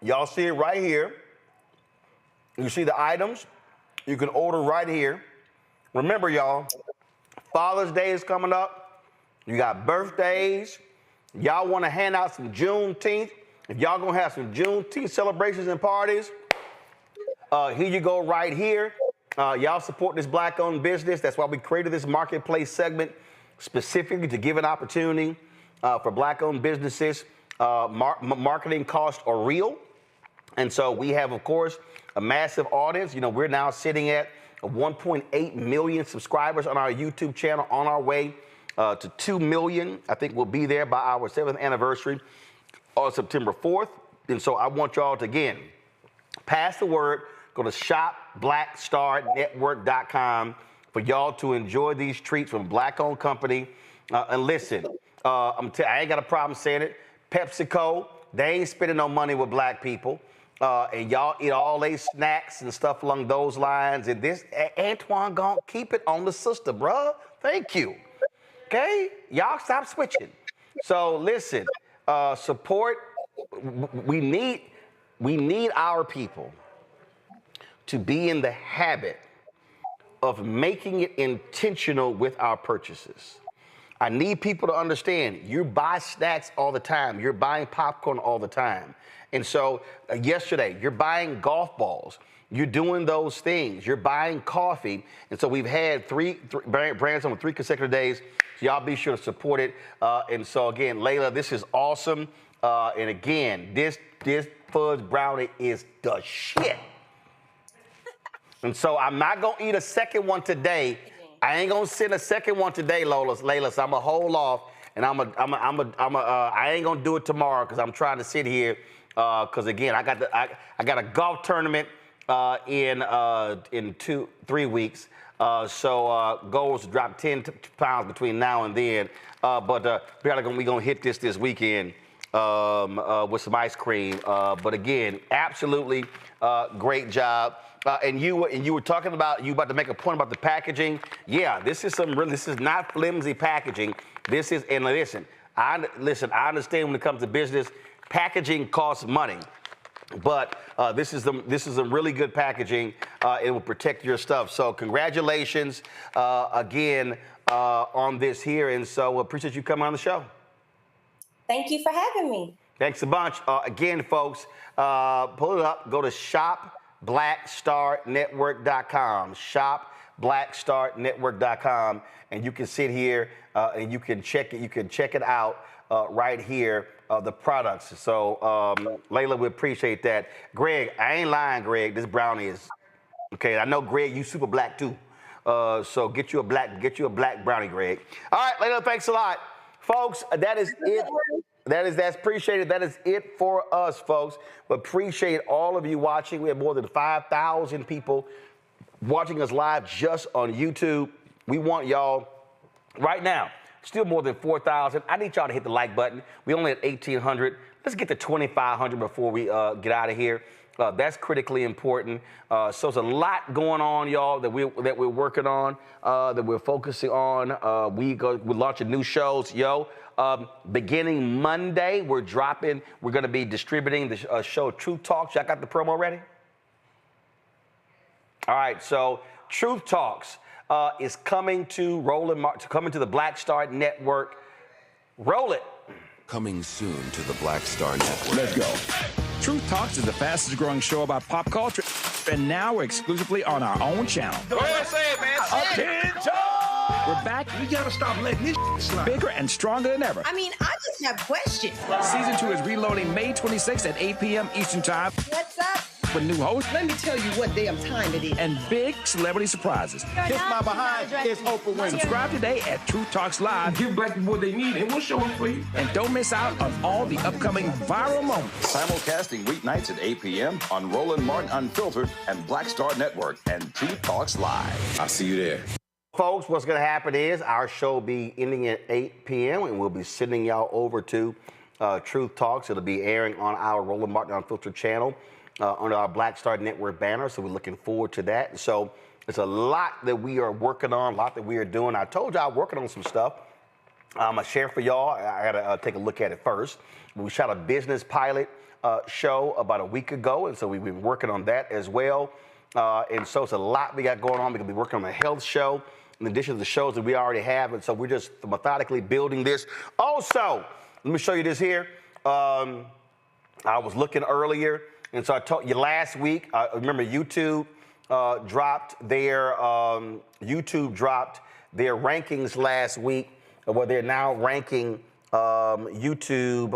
Y'all see it right here. You see the items. You can order right here. Remember, y'all, Father's Day is coming up. You got birthdays. Y'all want to hand out some Juneteenth. If y'all going to have some Juneteenth celebrations and parties, here you go right here. Y'all support this Black-owned business. That's why we created this marketplace segment specifically to give an opportunity for Black-owned businesses. Marketing costs are real. And so we have, of course, a massive audience. You know, we're now sitting at 1.8 million subscribers on our YouTube channel, on our way to 2 million. I think we'll be there by our 7th anniversary on September 4th. And so I want y'all to, again, pass the word. Go to shopblackstarnetwork.com for y'all to enjoy these treats from a Black-owned company. And listen, I ain't got a problem saying it. PepsiCo, they ain't spending no money with Black people. And y'all eat all these snacks and stuff along those lines. And this, Antoine gonna keep it on the system, bruh. Thank you. Okay? Y'all stop switching. So listen, support. We need our people to be in the habit of making it intentional with our purchases. I need people to understand, you buy snacks all the time. You're buying popcorn all the time. And so yesterday, you're buying golf balls. You're doing those things. You're buying coffee. And so we've had three brands on 3 consecutive days. So y'all be sure to support it. And so again, Layla, this is awesome. And again, this fudge brownie is the shit. And so I'm not gonna eat a second one today. I ain't gonna send a second one today, Layla. So I'm gonna hold off, and I ain't gonna do it tomorrow because I'm trying to sit here. Because again, I got a golf tournament in 3 weeks. So goal is to drop 10 pounds between now and then. But we gonna hit this weekend with some ice cream. But again, absolutely great job. And you were talking about, you about to make a point about the packaging. Yeah, this is not flimsy packaging. This is, and listen, I understand when it comes to business, packaging costs money. But this is some really good packaging. It will protect your stuff. So congratulations again on this here. And so appreciate you coming on the show. Thank you for having me. Thanks a bunch. Again, folks, pull it up. Go to shopblackstarnetwork.com. Shopblackstarnetwork.com. And you can sit here and you can check it. You can check it out right here. The products. So, Layla, we appreciate that. Greg, I ain't lying, Greg. This brownie is okay. I know, Greg, you super black too. So get you a black brownie, Greg. All right, Layla, thanks a lot, folks. That is it. That's appreciated. That is it for us, folks. We appreciate all of you watching. We have more than 5,000 people watching us live just on YouTube. We want y'all right now. Still more than 4,000. I need y'all to hit the like button. We only at 1,800. Let's get to 2,500 before we get out of here. That's critically important. So there's a lot going on, y'all, that we're working on, that we're focusing on. We're launching new shows, beginning Monday, we're going to be distributing the show Truth Talks. Y'all got the promo ready? All right, so Truth Talks is coming to coming to the Black Star Network. Roll it. Coming soon to the Black Star Network. Let's go. Truth Talks is the fastest growing show about pop culture, and now we're exclusively on our own channel. Go ahead, say it, man. Attention! We're back. We gotta stop letting this slide. Bigger and stronger than ever. I mean, I just have questions. Season 2 is reloading May 26th at 8 p.m. Eastern Time. What's up? With new hosts. Let me tell you what damn time it is. And big celebrity surprises. Kiss my behind. It's Oprah Winfrey. Subscribe today at Truth Talks Live. Give black people what they need, and we'll show them for you. And don't miss out on all the upcoming viral moments. Simulcasting weeknights at 8 p.m. on Roland Martin Unfiltered and Black Star Network and Truth Talks Live. I'll see you there. Folks, what's going to happen is our show will be ending at 8 p.m. and we'll be sending y'all over to Truth Talks. It'll be airing on our Roland Martin Unfiltered channel under our Black Star Network banner. So we're looking forward to that. So it's a lot that we are working on, a lot that we are doing. I told y'all I'm working on some stuff. I'm going to share for y'all. I got to take a look at it first. We shot a business pilot show about a week ago, and so we've been working on that as well. And so it's a lot we got going on. We're going to be working on a health show in addition to the shows that we already have. And so we're just methodically building this. Also, let me show you this here. I was looking earlier, and so I told you last week, remember YouTube dropped their rankings last week, where they're now ranking YouTube,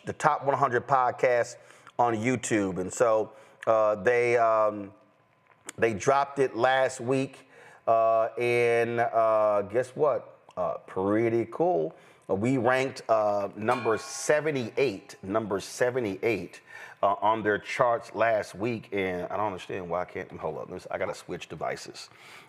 the top 100 podcasts on YouTube. And so they dropped it last week, and guess what? Pretty cool. We ranked number 78 on their charts last week, and I don't understand why I can't. Hold up, I gotta switch devices.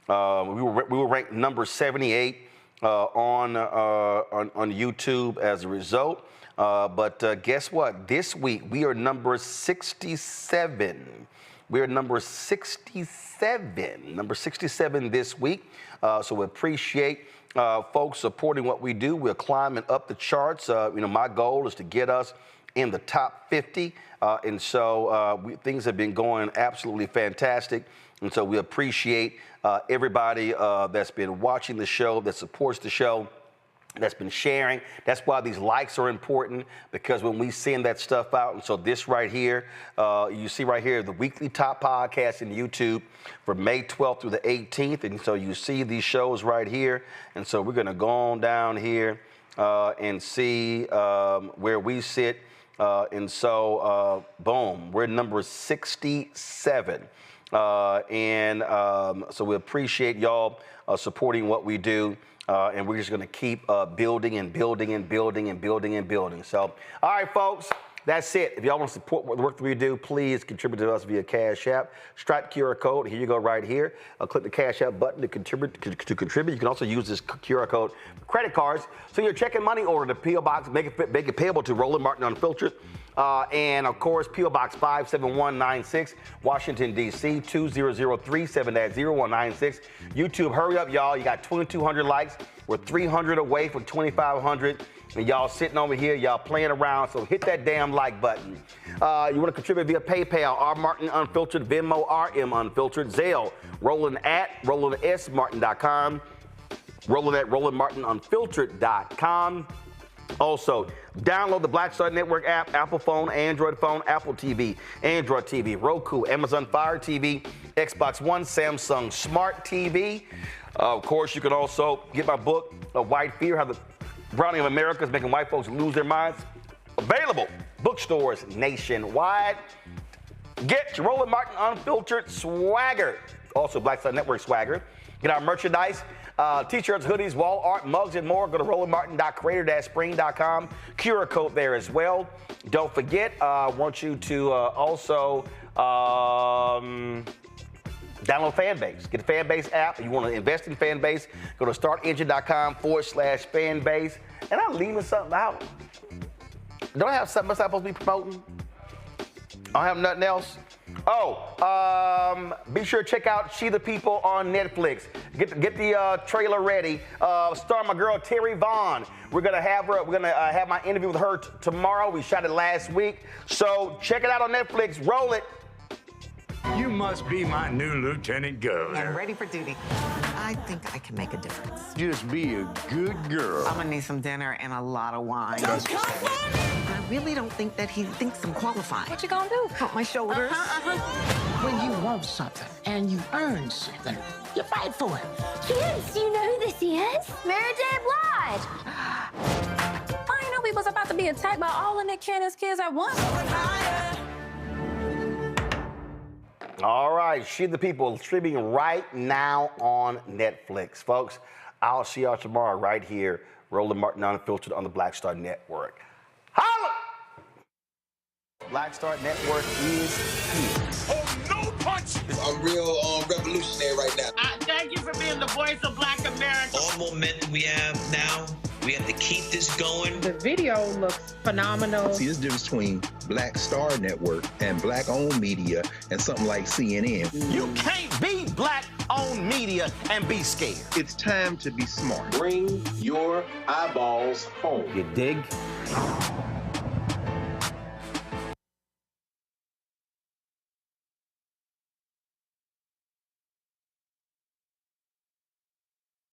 We were ranked number 78 on YouTube as a result. But guess what? This week we are number 67. We are number 67 this week. So we appreciate folks supporting what we do. We're climbing up the charts. My goal is to get us in the top 50. And so things have been going absolutely fantastic. And so we appreciate everybody that's been watching the show, that supports the show, that's been sharing. That's why these likes are important, because when we send that stuff out, and so this right here, you see right here, the weekly top podcast in YouTube for May 12th through the 18th. And so you see these shows right here. And so we're going to go on down here and see where we sit. And so, boom, we're number 67. So we appreciate y'all supporting what we do. And we're just going to keep building and building and building and building and building. So, all right, folks, that's it. If y'all want to support the work that we do, please contribute to us via Cash App. Stripe QR code. Here you go right here. Click the Cash App button to contribute. You can also use this QR code for credit cards. So you're checking money order to P.O. Box, make it payable to Roland Martin Unfiltered. And, of course, P.O. Box 57196, Washington, D.C., 20037-0196. YouTube, hurry up, y'all. You got 2,200 likes. We're 300 away from 2,500. And y'all sitting over here, y'all playing around, so hit that damn like button. You want to contribute via PayPal, R. Martin Unfiltered, Venmo, RM Unfiltered, Zelle, Roland at RolandSMartin.com, Roland at RolandMartinUnfiltered.com. Also, download the Black Star Network app, Apple phone, Android phone, Apple TV, Android TV, Roku, Amazon Fire TV, Xbox One, Samsung Smart TV. Of course, you can also get my book, White Fear, How the Browning of America is Making White Folks Lose Their Minds. Available bookstores nationwide. Get your Roland Martin Unfiltered swagger. Also, Black Star Network swagger. Get our merchandise. T-shirts, hoodies, wall art, mugs, and more. Go to rolandmartin.creator-spring.com. QR code there as well. Don't forget, I want you to also download Fanbase. Get the Fanbase app. If you want to invest in Fanbase, go to startengine.com/Fanbase. And I'm leaving something out. Don't I have something else I'm supposed to be promoting? I have nothing else. Be sure to check out She the People on Netflix. Get the trailer ready. Starring my girl Terry Vaughn. We're gonna have her. We're gonna have my interview with her tomorrow. We shot it last week, so check it out on Netflix. Roll it. You must be my new lieutenant governor. I'm ready for duty. I think I can make a difference. Just be a good girl. I'm gonna need some dinner and a lot of wine. I really don't think that he thinks I'm qualified. What you gonna do? Pump my shoulders. When you want something and you earn something, you fight for it. Kids, do you know who this is? Mary J. Blige. I didn't know we was about to be attacked by all of Nick Cannon's kids at once. All right, She the People streaming right now on Netflix, folks. I'll see y'all tomorrow right here, Roland Martin Unfiltered on the Black Star Network. Holla! Black Star Network is here. Oh, no punch! I'm real revolutionary right now. Thank you for being the voice of Black America. All momentum we have now, we have to keep this going. The video looks phenomenal. See, this difference between Black Star Network and black-owned media and something like CNN. You can't be black-owned media and be scared. It's time to be smart. Bring your eyeballs home. You dig?